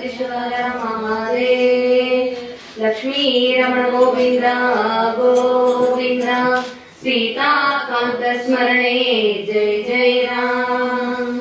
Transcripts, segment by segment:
गणपतिश्वर महादेव लक्ष्मी रमण गोविंद गोविंद सीताकांत स्मरणे जय जय राम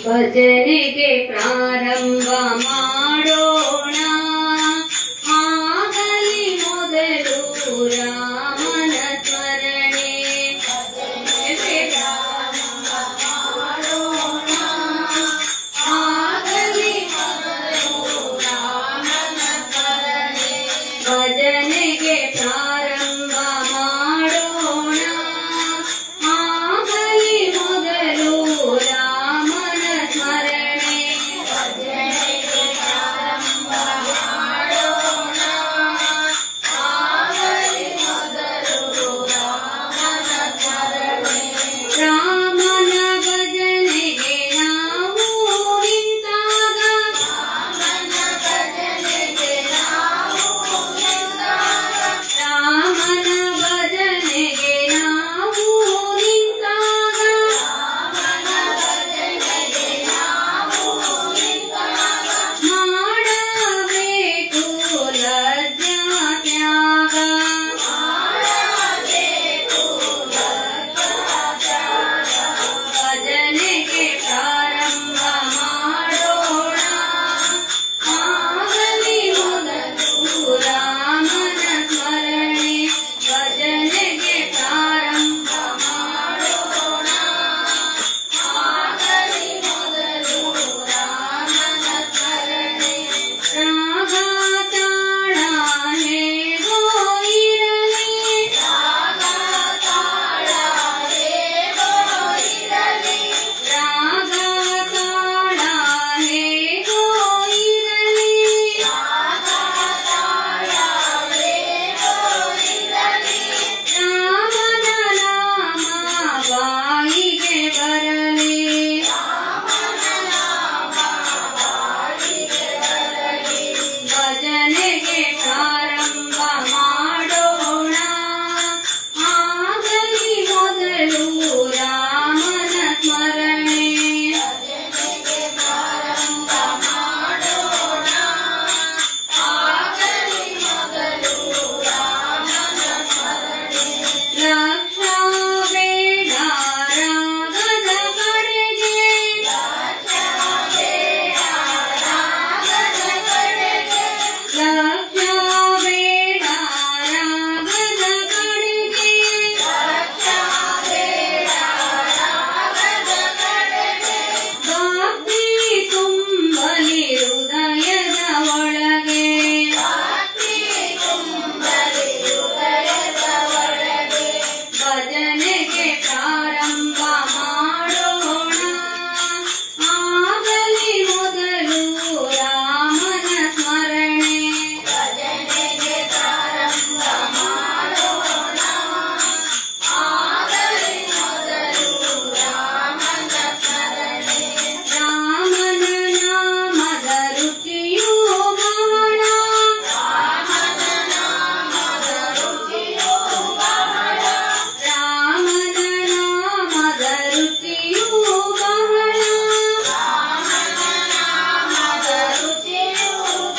ಭಜನೆಗೆ ಪ್ರಾರಂಭ ಮಾಡೋಣ, ಆಗಲಿ ಮೊದಲು ರಾಮನ ಸ್ಮರಣೆ. ಭಜನೆಗೆ ಪ್ರಾರಂಭ ಮಾಡೋಣ, ಆಗಲಿ ಮೊದಲು ರಾಮನ ಸ್ಮರಣೆ. ಭಜನೆಗೆ ಪ್ರಾರಂಭ ಮಾಡೋಣ, ಆಗಲಿ ಮೊದಲು ರಾಮನ ಸ್ಮರಣೆ. ಭಜನೆಗೆ ಪ್ರಾರಂಭ ಮಾಡೋಣ, ಆಗಲಿ ಮೊದಲು ರಾಮನ ಸ್ಮರಣೆ. ರಾಮನ ಭಜನೆಗೆ ನಾವು ನಿಂತಾಗ, ರಾಮನ ಭಜನೆಗೆ ನಾವು ನಿಂತಾಗ, ರಾಮನ ಭಜನೆಗೆ ನಾವು ನಿಂತಾಗ, ರಾಮನ ಭಜನೆಗೆ ನಾವು ನಿಂತಾಗ ಮಾಡಬೇಕು ಲಜ್ಜಾ ತ್ಯಾಗ, ಮಾಡಬೇಕು ಲಜ್ಜಾ ತ್ಯಾಗ. ಭಜನೆಗೆ ಪ್ರಾರಂಭ ಮಾಡೋಣ, ಆಗಲಿ ಮೊದಲು ರಾಮನ ಸ್ಮರಣೆ. ಭಜನೆಗೆ ಪ್ರಾರಂಭ ಮಾಡೋಣ, ಆಗಲಿ ಮೊದಲು ರಾಮನ ಸ್ಮರಣೆ. ರಾಗ ತಾಳ ಹೇಗೋ ಇರಲಿ, ರಾಗ ತಾಳ ಹೇಗೋ ಇರಲಿ, ರಾಗ ತಾಳ ಹೇಗೋ ಇರಲಿ, ರಾಗ ತಾಳ ಹೇಗೋ ಇರಲಿ. ರಾಮನ ನಾಮ ಬಾಯಿಗೆ ಬರಲಿ, ರಾಮನ ನಾಮ ಬಾಯಿಗೆ ಬರಲಿ. ಭಜನೆಗೆ ಪ್ರಾರಂಭ ಮಾಡೋಣ, ಆಗಲಿ ಮೊದಲು ರಾಮನ ಸ್ಮರಣೆ. ಭಜನೆಗೆ ಪ್ರಾರಂಭ ಮಾಡೋಣ, ಆಗಲಿ ಮೊದಲು ರಾಮನ ಸ್ಮರಣೆ. ಲಕ್ಷ ಬೇಡ ರಾಗದ ಕಡೆಗೆ, ಲಕ್ಷ ಬೇಡ ರಾಗದ ಕಡೆಗೆ, ಲಕ್ಷ ಬೇಡ ರಾಗದ ಕಡೆಗೆ, ಲಕ್ಷ ಬೇಡ ರಾಗದ ಕಡೆಗೆ. ಭಕ್ತಿ ತುಂಬಲಿ ಹೃದಯದ ಒಳಗೆ, ಭಕ್ತಿ ತುಂಬಲಿ ಹೃದಯದ ಒಳಗೆ. ಭಜನೆಗೆ ಪ್ರಾರಂಭ ಮಾಡೋಣ, ಆಗಲಿ ಮೊದಲು ರಾಮನ ಸ್ಮರಣೆ. ಭಜನೆಗೆ ಪ್ರಾರಂಭ ಮಾಡೋಣ, ಆಗಲಿ ಮೊದಲು ರಾಮನ ಸ್ಮರಣೆ. ರಾಮನ ನಾಮದ ರುಚಿಯೂ ಬಹಳ, ರಾಮನ ನಾಮದ ರುಚಿಯೂ ಬಹಳ, ರಾಮನ ನಾಮದ ರುಚಿಯೂ ಬಹಳ, ರಾಮನ ನಾಮದ ರುಚಿಯೂ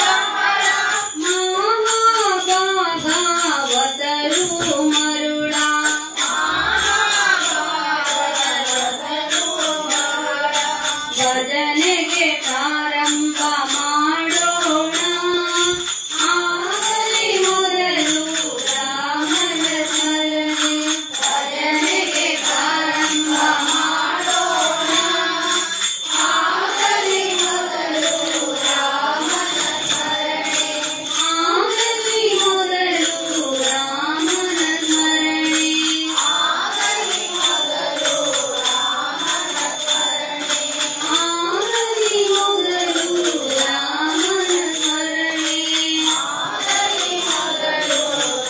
ಬಹಳ. ಮಹಾಭಾಗವತರು ಮರುಳ, ಮಹಾಭಾಗವತರು ಮರುಳ. ಭಜನೆಗೆ ಪ್ರಾರಂಭ ಮಾಡೋಣ, ಆಗಲಿ ಮೊದಲು ರಾಮನ ಸ್ಮರಣೆ. ಭಜನೆಗೆ ಪ್ರಾರಂಭ ಮಾಡೋಣ, ಆಗಲಿ ಮೊದಲು ರಾಮನ ಸ್ಮರಣೆ. ಆಗಲಿ ಮೊದಲು ರಾಮನ ಸ್ಮರಣೆ, ಆಗಲಿ ಮೊದಲು ರಾಮನ ಸ್ಮರಣೆ, ಆಗಲಿ ಮೊದಲು ರಾಮನ ಸ್ಮರಣೆ, ಆಗಲಿ ಮೊದಲು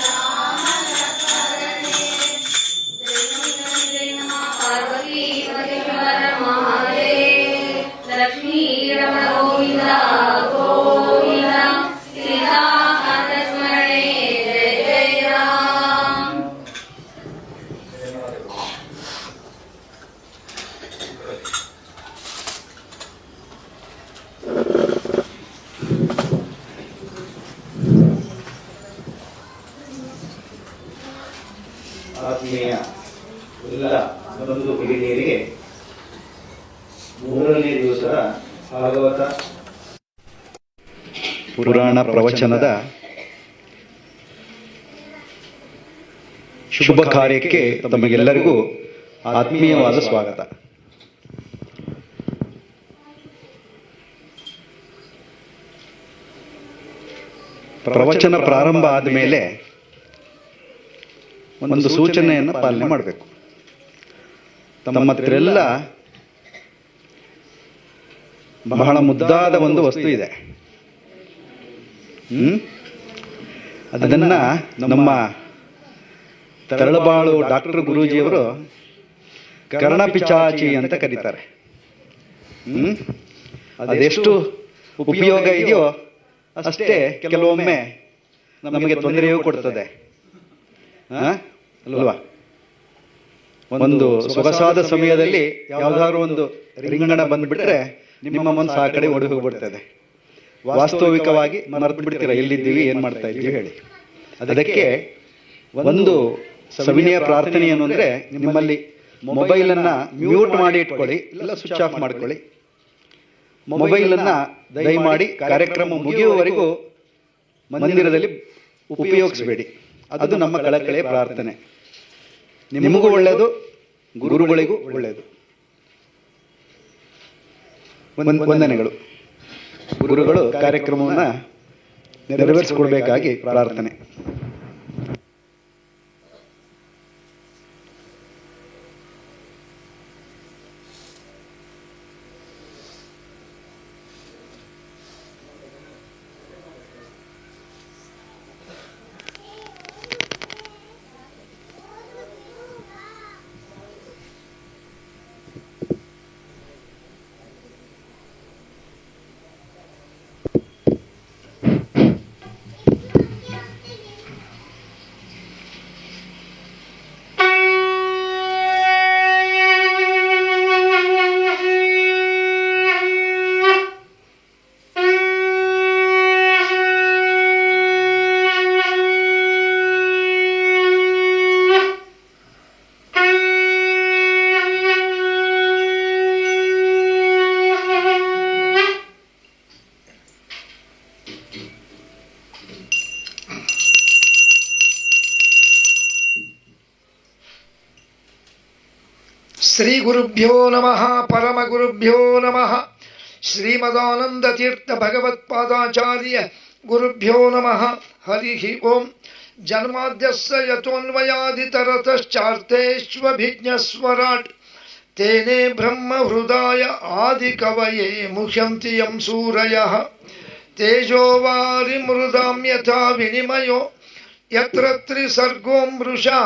ರಾಮನ ಸ್ಮರಣೆ. ಜಯ ನಮಃ ಪಾರ್ವತಿ ಪರಮೇಶ್ವರ ಮಹಾದೇವ. ಲಕ್ಷ್ಮೀ ರಮಣ ಗೋವಿಂದ ಗೋವಿಂದ. ಸೀತಾಕಾಂತ ಸ್ಮರಣೆ. ಜಯ ಜಯ ರಾಮ್. ಆತ್ಮೀಯ ಎಲ್ಲ ಬಂಧು ಹಿರಿಯರಿಗೆ ಮೂರನೇ ದಿವಸದ ಭಾಗವತ ಪುರಾಣ ಪ್ರವಚನದ ಶುಭ ಕಾರ್ಯಕ್ಕೆ ತಮಗೆಲ್ಲರಿಗೂ ಆತ್ಮೀಯವಾದ ಸ್ವಾಗತ. ಪ್ರವಚನ ಪ್ರಾರಂಭ ಆದ ಮೇಲೆ ಒಂದು ಸೂಚನೆಯನ್ನು ಪಾಲನೆ ಮಾಡಬೇಕು. ತಮ್ಮ ಹತ್ರೆಲ್ಲ ಬಹಳ ಮುದ್ದಾದ ಒಂದು ವಸ್ತು ಇದೆ. ಅದನ್ನ ನಮ್ಮ ತರಳಬಾಳು ಡಾಕ್ಟರ್ ಗುರೂಜಿಯವರು ಕರ್ಣಪಿಚಾಚಿ ಅಂತ ಕರೀತಾರೆ. ಅದೆಷ್ಟು ಉಪಯೋಗ ಇದೆಯೋ ಅಷ್ಟೇ ಕೆಲವೊಮ್ಮೆ ನಮಗೆ ತೊಂದರೆಯೂ ಕೊಡ್ತದೆ ಅಲ್ವಾ? ಒಂದು ಸೊಗಸಾದ ಸಮಯದಲ್ಲಿ ಯಾವ್ದಾದ್ರು ಒಂದು ರಿಂಗಣ ಬಂದ್ಬಿಟ್ರೆ ನಿಮ್ಮ ಮನಸ್ಸು ಆ ಕಡೆ ಓಡಿ ಹೋಗ್ಬಿಡ್ತದೆ. ವಾಸ್ತವಿಕವಾಗಿ ಮರೆತು ಬಿಡ್ತೀರಾ ಎಲ್ಲಿದ್ದೀವಿ, ಏನ್ ಮಾಡ್ತಾ ಇದ್ದೀವಿ ಹೇಳಿ. ಅದಕ್ಕೆ ಒಂದು ಸವಿನಯ ಪ್ರಾರ್ಥನೆ ಏನು ಅಂದ್ರೆ, ನಿಮ್ಮಲ್ಲಿ ಮೊಬೈಲನ್ನು ಮ್ಯೂಟ್ ಮಾಡಿ ಇಟ್ಕೊಳ್ಳಿ, ಇಲ್ಲ ಸ್ವಿಚ್ ಆಫ್ ಮಾಡ್ಕೊಳ್ಳಿ. ಮೊಬೈಲನ್ನು ದಯಮಾಡಿ ಕಾರ್ಯಕ್ರಮ ಮುಗಿಯುವವರೆಗೂ ಮಂದಿರದಲ್ಲಿ ಉಪಯೋಗಿಸಬೇಡಿ. ಅದು ನಮ್ಮ ಕಳಕಳೆಯ ಪ್ರಾರ್ಥನೆ. ನಿಮಗೂ ಒಳ್ಳೆಯದು, ಗುರುಗಳಿಗೂ ಒಳ್ಳೆಯದು. ವಂದನೆಗಳು. ಗುರುಗಳು ಕಾರ್ಯಕ್ರಮವನ್ನು ನೆರವೇರಿಸಿಕೊಡ್ಬೇಕಾಗಿ ಪ್ರಾರ್ಥನೆ. ಶ್ರೀ ಗುರುಭ್ಯೋ ನಮಃ. ಪರಮ ಗುರುಭ್ಯೋ ನಮಃ. ಶ್ರೀಮದಾನಂದ ತೀರ್ಥ ಭಗವತ್ಪಾದಾಚಾರ್ಯ ಗುರುಭ್ಯೋ ನಮಃ. ಹರಿ ಓಂ. ಜನ್ಮಾದ್ಯಸ್ಯ ಯತೋನ್ಮಯಾದಿತರತಶ್ಚಾರ್ಥೇಷ್ವಭಿಜ್ಞಸ್ವರಾಟ್ ತೇನೇ ಬ್ರಹ್ಮ ಹೃದಯ ಆದಿ ಕವಯೇ ಮುಹ್ಯಂತಿ ಯಂ ಸೂರಯಃ ತೇಜೋ ವಾರಿ ಮೃದಾಂ ಯಥಾ ವಿನಿಮಯೋ ಯತ್ರ ತ್ರಿಸರ್ಗೋ ಮೃಷಾ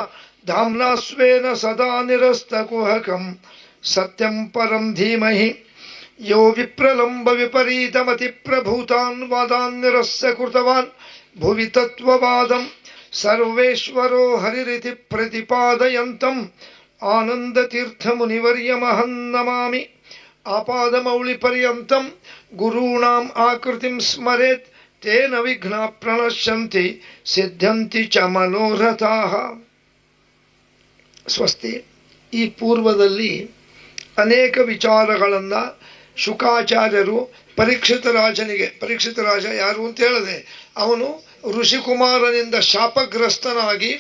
ಧಾಮ್ನಾ ಸ್ವೇನ ಸದಾ ನಿರಸ್ತಕುಹಕಂ ಸತ್ಯಂ ಪರಂ ಧೀಮಹಿ ಯೋ ವಿಪ್ರಲಂಬ ವಿಪರೀತಮತಿ ಪ್ರಭೂತಾನ್ ವಾದಾನ್ನಿರಸ್ಯ ಕೃತವಾನ್ ಭುವಿ ತತ್ವವಾದಂ ಸರ್ವೇಶ್ವರೋ ಹರಿರಿತಿ ಪ್ರತಿಪಾದಯಂತಂ ಆನಂದತೀರ್ಥಮುನಿವರ್ಯಮಹಂ ನಮಾಮಿ. ಆಪಾದಮೌಳಿ ಪರ್ಯಂತಂ ಗುರೂಣಾಂ ಆಕೃತಿಂ ಸ್ಮರೇತ್ ತೇನ ವಿಘ್ನಾ ಪ್ರಣಶ್ಯಂತಿ ಸಿದ್ಧಂತಿ ಚ ಮನೋರಥಾಃ. ಸ್ವಸ್ತಿ. ಈ ಪೂರ್ವದಲ್ಲಿ ಅನೇಕ ವಿಚಾರಗಳನ್ನು ಶುಕಾಚಾರ್ಯರು ಪರೀಕ್ಷಿತ ರಾಜ ಯಾರು ಅಂತ ಹೇಳಿದೆ, ಅವನು ಋಷಿಕುಮಾರನಿಂದ ಶಾಪಗ್ರಸ್ತನಾಗಿ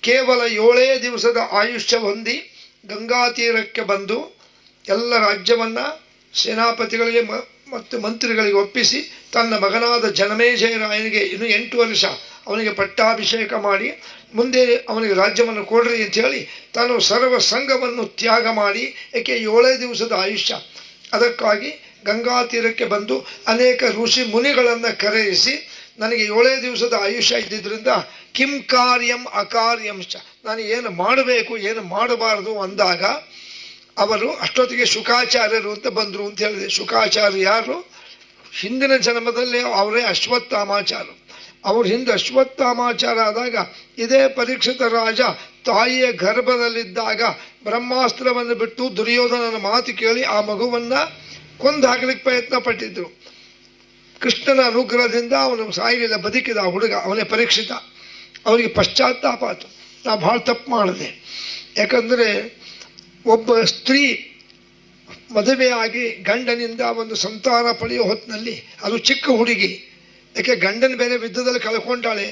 ಕೇವಲ 7 ದಿವಸದ ಆಯುಷ್ಯ ಹೊಂದಿ ಗಂಗಾ ತೀರಕ್ಕೆ ಬಂದು ಎಲ್ಲ ರಾಜ್ಯವನ್ನು ಸೇನಾಪತಿಗಳಿಗೆ ಮತ್ತು ಮಂತ್ರಿಗಳಿಗೆ ಒಪ್ಪಿಸಿ ತನ್ನ ಮಗನಾದ ಜನಮೇಜಯರಾಯನಿಗೆ ಇನ್ನು 8 ವರ್ಷ ಅವನಿಗೆ ಪಟ್ಟಾಭಿಷೇಕ ಮಾಡಿ ಮುಂದೆ ಅವನಿಗೆ ರಾಜ್ಯವನ್ನು ಕೊಡ್ರಿ ಅಂಥೇಳಿ ತಾನು ಸರ್ವ ಸಂಘವನ್ನು ತ್ಯಾಗ ಮಾಡಿ, ಏಕೆ 7 ದಿವಸದ ಆಯುಷ್ಯ. ಅದಕ್ಕಾಗಿ ಗಂಗಾ ತೀರಕ್ಕೆ ಬಂದು ಅನೇಕ ಋಷಿ ಮುನಿಗಳನ್ನು ಕರೆಯಿಸಿ, ನನಗೆ 7 ದಿವಸದ ಆಯುಷ್ಯ ಇದ್ದಿದ್ದರಿಂದ ಕಿಂ ಕಾರ್ಯಂ ಅಕಾರ್ಯಂಶ, ನಾನು ಏನು ಮಾಡಬೇಕು ಏನು ಮಾಡಬಾರದು ಅಂದಾಗ ಅವರು ಅಷ್ಟೊತ್ತಿಗೆ ಶುಕಾಚಾರ್ಯರು ಅಂತ ಬಂದರು ಅಂತ ಹೇಳಿದೆ. ಶುಕಾಚಾರ್ಯ ಯಾರು? ಹಿಂದಿನ ಜನ್ಮದಲ್ಲಿ ಅವರೇ ಅಶ್ವತ್ಥಾಮಾಚಾರ. ಅವ್ರ ಹಿಂದೆ ಅಶ್ವತ್ಥಾಮಾಚಾರ ಆದಾಗ ಇದೇ ಪರೀಕ್ಷಿತ ರಾಜ ತಾಯಿಯ ಗರ್ಭದಲ್ಲಿದ್ದಾಗ ಬ್ರಹ್ಮಾಸ್ತ್ರವನ್ನು ಬಿಟ್ಟು ದುರ್ಯೋಧನನ ಮಾತು ಕೇಳಿ ಆ ಮಗುವನ್ನು ಕೊಂದು ಹಾಕಲಿಕ್ಕೆ ಪ್ರಯತ್ನ ಪಟ್ಟಿದ್ರು. ಕೃಷ್ಣನ ಅನುಗ್ರಹದಿಂದ ಅವನು ಸಾಯಲಿಲ್ಲ, ಬದುಕಿದ ಆ ಹುಡುಗ, ಅವನೇ ಪರೀಕ್ಷಿತ. ಅವನಿಗೆ ಪಶ್ಚಾತ್ತಾಪ ಆಯಿತು, ನಾ ಭಾಳ ತಪ್ಪು ಮಾಡಿದೆ. ಯಾಕಂದರೆ ಒಬ್ಬ ಸ್ತ್ರೀ ಮದುವೆಯಾಗಿ ಗಂಡನಿಂದ ಒಂದು ಸಂತಾನ ಪಡೆಯೋ ಹೊತ್ತಿನಲ್ಲಿ, ಅದು ಚಿಕ್ಕ ಹುಡುಗಿ, ಯಾಕೆ ಗಂಡನ ಬೇರೆ ಯುದ್ಧದಲ್ಲಿ ಕಳ್ಕೊಂಡಾಳೆ.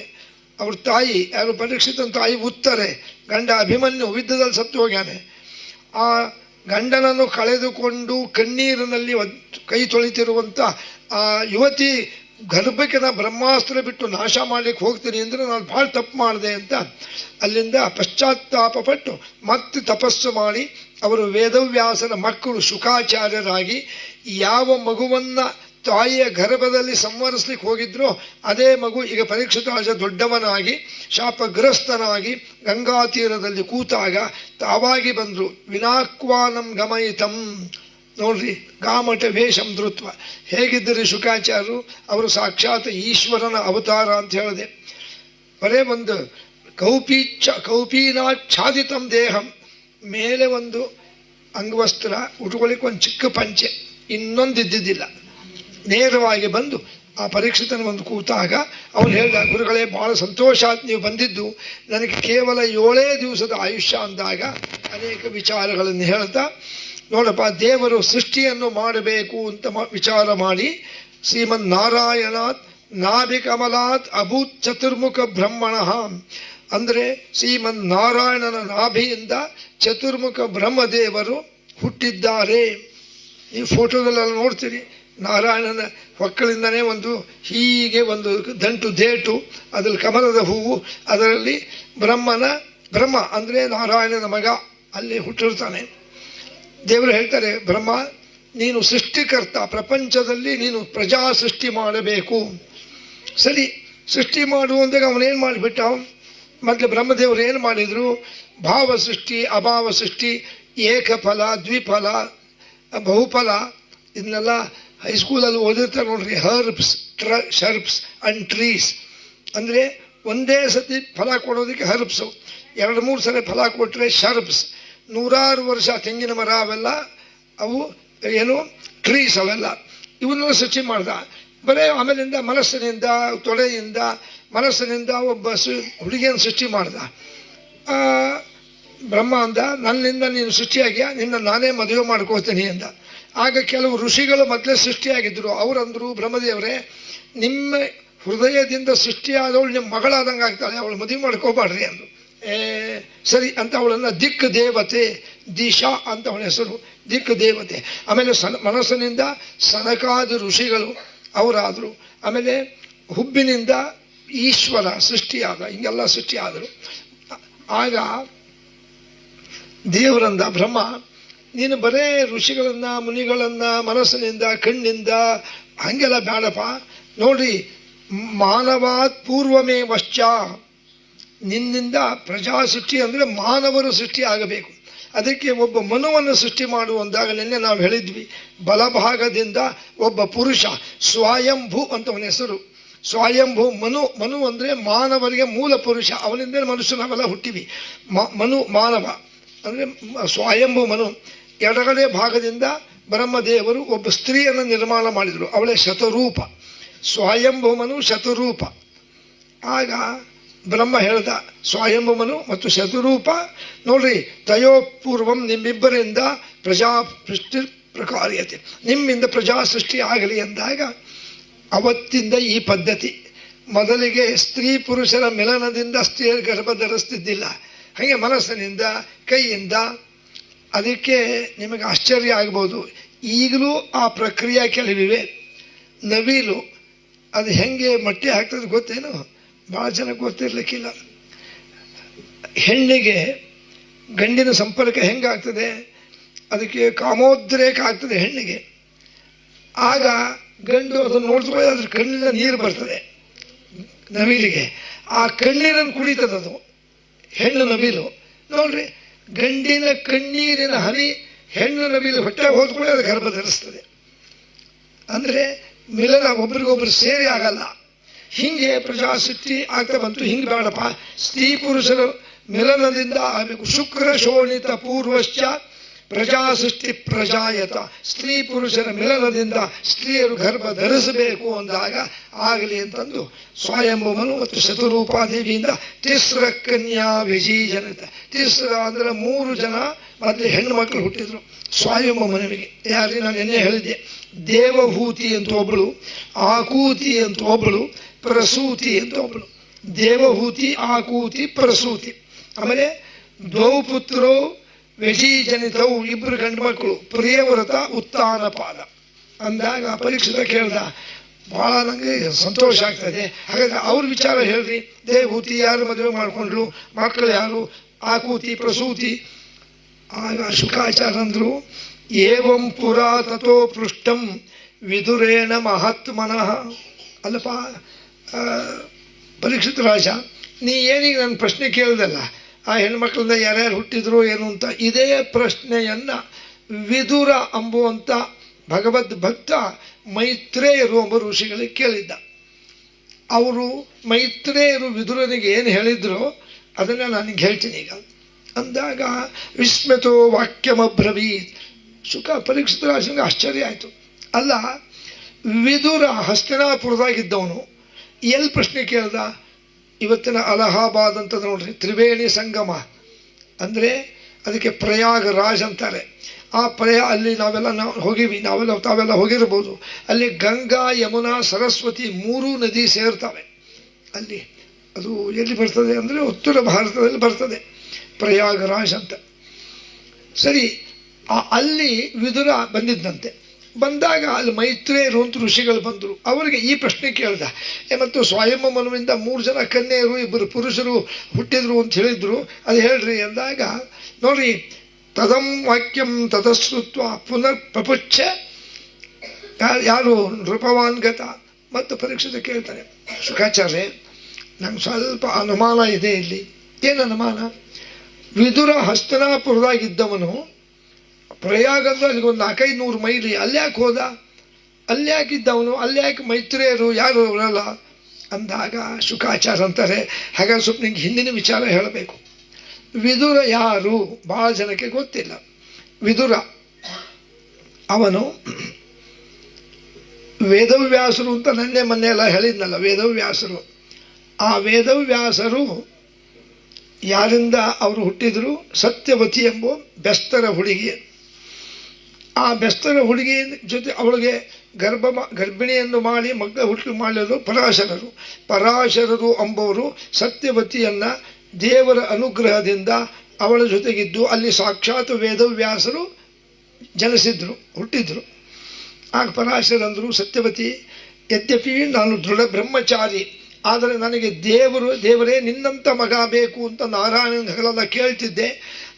ಅವ್ರ ತಾಯಿ ಯಾರು, ಪರೀಕ್ಷಿತನ ತಾಯಿ ಉತ್ತಾರೆ, ಗಂಡ ಅಭಿಮನ್ಯು ಯುದ್ಧದಲ್ಲಿ ಸತ್ತು ಹೋಗ್ಯಾನೆ. ಆ ಗಂಡನನ್ನು ಕಳೆದುಕೊಂಡು ಕಣ್ಣೀರಿನಲ್ಲಿ ಕೈ ತೊಳಿತಿರುವಂಥ ಆ ಯುವತಿ ಗರ್ಭಕ್ಕೆ ನಾ ಬ್ರಹ್ಮಾಸ್ತ್ರ ಬಿಟ್ಟು ನಾಶ ಮಾಡ್ಲಿಕ್ಕೆ ಹೋಗ್ತೀನಿ ಅಂದರೆ ನಾನು ಭಾಳ ತಪ್ಪು ಮಾಡಿದೆ ಅಂತ ಅಲ್ಲಿಂದ ಪಶ್ಚಾತ್ತಾಪಪಟ್ಟು ಮತ್ತೆ ತಪಸ್ಸು ಮಾಡಿ ಅವರು ವೇದವ್ಯಾಸನ ಮಕ್ಕಳು ಶುಕಾಚಾರ್ಯರಾಗಿ ಯಾವ ಮಗುವನ್ನು ತಾಯಿಯ ಗರ್ಭದಲ್ಲಿ ಸಂವರಿಸ್ಲಿಕ್ಕೆ ಹೋಗಿದ್ರೋ ಅದೇ ಮಗು ಈಗ ಪರೀಕ್ಷಿತ ರಾಜ ದೊಡ್ಡವನಾಗಿ ಶಾಪಗ್ರಸ್ತನಾಗಿ ಗಂಗಾ ತೀರದಲ್ಲಿ ಕೂತಾಗ ತಾವಾಗಿ ಬಂದರು. ವಿನಾಕ್ವಾನಂ ಗಮಯಿತಂ, ನೋಡ್ರಿ, ಗಾಮಠ ವೇಷಂ ಧೃತ್ವ. ಹೇಗಿದ್ದರೆ ಶುಕಾಚಾರ್ಯರು? ಅವರು ಸಾಕ್ಷಾತ್ ಈಶ್ವರನ ಅವತಾರ ಅಂತ ಹೇಳಿದೆ. ಬರೇ ಒಂದು ಕೌಪೀನಾಚ್ಛಾದಿತಂ ದೇಹಂ, ಮೇಲೆ ಒಂದು ಅಂಗವಸ್ತ್ರ, ಉಟ್ಕೊಳ್ಳಿಕ್ಕೆ ಒಂದು ಚಿಕ್ಕ ಪಂಚೆ, ಇನ್ನೊಂದು ಇದ್ದಿದ್ದಿಲ್ಲ. ನೇರವಾಗಿ ಬಂದು ಆ ಪರೀಕ್ಷಿತನ ಒಂದು ಕೂತಾಗ ಅವನು ಹೇಳಿದ, ಗುರುಗಳೇ ಭಾಳ ಸಂತೋಷ ಆಯ್ತು ನೀವು ಬಂದಿದ್ದು, ನನಗೆ ಕೇವಲ 7 ದಿವಸದ ಆಯುಷ್ಯ ಅಂದಾಗ ಅನೇಕ ವಿಚಾರಗಳನ್ನು ಹೇಳ್ತಾ, ನೋಡಪ್ಪ, ದೇವರು ಸೃಷ್ಟಿಯನ್ನು ಮಾಡಬೇಕು ಅಂತ ವಿಚಾರ ಮಾಡಿ ಶ್ರೀಮನ್ ನಾರಾಯಣಾತ್ ನಾಭಿಕಮಲಾತ್ ಅಭೂತ್ ಚತುರ್ಮುಖ ಬ್ರಹ್ಮಣ, ಅಂದರೆ ಶ್ರೀಮನ್ ನಾರಾಯಣನ ನಾಭಿಯಿಂದ ಚತುರ್ಮುಖ ಬ್ರಹ್ಮದೇವರು ಹುಟ್ಟಿದ್ದಾರೆ. ನೀವು ಫೋಟೋದಲ್ಲೆಲ್ಲ ನೋಡ್ತೀರಿ, ನಾರಾಯಣನ ಹೊಕ್ಕಳಿಂದನೇ ಒಂದು ಹೀಗೆ ಒಂದು ದಂಟು ದೇಟು, ಅದರಲ್ಲಿ ಕಮಲದ ಹೂವು, ಅದರಲ್ಲಿ ಬ್ರಹ್ಮ ಅಂದರೆ ನಾರಾಯಣನ ಮಗ ಅಲ್ಲಿ ಹುಟ್ಟಿರ್ತಾನೆ. ದೇವರು ಹೇಳ್ತಾರೆ, ಬ್ರಹ್ಮ ನೀನು ಸೃಷ್ಟಿಕರ್ತ, ಪ್ರಪಂಚದಲ್ಲಿ ನೀನು ಪ್ರಜಾ ಸೃಷ್ಟಿ ಮಾಡಬೇಕು. ಸರಿ, ಸೃಷ್ಟಿ ಮಾಡು ಅಂದಾಗ ಅವನೇನು ಮಾಡಿಬಿಟ್ಟ? ಮೊದಲು ಬ್ರಹ್ಮದೇವರು ಏನು ಮಾಡಿದರು? ಭಾವ ಸೃಷ್ಟಿ, ಅಭಾವ ಸೃಷ್ಟಿ, ಏಕಫಲ, ದ್ವಿಫಲ, ಬಹುಫಲ, ಇದನ್ನೆಲ್ಲ ಹೈಸ್ಕೂಲಲ್ಲಿ ಓದಿರ್ತಾರೆ ನೋಡ್ರಿ. ಶರ್ಪ್ಸ್ ಅಂಡ್ ಟ್ರೀಸ್ ಅಂದರೆ ಒಂದೇ ಸತಿ ಫಲ ಕೊಡೋದಕ್ಕೆ ಹರ್ಬ್ಸು, 2-3 ಸಲ ಫಲ ಕೊಟ್ಟರೆ ಶರ್ಪ್ಸ್. 100 ವರ್ಷ ತೆಂಗಿನ ಮರ ಅವೆಲ್ಲ ಅವು ಏನು ಟ್ರೀಸ್, ಅವೆಲ್ಲ ಇವನ್ನೆಲ್ಲ ಸೃಷ್ಟಿ ಮಾಡ್ದ. ಬರೀ ಆಮೇಲಿಂದ ಮನಸ್ಸಿನಿಂದ ಒಬ್ಬ ಹುಡುಗಿಯನ್ನು ಸೃಷ್ಟಿ ಮಾಡ್ದ. ಬ್ರಹ್ಮ ಅಂದ, ನನ್ನಿಂದ ನೀನು ಸೃಷ್ಟಿಯಾಗಿಯಾ, ನಿನ್ನ ನಾನೇ ಮದುವೆ ಮಾಡ್ಕೋತೀನಿ ಅಂದ. ಆಗ ಕೆಲವು ಋಷಿಗಳು ಮೊದಲೇ ಸೃಷ್ಟಿಯಾಗಿದ್ದರು. ಅವರಂದರು, ಬ್ರಹ್ಮದೇವರೇ, ನಿಮ್ಮ ಹೃದಯದಿಂದ ಸೃಷ್ಟಿಯಾದವಳು ನಿಮ್ಮ ಮಗಳಾದಂಗೆ ಆಗ್ತಾಳೆ, ಅವಳು ಮದುವೆ ಮಾಡ್ಕೋಬಾಡ್ರಿ ಅಂದರು. ಸರಿ ಅಂತ ಅವಳನ್ನು ದಿಕ್ ದೇವತೆ, ದಿಶಾ ಅಂತ ಅವಳ ಹೆಸರು, ದಿಕ್ ದೇವತೆ. ಆಮೇಲೆ ಮನಸ್ಸಿನಿಂದ ಸನಕಾದಿ ಋಷಿಗಳು ಅವರಾದರು. ಆಮೇಲೆ ಹುಬ್ಬಿನಿಂದ ಈಶ್ವರ ಸೃಷ್ಟಿಯಾದ, ಹಿಂಗೆಲ್ಲ ಸೃಷ್ಟಿಯಾದರು. ಆಗ ದೇವರಂದ, ಬ್ರಹ್ಮ ನೀನು ಬರೇ ಋಷಿಗಳನ್ನು ಮುನಿಗಳನ್ನು ಮನಸ್ಸಿನಿಂದ ಕಣ್ಣಿಂದ ಹಾಗೆಲ್ಲ ಬೇಡಪ್ಪ. ನೋಡ್ರಿ, ಮಾನವಾತ್ ಪೂರ್ವಮೇ ಶ್ಚ, ನಿನ್ನಿಂದ ಪ್ರಜಾ ಸೃಷ್ಟಿ ಅಂದರೆ ಮಾನವರು ಸೃಷ್ಟಿ ಆಗಬೇಕು. ಅದಕ್ಕೆ ಒಬ್ಬ ಮನುವನ್ನು ಸೃಷ್ಟಿ ಮಾಡುವಂದಾಗ ನಿನ್ನೆ ನಾವು ಹೇಳಿದ್ವಿ, ಬಲಭಾಗದಿಂದ ಒಬ್ಬ ಪುರುಷ ಸ್ವಯಂಭೂ ಅಂತ ಅವನ ಹೆಸರು. ಸ್ವಯಂಭೂ ಮನು ಅಂದರೆ ಮಾನವರಿಗೆ ಮೂಲ ಪುರುಷ, ಅವನಿಂದ ಮನುಷ್ಯ ನಾವೆಲ್ಲ ಹುಟ್ಟಿವಿ. ಮಾನವ ಅಂದರೆ ಸ್ವಯಂಭೂ ಮನು. ಎಡಗಡೆ ಭಾಗದಿಂದ ಬ್ರಹ್ಮದೇವರು ಒಬ್ಬ ಸ್ತ್ರೀಯನ್ನು ನಿರ್ಮಾಣ ಮಾಡಿದರು, ಅವಳೇ ಶತರೂಪ. ಸ್ವಯಂಭೂಮನು ಶತರೂಪ. ಆಗ ಬ್ರಹ್ಮ ಹೇಳ್ದ, ಸ್ವಯಂಭೂಮನು ಮತ್ತು ಶತರೂಪ ನೋಡ್ರಿ, ತಯೋಪೂರ್ವಂ ನಿಮ್ಮಿಬ್ಬರಿಂದ ಪ್ರಜಾ ಸೃಷ್ಟಿ ಪ್ರಕಾರ್ಯತೆ, ನಿಮ್ಮಿಂದ ಪ್ರಜಾ ಸೃಷ್ಟಿ ಆಗಲಿ ಅಂದಾಗ ಅವತ್ತಿಂದ ಈ ಪದ್ಧತಿ. ಮೊದಲಿಗೆ ಸ್ತ್ರೀ ಪುರುಷರ ಮಿಲನದಿಂದ ಸ್ತ್ರೀಯರ ಗರ್ಭ ಧರಿಸ್ತಿದ್ದಿಲ್ಲ, ಹಾಗೆ ಮನಸ್ಸಿನಿಂದ ಕೈಯಿಂದ. ಅದಕ್ಕೆ ನಿಮಗೆ ಆಶ್ಚರ್ಯ ಆಗ್ಬೋದು, ಈಗಲೂ ಆ ಪ್ರಕ್ರಿಯೆ ಕೆಲವಿವೆ. ನವಿಲು ಅದು ಹೆಂಗೆ ಮೊಟ್ಟೆ ಹಾಕ್ತದೆ ಗೊತ್ತೇನು? ಭಾಳ ಜನಕ್ಕೆ ಗೊತ್ತಿರಲಿಕ್ಕಿಲ್ಲ. ಹೆಣ್ಣಿಗೆ ಗಂಡಿನ ಸಂಪರ್ಕ ಹೆಂಗಾಗ್ತದೆ, ಅದಕ್ಕೆ ಕಾಮೋದ್ರೇಕ ಆಗ್ತದೆ ಹೆಣ್ಣಿಗೆ. ಆಗ ಗಂಡು ಅದನ್ನು ನೋಡಿದ್ರೆ ಅದ್ರ ಕಣ್ಣಿನ ನೀರು ಬರ್ತದೆ ನವಿಲಿಗೆ, ಆ ಕಣ್ಣೀರನ್ನು ಕುಡಿತದದು ಹೆಣ್ಣು ನವಿಲು. ನೋಡ್ರಿ, ಗಂಡಿನ ಕಣ್ಣೀರಿನ ಹನಿ ಹೆಣ್ಣು ನವಿಲು ಹೊಟ್ಟೆ ಹೋದ್ಕೊಳ್ಳಿ ಅದು ಗರ್ಭ ಧರಿಸ್ತದೆ. ಅಂದರೆ ಮಿಲನ ಒಬ್ರಿಗೊಬ್ರು ಸೇರಿ ಆಗಲ್ಲ. ಹಿಂಗೆ ಪ್ರಜಾಸೃಷ್ಟಿ ಆಗ್ತಾ ಬಂತು. ಹಿಂಗೆ ಬೇಡಪ್ಪ, ಸ್ತ್ರೀ ಪುರುಷರ ಮಿಲನದಿಂದ ಆಗಬೇಕು. ಶುಕ್ರ ಶೋಣಿತ ಪೂರ್ವಶ್ಚ ಪ್ರಜಾ ಸೃಷ್ಟಿ ಪ್ರಜಾಯತ, ಸ್ತ್ರೀ ಪುರುಷರ ಮಿಲನದಿಂದ ಸ್ತ್ರೀಯರು ಗರ್ಭ ಧರಿಸಬೇಕು ಅಂದಾಗ ಆಗಲಿ ಅಂತಂದು ಸ್ವಯಂಭುವನು ಮತ್ತು ಶತರೂಪಾದೇವಿಯಿಂದ ತಿಸ್ರ ಕನ್ಯಾ ವಿಜೀಜನತೆ. ತಿಸ್ರ ಅಂದ್ರೆ 3 ಜನ ಮೊದಲು ಹೆಣ್ಣು ಮಕ್ಕಳು ಹುಟ್ಟಿದ್ರು ಸ್ವಯಂಭುವನಿಗೆ. ಯಾರಿಗೆ ನಾನು ಎನ್ನೆ ಹೇಳಿದ್ದೆ, ದೇವಹೂತಿ ಅಂತ ಒಬ್ಬಳು, ಆಕೂತಿ ಅಂತ ಒಬ್ಬಳು, ಪ್ರಸೂತಿ ಅಂತ ಒಬ್ಬಳು. ದೇವಹೂತಿ, ಆಕೂತಿ, ಪ್ರಸೂತಿ. ಆಮೇಲೆ ದ್ವೌ ಪುತ್ರೋ ವ್ಯಜೀಜನಿತವು, 2 ಗಂಡು ಮಕ್ಕಳು, ಪ್ರಿಯವ್ರತ ಉತ್ತಾನಪಾದ ಅಂದಾಗ ಪರೀಕ್ಷಿತ ಕೇಳ್ದ, ಬಹಳ ನನಗೆ ಸಂತೋಷ ಆಗ್ತದೆ, ಹಾಗಾದ್ರೆ ಅವ್ರ ವಿಚಾರ ಹೇಳ್ರಿ. ದೇವಹೂತಿ ಯಾರು ಮದುವೆ ಮಾಡಿಕೊಂಡ್ರು, ಮಕ್ಕಳು ಯಾರು, ಆಕೂತಿ, ಪ್ರಸೂತಿ. ಆಗ ಶುಕಾಚಾರ್ಯಂದ್ರು, ಏವಂ ಪುರಾ ತಥೋ ಪೃಷ್ಟಂ ವಿದುರೇಣ ಮಹಾತ್ಮನಃ. ಅಲ್ಲಪ್ಪ ಪರೀಕ್ಷಿತ ರಾಜ, ನೀ ಏನೀಗ ನನ್ನ ಪ್ರಶ್ನೆ ಕೇಳಿದಲ್ಲ, ಆ ಹೆಣ್ಮಕ್ಳಿಂದ ಯಾರ್ಯಾರು ಹುಟ್ಟಿದ್ರು ಏನು ಅಂತ, ಇದೇ ಪ್ರಶ್ನೆಯನ್ನು ವಿದುರ ಎಂಬುವಂಥ ಭಗವದ್ ಭಕ್ತ ಮೈತ್ರೇಯರು ಎಂಬ ಋಷಿಗಳಿಗೆ ಕೇಳಿದ್ದ. ಅವರು ಮೈತ್ರೇಯರು ವಿದುರನಿಗೆ ಏನು ಹೇಳಿದ್ರು ಅದನ್ನು ನನಗೆ ಹೇಳ್ತೀನಿ ಈಗ ಅಂದಾಗ, ವಿಸ್ಮತೋ ವಾಕ್ಯಮಬ್ರವೀತ್. ಪರೀಕ್ಷಿತ ರಾಜನಿಗೆ ಆಶ್ಚರ್ಯ ಆಯಿತು. ಅಲ್ಲ, ವಿದುರ ಹಸ್ತಿನಾಪುರದಾಗಿದ್ದವನು ಎಲ್ಲಿ ಪ್ರಶ್ನೆ ಕೇಳ್ದ? ಇವತ್ತಿನ ಅಲಹಾಬಾದ್ ಅಂತ ನೋಡ್ರಿ, ತ್ರಿವೇಣಿ ಸಂಗಮ ಅಂದರೆ ಅದಕ್ಕೆ ಪ್ರಯಾಗರಾಜ್ ಅಂತಾರೆ. ಆ ಅಲ್ಲಿ ನಾವೆಲ್ಲ ಹೋಗಿವಿ, ತಾವೆಲ್ಲ ಹೋಗಿರ್ಬೋದು. ಅಲ್ಲಿ ಗಂಗಾ, ಯಮುನಾ, ಸರಸ್ವತಿ 3 ನದಿ ಸೇರ್ತವೆ. ಅಲ್ಲಿ ಅದು ಎಲ್ಲಿ ಬರ್ತದೆ ಅಂದರೆ ಉತ್ತರ ಭಾರತದಲ್ಲಿ ಬರ್ತದೆ, ಪ್ರಯಾಗರಾಜ್ ಅಂತ. ಸರಿ, ಅಲ್ಲಿ ವಿದುರ ಬಂದಿದ್ದಂತೆ. ಬಂದಾಗ ಅಲ್ಲಿ ಮೈತ್ರೇಯರು ಅಂತ ಋಷಿಗಳು ಬಂದರು. ಅವರಿಗೆ ಈ ಪ್ರಶ್ನೆ ಕೇಳ್ದ, ಮತ್ತು ಸ್ವಯಂ ಮನುವಿಂದ 3 ಜನ ಕನ್ಯೆಯರು 2 ಪುರುಷರು ಹುಟ್ಟಿದ್ರು ಅಂತ ಹೇಳಿದ್ರು, ಅದು ಹೇಳ್ರಿ ಅಂದಾಗ, ನೋಡ್ರಿ, ತದಂ ವಾಕ್ಯಂ ತದಶ್ರುತ್ವ ಪುನರ್ ಪ್ರಪುಚ್ಛ ಯಾರು ನೃಪವಾನ್ ಗತ. ಮತ್ತು ಪರೀಕ್ಷಿತ ಕೇಳ್ತಾನೆ, ಶುಕಾಚಾರ್ಯ ನಂಗೆ ಸ್ವಲ್ಪ ಅನುಮಾನ ಇದೆ ಇಲ್ಲಿ. ಏನು ಅನುಮಾನ? ವಿದುರ ಹಸ್ತನಾಪುರದಾಗಿದ್ದವನು ಪ್ರಯಾಗಂದ್ರೆ ಅಲ್ಲಿಗೊಂದು 400-500 ಮೈಲಿ, ಅಲ್ಯಾಕೆ ಹೋದ? ಅಲ್ಯಾಕಿದ್ದವನು, ಅಲ್ಯಾಕೆ ಮೈತ್ರೇಯರು ಯಾರು ಅವರಲ್ಲ ಅಂದಾಗ ಶುಕಾಚಾರ್ಯ ಅಂತಾರೆ, ಹಾಗಾದ್ರೆ ಸ್ವಲ್ಪ ನಿಂಗೆ ಹಿಂದಿನ ವಿಚಾರ ಹೇಳಬೇಕು. ವಿದುರ ಯಾರು ಭಾಳ ಜನಕ್ಕೆ ಗೊತ್ತಿಲ್ಲ. ವಿದುರ ಅವನು ವೇದವ್ಯಾಸರು ಅಂತ ಮೊನ್ನೆ ಎಲ್ಲ ಹೇಳಿದ್ನಲ್ಲ, ವೇದವ್ಯಾಸರು. ಆ ವೇದವ್ಯಾಸರು ಯಾರಿಂದ ಅವರು ಹುಟ್ಟಿದ್ರು? ಸತ್ಯವತಿ ಎಂಬ ಬೆಸ್ತರ ಹುಡುಗಿ. ಆ ಬೆಸ್ತರ ಹುಡುಗಿ ಜೊತೆ ಅವಳಿಗೆ ಗರ್ಭಿಣಿಯನ್ನು ಮಾಡಿ ಮಕ್ಕಳ ಹುಟ್ಟು ಮಾಡಿದ್ರು ಪರಾಶರರು. ಪರಾಶರರು ಎಂಬವರು ಸತ್ಯವತಿಯನ್ನು ದೇವರ ಅನುಗ್ರಹದಿಂದ ಅವಳ ಜೊತೆಗಿದ್ದು ಅಲ್ಲಿ ಸಾಕ್ಷಾತ್ ವೇದವ್ಯಾಸರು ಜನಿಸಿದ್ರು, ಹುಟ್ಟಿದ್ರು. ಆಗ ಪರಾಶರಂದರು, ಸತ್ಯವತಿ, ಯದ್ಯಪಿ ನಾನು ದೃಢ ಬ್ರಹ್ಮಚಾರಿ, ಆದರೆ ನನಗೆ ದೇವರೇ ನಿನ್ನಂಥ ಮಗ ಬೇಕು ಅಂತ ನಾರಾಯಣನ ಕೇಳ್ತಿದ್ದೆ.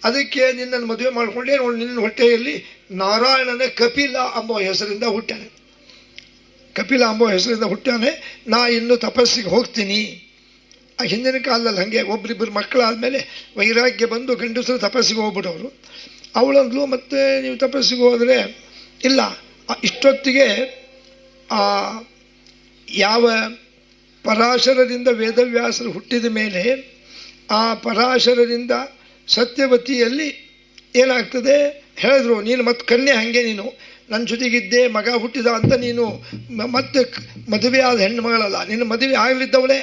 ಅದಕ್ಕೆ ನಿನ್ನನ್ನು ಮದುವೆ ಮಾಡಿಕೊಂಡೆ. ನೋಡಿ, ನಿನ್ನ ಹೊಟ್ಟೆಯಲ್ಲಿ ನಾರಾಯಣನ ಕಪಿಲ ಎಂಬ ಹೆಸರಿಂದ ಹುಟ್ಟಾನೆ. ಕಪಿಲ ಎಂಬ ಹೆಸರಿಂದ ಹುಟ್ಟಾನೆ. ನಾ ಇನ್ನು ತಪಸ್ಸಿಗೆ ಹೋಗ್ತೀನಿ. ಆ ಹಿಂದಿನ ಕಾಲದಲ್ಲಿ ಹಾಗೆ ಒಬ್ಬರಿಬ್ಬರು ಮಕ್ಕಳಾದಮೇಲೆ ವೈರಾಗ್ಯ ಬಂದು ಗಂಡಸರು ತಪಸ್ಸಿಗೆ ಹೋಗ್ಬಿಡೋರು. ಅವಳಂದ್ಲು, ಮತ್ತೆ ನೀವು ತಪಸ್ಸಿಗೆ ಹೋದರೆ ಇಲ್ಲ, ಇಷ್ಟೊತ್ತಿಗೆ ಯಾವ ಪರಾಶರದಿಂದ ವೇದವ್ಯಾಸರು ಹುಟ್ಟಿದ ಮೇಲೆ ಆ ಪರಾಶರರಿಂದ ಸತ್ಯವತಿಯಲ್ಲಿ ಏನಾಗ್ತದೆ ಹೇಳಿದ್ರು, ನೀನು ಮತ್ತೆ ಕನ್ಯೆ ಹಾಗೆ, ನೀನು ನನ್ನ ಜೊತೆಗಿದ್ದೆ, ಮಗ ಹುಟ್ಟಿದ ಅಂತ ನೀನು ಮತ್ತೆ ಮದುವೆ ಆದ ಹೆಣ್ಣು ಮಗಳಲ್ಲ, ನಿನ್ನ ಮದುವೆ ಆಗಲಿದ್ದವಳೇ.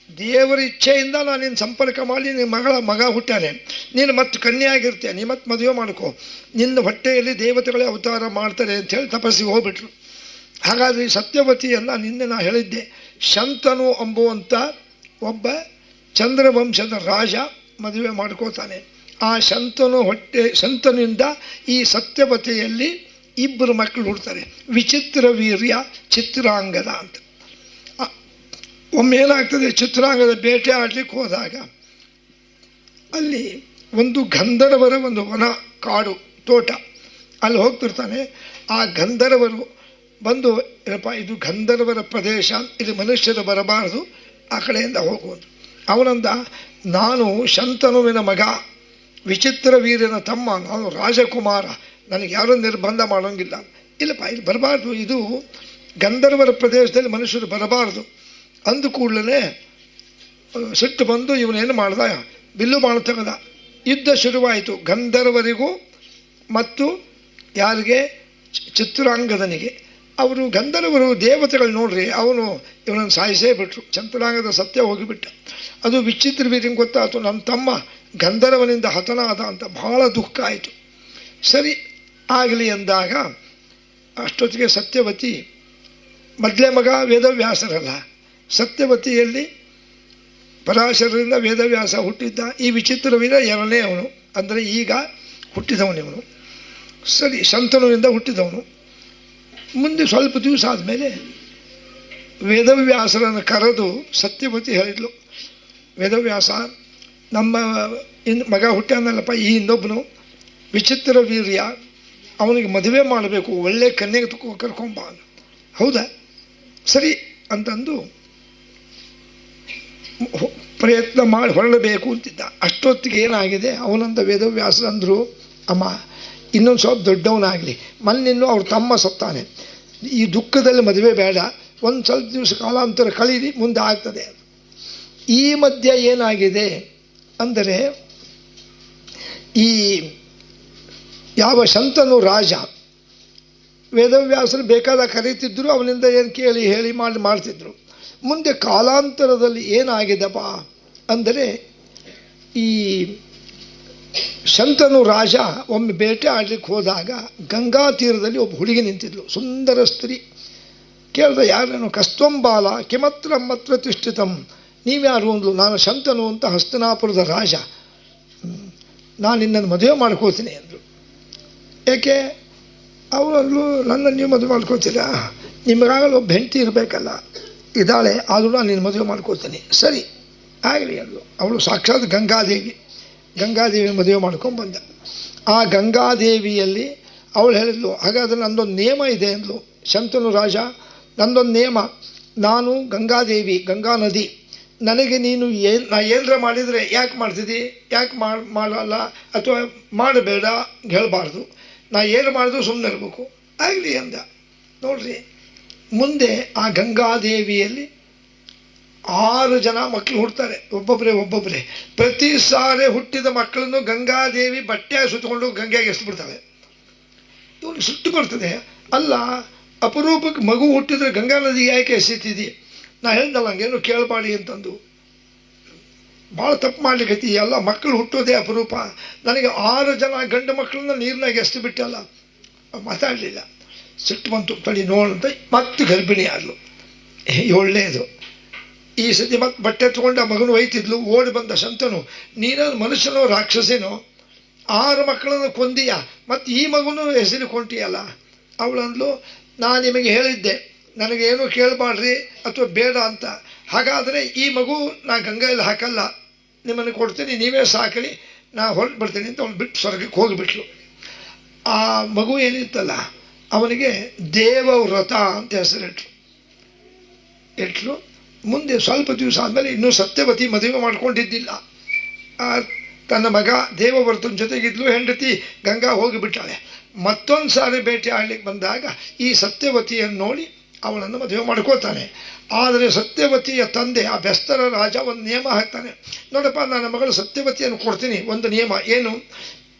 ದೇವರ ಇಚ್ಛೆಯಿಂದ ನಾನು ನಿನ್ನ ಸಂಪರ್ಕ ಮಾಡಿ ನಿನ್ನ ಮಗ ಹುಟ್ಟಾನೆ, ನೀನು ಮತ್ತೆ ಕನ್ಯೆ ಆಗಿರ್ತೀಯ, ನೀ ಮತ್ತೆ ಮದುವೆ ಮಾಡ್ಕೋ, ನಿನ್ನ ಹೊಟ್ಟೆಯಲ್ಲಿ ದೇವತೆಗಳೇ ಅವತಾರ ಮಾಡ್ತಾರೆ ಅಂಥೇಳಿ ತಪಸ್ಸಿಗೆ ಹೋಗ್ಬಿಟ್ರು. ಹಾಗಾದರೆ ಈ ಸತ್ಯವತಿಯನ್ನು ನಿನ್ನೆ ನಾನು ಹೇಳಿದ್ದೆ, ಶಂತನು ಎಂಬುವಂಥ ಒಬ್ಬ ಚಂದ್ರವಂಶದ ರಾಜ ಮದುವೆ ಮಾಡ್ಕೋತಾನೆ. ಆ ಶಂತನಿಂದ ಈ ಸತ್ಯವತಿಯಲ್ಲಿ 2 ಮಕ್ಕಳು ಹುಡ್ತಾರೆ, ವಿಚಿತ್ರ ವೀರ್ಯ, ಚಿತ್ರಾಂಗದ ಅಂತ. ಒಮ್ಮೆ ಏನಾಗ್ತದೆ, ಚಿತ್ರಾಂಗದ ಬೇಟೆ ಆಡ್ಲಿಕ್ಕೆ ಹೋದಾಗ ಅಲ್ಲಿ ಒಂದು ಗಂಧರ್ವರ ಒಂದು ವನ, ಕಾಡು, ತೋಟ, ಅಲ್ಲಿ ಹೋಗ್ತಿರ್ತಾನೆ. ಆ ಗಂಧರ್ವರು ಬಂದು, ಏನಪ್ಪ ಇದು ಗಂಧರ್ವರ ಪ್ರದೇಶ, ಇಲ್ಲಿ ಮನುಷ್ಯರು ಬರಬಾರದು, ಆ ಕಡೆಯಿಂದ ಹೋಗುವುದು. ಅವನಂದ, ನಾನು ಶಂತನುವಿನ ಮಗ, ವಿಚಿತ್ರ ವೀರ್ಯನ ತಮ್ಮ, ನಾನು ರಾಜಕುಮಾರ, ನನಗೆ ಯಾರೂ ನಿರ್ಬಂಧ ಮಾಡೋಂಗಿಲ್ಲ. ಇಲ್ಲಪ್ಪ, ಇಲ್ಲಿ ಬರಬಾರ್ದು, ಇದು ಗಂಧರ್ವರ ಪ್ರದೇಶದಲ್ಲಿ ಮನುಷ್ಯರು ಬರಬಾರ್ದು ಅಂದ ಕೂಡಲೇ ಸಿಟ್ಟು ಬಂದು ಇವನೇನು ಮಾಡ್ದ, ಬಿಲ್ಲು ಬಾಣ ತೆಗೆದ. ಯುದ್ಧ ಶುರುವಾಯಿತು. ಗಂಧರ್ವರಿಗೂ ಮತ್ತು ಯಾರಿಗೆ? ಚಿತ್ರಾಂಗದನಿಗೆ. ಅವರು ಗಂಧರ್ವರು ದೇವತೆಗಳು ನೋಡ್ರಿ, ಅವನು ಇವನನ್ನು ಸಾಯಿಸೇ ಬಿಟ್ರು. ಚಿತ್ರಾಂಗದ ಸತ್ಯ ಹೋಗಿಬಿಟ್ಟ. ಅದು ವಿಚಿತ್ರ ರೀತಿ ಗೊತ್ತಾಯಿತು, ನನ್ನ ತಮ್ಮ ಗಂಧರ್ವನಿಂದ ಹತನಾದ ಅಂತ ಬಹಳ ದುಃಖ ಆಯಿತು. ಸರಿ ಆಗಲಿ ಅಂದಾಗ ಅಷ್ಟೊತ್ತಿಗೆ ಸತ್ಯವತಿ, ಮೊದಲೇ ಮಗ ವೇದವ್ಯಾಸರಲ್ಲ, ಸತ್ಯವತಿಯಲ್ಲಿ ಪರಾಶರರಿಂದ ವೇದವ್ಯಾಸ ಹುಟ್ಟಿದ್ದ. ಈ ವಿಚಿತ್ರವೀರ ಎರಡನೇ ಅವನು, ಅಂದರೆ ಈಗ ಹುಟ್ಟಿದವನಿವನು. ಸರಿ, ಶಂತನುವಿಂದ ಹುಟ್ಟಿದವನು. ಮುಂದೆ ಸ್ವಲ್ಪ ದಿವಸ ಆದಮೇಲೆ ವೇದವ್ಯಾಸರನ್ನು ಕರೆದು ಸತ್ಯವತಿ ಹೇಳಿದ್ಲು, ವೇದವ್ಯಾಸ, ನಮ್ಮ ಮಗ ಹುಟ್ಟ್ಯಾನಲ್ಲಪ್ಪ, ಈ ಇನ್ನೊಬ್ಬನು ವಿಚಿತ್ರ ವೀರ್ಯ, ಅವನಿಗೆ ಮದುವೆ ಮಾಡಬೇಕು, ಒಳ್ಳೆ ಕನ್ಯೆಗೆ ಕರ್ಕೊಂಬ. ಹೌದಾ, ಸರಿ ಅಂತಂದು ಪ್ರಯತ್ನ ಮಾಡಿ ಹೊರಡಬೇಕು ಅಂತಿದ್ದ. ಅಷ್ಟೊತ್ತಿಗೆ ಏನಾಗಿದೆ, ಅವನಂದ ವೇದವ್ಯಾಸ ಅಂದರು, ಅಮ್ಮ ಇನ್ನೊಂದು ಸ್ವಲ್ಪ ದೊಡ್ಡವನಾಗಲಿ, ಮೊನ್ನಿನ್ನೂ ಅವ್ರ ತಮ್ಮ ಸತ್ತಾನೆ, ಈ ದುಃಖದಲ್ಲಿ ಮದುವೆ ಬೇಡ, ಒಂದು ಸ್ವಲ್ಪ ದಿವಸ ಕಾಲಾಂತರ ಕಳೀರಿ, ಮುಂದೆ ಆಗ್ತದೆ. ಈ ಮಧ್ಯೆ ಏನಾಗಿದೆ ಅಂದರೆ, ಈ ಯಾವ ಶಂತನು ರಾಜ ವೇದವ್ಯಾಸರು ಬೇಕಾದ ಕರೀತಿದ್ರು, ಅವನಿಂದ ಏನು ಕೇಳಿ ಹೇಳಿ ಮಾಡ್ತಿದ್ರು. ಮುಂದೆ ಕಾಲಾಂತರದಲ್ಲಿ ಏನಾಗಿದೆಪ್ಪ ಅಂದರೆ, ಈ ಶಂತನು ರಾಜ ಒಮ್ಮೆ ಬೇಟೆ ಆಡಲಿಕ್ಕೆ ಹೋದಾಗ ಗಂಗಾ ತೀರದಲ್ಲಿ ಒಬ್ಬ ಹುಡುಗಿ ನಿಂತಿದ್ಲು, ಸುಂದರ ಸ್ತ್ರೀ. ಕೇಳಿದ, ಯಾರನ್ನು? ಕಸ್ತಂಬಾಲ ಕಿಮತ್ರ ಮತ್ರ ತಿಷ್ಠಿತಂ, ನೀವ್ಯಾರು ಅಂದ್ಲು. ನಾನು ಶಂತನು ಅಂತ, ಹಸ್ತನಾಪುರದ ರಾಜ, ನಾನು ನಿನ್ನನ್ನು ಮದುವೆ ಮಾಡ್ಕೋತೀನಿ ಅಂದರು. ಏಕೆ? ಅವಳಲ್ಲೂ ನನ್ನ ನೀವು ಮದುವೆ ಮಾಡ್ಕೋತೀರಾ? ನಿಮಗಾಗಲೂ ಒಬ್ಬ ಹೆಂಡತಿ ಇರಬೇಕಲ್ಲ, ಇದ್ದಾಳೆ, ಆದರೂ ನಾನು ನಿನ್ನ ಮದುವೆ ಮಾಡ್ಕೋತೀನಿ. ಸರಿ ಆಗಲಿ ಅಂದ್ಲು. ಅವಳು ಸಾಕ್ಷಾತ್ ಗಂಗಾದೇವಿ, ಗಂಗಾದೇವಿ ಮದುವೆ ಮಾಡ್ಕೊಂಡ್ಬಂದ. ಆ ಗಂಗಾದೇವಿಯಲ್ಲಿ ಅವಳು ಹೇಳಿದ್ಲು, ಹಾಗಾದರೆ ನಂದೊಂದು ನಿಯಮ ಇದೆ ಅಂದ್ಲು. ಶಂತನು ರಾಜ, ನಂದೊಂದು ನಿಯಮ, ನಾನು ಗಂಗಾದೇವಿ, ಗಂಗಾ ನದಿ, ನನಗೆ ನೀನು ನಾ ಏನರ ಮಾಡಿದರೆ ಯಾಕೆ ಮಾಡ್ತಿದ್ದಿ, ಯಾಕೆ ಮಾಡಲ್ಲ ಅಥವಾ ಮಾಡಬೇಡ ಹೇಳಬಾರ್ದು, ನಾ ಏನು ಮಾಡಿದ್ರು ಸುಮ್ಮನೆ ಇರಬೇಕು. ಆಗಲಿ ಅಂದ. ನೋಡ್ರಿ, ಮುಂದೆ ಆ ಗಂಗಾದೇವಿಯಲ್ಲಿ 6 ಜನ ಮಕ್ಕಳು ಹುಡ್ತಾರೆ, ಒಬ್ಬೊಬ್ಬರೇ. ಪ್ರತಿ ಸಾರಿ ಹುಟ್ಟಿದ ಮಕ್ಕಳನ್ನು ಗಂಗಾದೇವಿ ಬಟ್ಟೆ ಸುತ್ತಕೊಂಡು ಗಂಗೆಗೆ ಎಸ್ಬಿಡ್ತಾಳೆ. ಇವನಿಗೆ ಸುಟ್ಟು ಬರ್ತದೆ, ಅಲ್ಲ ಅಪರೂಪಕ್ಕೆ ಮಗು ಹುಟ್ಟಿದ್ರೆ ಗಂಗಾ ನದಿ ಯಾಕೆ ಎಸೀತಿದ್ದಿ? ನಾ ಹೇಳ್ದಲ್ಲ ಹಂಗೇನು ಕೇಳಬಾಡಿ ಅಂತಂದು. ಭಾಳ ತಪ್ಪು ಮಾಡ್ಲಿಕ್ಕೈತಿ, ಎಲ್ಲ ಮಕ್ಕಳು ಹುಟ್ಟೋದೇ ಅಪರೂಪ. ನನಗೆ 6 ಜನ ಗಂಡು ಮಕ್ಕಳನ್ನ ನೀರಿನಾಗ ಎಷ್ಟು ಬಿಟ್ಟಲ್ಲ. ಮಾತಾಡಲಿಲ್ಲ, ಸಿಟ್ಟು ಬಂತು, ತಡಿ ನೋಡಂತ ಮತ್ತೆ ಗರ್ಭಿಣಿ ಆದ್ಲು. ಒಳ್ಳೆಯದು. ಈ ಸತಿ ಮತ್ತೆ ಬಟ್ಟೆ ತೊಗೊಂಡು ಆ ಮಗನು ಒಯ್ತಿದ್ಲು. ಓಡಿ ಬಂದ ಶಂತನು, ನೀನು ಮನುಷ್ಯನೋ ರಾಕ್ಷಸೇನೋ, 6 ಮಕ್ಕಳನ್ನು ಕೊಂದೀಯ, ಮತ್ತು ಈ ಮಗನು ಹೆಸರು ಕೊಂಟಿಯಲ್ಲ. ಅವಳಂದ್ಲು, ನಾನು ನಿಮಗೆ ಹೇಳಿದ್ದೆ ನನಗೇನು ಕೇಳಬಾಡ್ರಿ ಅಥವಾ ಬೇಡ ಅಂತ, ಹಾಗಾದರೆ ಈ ಮಗು ನಾ ಗಂಗೆಯಲ್ಲಿ ಹಾಕಲ್ಲ, ನಿಮ್ಮನ್ನು ಕೊಡ್ತೀನಿ, ನೀವೇ ಸಾಕಲಿ, ನಾ ಹೊರಟು ಬರ್ತೀನಿ ಅಂತ ಅವಳು ಬಿಟ್ಟು ಸ್ವರ್ಗಕ್ಕೆ ಹೋಗಿಬಿಟ್ಲು. ಆ ಮಗು ಏನಿತ್ತಲ್ಲ ಅವನಿಗೆ ದೇವವ್ರತ ಅಂತ ಹೆಸರಿಟ್ರು. ಮುಂದೆ ಸ್ವಲ್ಪ ದಿವಸ ಆದಮೇಲೆ ಇನ್ನೂ ಸತ್ಯವತಿ ಮದುವೆ ಮಾಡ್ಕೊಂಡಿದ್ದಿಲ್ಲ. ತನ್ನ ಮಗ ದೇವವ್ರತನ ಜೊತೆಗಿದ್ಲು, ಹೆಂಡತಿ ಗಂಗಾ ಹೋಗಿಬಿಟ್ಟಾಳೆ. ಮತ್ತೊಂದು ಸಾರಿ ಭೇಟಿ ಆಡ್ಲಿಕ್ಕೆ ಬಂದಾಗ ಈ ಸತ್ಯವತಿಯನ್ನು ನೋಡಿ ಅವಳನ್ನು ಮದುವೆ ಮಾಡ್ಕೋತಾನೆ. ಆದರೆ ಸತ್ಯವತಿಯ ತಂದೆ ಆ ಬೆಸ್ತರ ರಾಜ ಒಂದು ನಿಯಮ ಹಾಕ್ತಾನೆ, ನೋಡಪ್ಪ ನನ್ನ ಮಗಳು ಸತ್ಯವತಿಯನ್ನು ಕೊಡ್ತೀನಿ, ಒಂದು ನಿಯಮ ಏನು,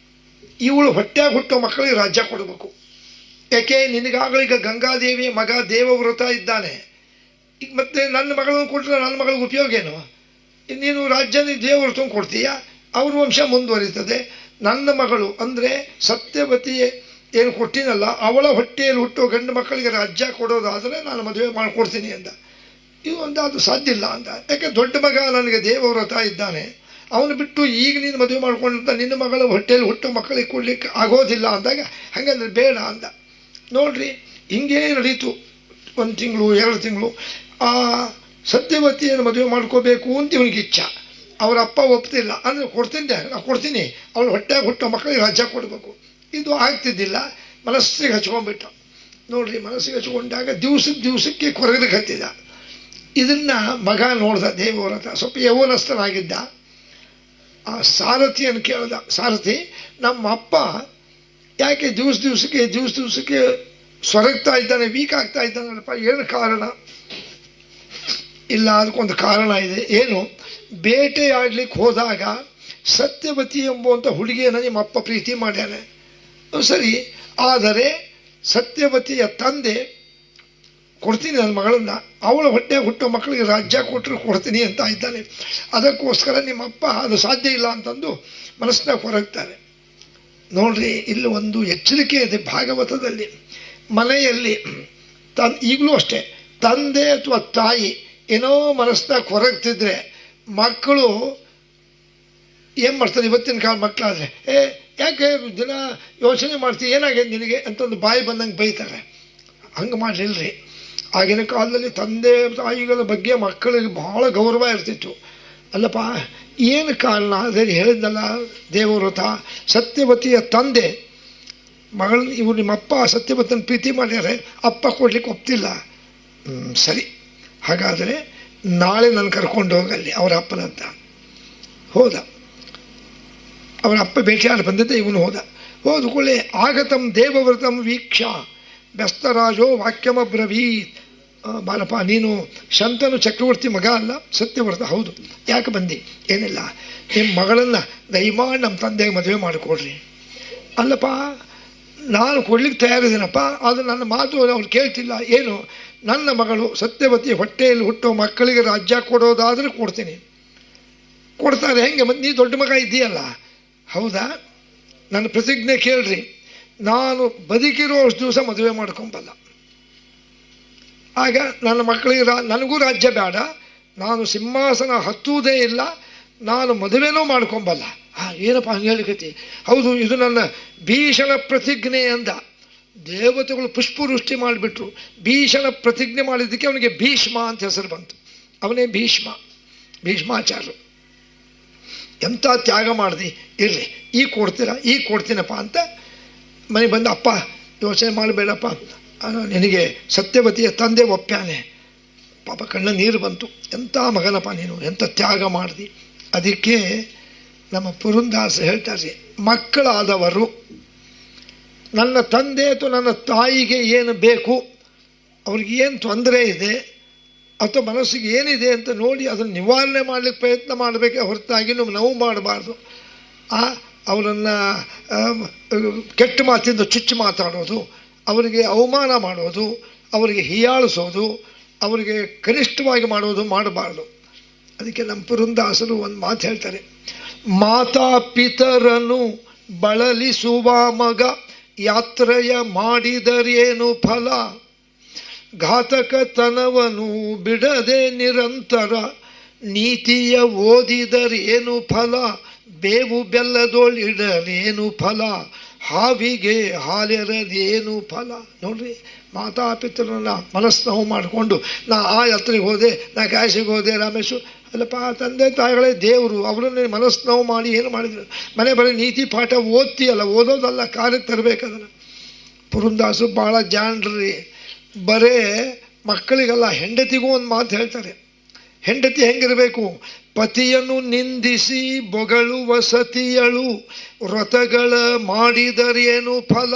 ಇವಳು ಹೊಟ್ಟೆಯಾಗಿ ಹುಟ್ಟೋ ಮಕ್ಕಳಿಗೆ ರಾಜ್ಯ ಕೊಡಬೇಕು. ಯಾಕೆ? ನಿನಗಾಗಲೀಗ ಗಂಗಾದೇವಿ ಮಗ ದೇವವ್ರತ ಇದ್ದಾನೆ, ಈಗ ಮತ್ತೆ ನನ್ನ ಮಗಳನ್ನು ಕೊಟ್ಟರೆ ನನ್ನ ಮಗಳಿಗೆ ಉಪಯೋಗ ಏನು? ನೀನು ರಾಜ್ಯದ ದೇವವ್ರತನ ಕೊಡ್ತೀಯ, ಅವ್ರ ವಂಶ ಮುಂದುವರಿತದೆ. ನನ್ನ ಮಗಳು ಅಂದರೆ ಸತ್ಯವತಿ ಏನು ಕೊಟ್ಟಿನಲ್ಲ, ಅವಳ ಹೊಟ್ಟೆಯಲ್ಲಿ ಹುಟ್ಟೋ ಗಂಡು ಮಕ್ಕಳಿಗೆ ರಾಜ್ಯ ಕೊಡೋದಾದರೆ ನಾನು ಮದುವೆ ಮಾಡಿಕೊಡ್ತೀನಿ ಅಂದ. ಇದು ಅದು ಸಾಧ್ಯ ಇಲ್ಲ ಅಂದ. ಯಾಕೆ? ದೊಡ್ಡ ಮಗ ನನಗೆ ದೇವವ್ರತ ಇದ್ದಾನೆ, ಅವನು ಬಿಟ್ಟು ಈಗ ನೀನು ಮದುವೆ ಮಾಡ್ಕೊಂಡಂತ ನಿನ್ನ ಮಗಳ ಹೊಟ್ಟೆಯಲ್ಲಿ ಹುಟ್ಟೋ ಮಕ್ಕಳಿಗೆ ಕೊಡಲಿಕ್ಕೆ ಆಗೋದಿಲ್ಲ ಅಂದಾಗ, ಹಾಗಂದ್ರೆ ಬೇಡ ಅಂದ. ನೋಡ್ರಿ, ಹಿಂಗೇ ನಡೀತು. 1 ತಿಂಗಳು 2 ತಿಂಗಳು. ಆ ಸತ್ಯವತಿಯನ್ನು ಮದುವೆ ಮಾಡ್ಕೋಬೇಕು ಅಂತ ಇವನಿಗೆ ಇಚ್ಛಾ. ಅವರ ಅಪ್ಪ ಒಪ್ತಿಲ್ಲ, ಅಂದರೆ ಕೊಡ್ತೀನಿ, ಅವಳು ಹೊಟ್ಟೆಗೆ ಹುಟ್ಟೋ ಮಕ್ಕಳಿಗೆ ರಾಜ್ಯ ಕೊಡಬೇಕು. ಇದು ಆಗ್ತಿದ್ದಿಲ್ಲ. ಮನಸ್ಸಿಗೆ ಹಚ್ಕೊಂಡ್ಬಿಟ್ಟ. ನೋಡ್ರಿ, ಮನಸ್ಸಿಗೆ ಹಚ್ಕೊಂಡಾಗ ದಿವಸಕ್ಕೆ ಕೊರಗಲಿಕ್ಕೆ ಹತ್ತಿದ. ಇದನ್ನು ಮಗ ನೋಡ್ದ ದೇವವ್ರತ, ಸ್ವಲ್ಪ ಯೌವನಸ್ಥನಾಗಿದ್ದ. ಆ ಸಾರಥಿಯನ್ನು ಕೇಳ್ದ, ಸಾರಥಿ ನಮ್ಮ ಅಪ್ಪ ಯಾಕೆ ದಿವಸಕ್ಕೆ ಸೊರಗ್ತಾ ಇದ್ದಾನೆ, ವೀಕ್ ಆಗ್ತಾ ಇದ್ದಾನಲ್ಲಪ್ಪ, ಏನು ಕಾರಣ? ಇಲ್ಲ, ಅದಕ್ಕೊಂದು ಕಾರಣ ಇದೆ. ಏನು? ಬೇಟೆಯಾಡ್ಲಿಕ್ಕೆ ಹೋದಾಗ ಸತ್ಯವತಿ ಎಂಬುವಂಥ ಹುಡುಗಿಯನ್ನು ನಿಮ್ಮ ಅಪ್ಪ ಪ್ರೀತಿ ಮಾಡ್ಯಾನೆ. ಸರಿ, ಆದರೆ ಸತ್ಯವತಿಯ ತಂದೆ ಕೊಡ್ತೀನಿ ನನ್ನ ಮಗಳನ್ನು, ಅವಳ ಹೊಟ್ಟೆ ಹುಟ್ಟೋ ಮಕ್ಕಳಿಗೆ ರಾಜ್ಯ ಕೊಟ್ಟರು ಕೊಡ್ತೀನಿ ಅಂತ ಇದ್ದಾನೆ. ಅದಕ್ಕೋಸ್ಕರ ನಿಮ್ಮಪ್ಪ ಅದು ಸಾಧ್ಯ ಇಲ್ಲ ಅಂತಂದು ಮನಸ್ಸಿನಾಗ ಹೊರಗ್ತಾರೆ. ನೋಡ್ರಿ, ಇಲ್ಲಿ ಒಂದು ಎಚ್ಚರಿಕೆ ಇದೆ ಭಾಗವತದಲ್ಲಿ. ಮನೆಯಲ್ಲಿ ಈಗಲೂ ಅಷ್ಟೇ, ತಂದೆ ಅಥವಾ ತಾಯಿ ಏನೋ ಮನಸ್ಸಿನಾಗ ಹೊರಗ್ತಿದ್ರೆ ಮಕ್ಕಳು ಏನು ಮಾಡ್ತಾರೆ? ಇವತ್ತಿನ ಕಾಲ ಮಕ್ಕಳಾದರೆ ಯಾಕೆ ದಿನ ಯೋಚನೆ ಮಾಡ್ತೀವಿ, ಏನಾಗಿದೆ ನಿನಗೆ ಅಂತಂದು ಬಾಯಿ ಬಂದಂಗೆ ಬೈತಾರೆ. ಹಂಗೆ ಮಾಡಲಿಲ್ಲರಿ. ಆಗಿನ ಕಾಲದಲ್ಲಿ ತಂದೆ ತಾಯಿಗಳ ಬಗ್ಗೆ ಮಕ್ಕಳಿಗೆ ಬಹಳ ಗೌರವ ಇರ್ತಿತ್ತು. ಅಲ್ಲಪ್ಪ, ಏನು ಕಾರಣ? ಅದೇ ಹೇಳಿದ್ನಲ್ಲ, ದೇವವ್ರತ ಸತ್ಯವತಿಯ ತಂದೆ ಮಗಳನ್ನ, ಇವರು ನಿಮ್ಮಪ್ಪ ಸತ್ಯವತಿನ ಪ್ರೀತಿ ಮಾಡ್ಯಾರೆ, ಅಪ್ಪ ಕೊಡ್ಲಿಕ್ಕೆ ಒಪ್ತಿಲ್ಲ. ಸರಿ, ಹಾಗಾದರೆ ನಾಳೆ ನಾನು ಕರ್ಕೊಂಡು ಹೋಗಲ್ಲಿ ಅವರ ಅಪ್ಪನಂತ. ಹೋದ. ಅವರ ಅಪ್ಪ ಭೇಟಿಯಾಗಿ ಬಂದಿದ್ದೆ, ಇವನು ಹೋದ ಕೂಡಲೇ ಆಗತಂ ದೇವವ್ರತಂ ವೀಕ್ಷ ಬೆಸ್ತರಾಜೋ ವಾಕ್ಯಮಬ್ರವೀತ್. ಬಾಲಪ್ಪ, ನೀನು ಶಂತನು ಚಕ್ರವರ್ತಿ ಮಗ ಅಲ್ಲ, ಸತ್ಯವ್ರತ. ಹೌದು. ಯಾಕೆ ಬಂದಿ? ಏನಿಲ್ಲ, ನಿಮ್ಮ ಮಗಳನ್ನು ದಯಮಾಡಿ ನಮ್ಮ ತಂದೆಗೆ ಮದುವೆ ಮಾಡಿಕೊಡ್ರಿ. ಅಲ್ಲಪ್ಪ, ನಾನು ಕೊಡ್ಲಿಕ್ಕೆ ತಯಾರಿದ್ದೀನಪ್ಪ, ಆದರೆ ನನ್ನ ಮಾತು ಅವ್ರು ಕೇಳ್ತಿಲ್ಲ. ಏನು? ನನ್ನ ಮಗಳು ಸತ್ಯವತಿ ಹೊಟ್ಟೆಯಲ್ಲಿ ಹುಟ್ಟೋ ಮಕ್ಕಳಿಗೆ ರಾಜ್ಯ ಕೊಡೋದಾದರೆ ಕೊಡ್ತೀನಿ. ಕೊಡ್ತಾರೆ. ಹೆಂಗೆ? ಮತ್ತು ನೀ ದೊಡ್ಡ ಮಗ ಇದ್ದೀಯಲ್ಲ. ಹೌದಾ? ನನ್ನ ಪ್ರತಿಜ್ಞೆ ಕೇಳ್ರಿ, ನಾನು ಬದುಕಿರೋ ಅಷ್ಟು ದಿವಸ ಮದುವೆ ಮಾಡ್ಕೊಂಬಲ್ಲ. ಆಗ ನನ್ನ ಮಕ್ಕಳಿಗೆ ನನಗೂ ರಾಜ್ಯ ಬೇಡ, ನಾನು ಸಿಂಹಾಸನ ಹತ್ತುವುದೇ ಇಲ್ಲ, ನಾನು ಮದುವೆನೂ ಮಾಡ್ಕೊಂಬಲ್ಲ. ಏನಪ್ಪ ಹಂಗೆ ಹೇಳಿಕತಿ? ಹೌದು, ಇದು ನನ್ನ ಭೀಷಣ ಪ್ರತಿಜ್ಞೆ ಅಂದ. ದೇವತೆಗಳು ಪುಷ್ಪವೃಷ್ಟಿ ಮಾಡಿಬಿಟ್ರು. ಭೀಷಣ ಪ್ರತಿಜ್ಞೆ ಮಾಡಿದ್ದಕ್ಕೆ ಅವನಿಗೆ ಭೀಷ್ಮ ಅಂತ ಹೆಸರು ಬಂತು. ಅವನೇ ಭೀಷ್ಮಾಚಾರ್ಯರು. ಎಂಥ ತ್ಯಾಗ ಮಾಡ್ದಿ. ಇರಲಿ, ಈಗ ಕೊಡ್ತೀರಾ? ಈಗ ಕೊಡ್ತೀನಪ್ಪ ಅಂತ ಮನೆಗೆ ಬಂದ. ಅಪ್ಪ, ಯೋಚನೆ ಮಾಡಬೇಡಪ್ಪ, ನಿನಗೆ ಸತ್ಯವತಿಯ ತಂದೆ ಒಪ್ಪ್ಯಾನೆ. ಪಾಪ ಕಣ್ಣ ನೀರು ಬಂತು. ಎಂಥ ಮಗನಪ್ಪ ನೀನು, ಎಂಥ ತ್ಯಾಗ ಮಾಡ್ದಿ. ಅದಕ್ಕೆ ನಮ್ಮ ಪುರಂದಾಸ ಹೇಳ್ತಾರೆ, ಮಕ್ಕಳಾದವರು ನನ್ನ ತಂದೆ ಅಥವಾ ನನ್ನ ತಾಯಿಗೆ ಏನು ಬೇಕು, ಅವ್ರಿಗೆ ಏನು ತೊಂದರೆ ಇದೆ ಅಥವಾ ಮನಸ್ಸಿಗೆ ಏನಿದೆ ಅಂತ ನೋಡಿ ಅದನ್ನು ನಿವಾರಣೆ ಮಾಡಲಿಕ್ಕೆ ಪ್ರಯತ್ನ ಮಾಡಬೇಕೆ ಹೊರತಾಗಿ ನೋವು ಮಾಡಬಾರ್ದು. ಅವರನ್ನು ಕೆಟ್ಟ ಮಾತಿಂದ ಚುಚ್ಚು ಮಾತಾಡೋದು, ಅವರಿಗೆ ಅವಮಾನ ಮಾಡೋದು, ಅವರಿಗೆ ಹೀಯಾಳಿಸೋದು, ಅವರಿಗೆ ಕನಿಷ್ಠವಾಗಿ ಮಾಡೋದು ಮಾಡಬಾರ್ದು. ಅದಕ್ಕೆ ನಮ್ಮ ಪುರಂದಾಸರು ಒಂದು ಮಾತು ಹೇಳ್ತಾರೆ, ಮಾತಾ ಪಿತರನು ಬಳಲಿಸುವ ಮಗ ಯಾತ್ರೆಯ ಮಾಡಿದರೇನು ಫಲ, ಘಾತಕತನವನು ಬಿಡದೆ ನಿರಂತರ ನೀತಿಯ ಓದಿದರೇನು ಫಲ, ಬೇವು ಬೆಲ್ಲದೊಳಿಡಲೇನು ಫಲ, ಹಾವಿಗೆ ಹಾಲೆರದೇನು ಫಲ. ನೋಡ್ರಿ, ಮಾತಾಪಿತರನ್ನ ಮನಸ್ಸು ನೋವು ಮಾಡಿಕೊಂಡು ನಾ ಆ ಯಾತ್ರೆಗೆ ಹೋದೆ, ನಾ ಕಾಶಿಗೆ ಹೋದೆ, ರಾಮೇಶ್ವರ. ಅಲ್ಲಪ್ಪ, ತಂದೆ ತಾಯಿಗಳೇ ದೇವರು, ಅವರನ್ನೇ ಮನಸ್ಸು ನೋವು ಮಾಡಿ ಏನು ಮಾಡಿದ್ರು? ಮನೆ ಬರೀ ನೀತಿ ಪಾಠ ಓದ್ತೀಯಲ್ಲ, ಓದೋದಲ್ಲ, ಕಾರ್ಯಕ್ಕೆ ತರಬೇಕದನ್ನು. ಪುರಂದಾಸರು ಭಾಳ ಜಾಣ್ರಿ. ಬರೇ ಮಕ್ಕಳಿಗೆಲ್ಲ, ಹೆಂಡತಿಗೂ ಒಂದು ಮಾತು ಹೇಳ್ತಾರೆ. ಹೆಂಡತಿ ಹೆಂಗಿರಬೇಕು? ಪತಿಯನ್ನು ನಿಂದಿಸಿ ಬೊಗಳುವ ಸತಿಯಳು ವ್ರತಗಳ ಮಾಡಿದರೇನು ಫಲ.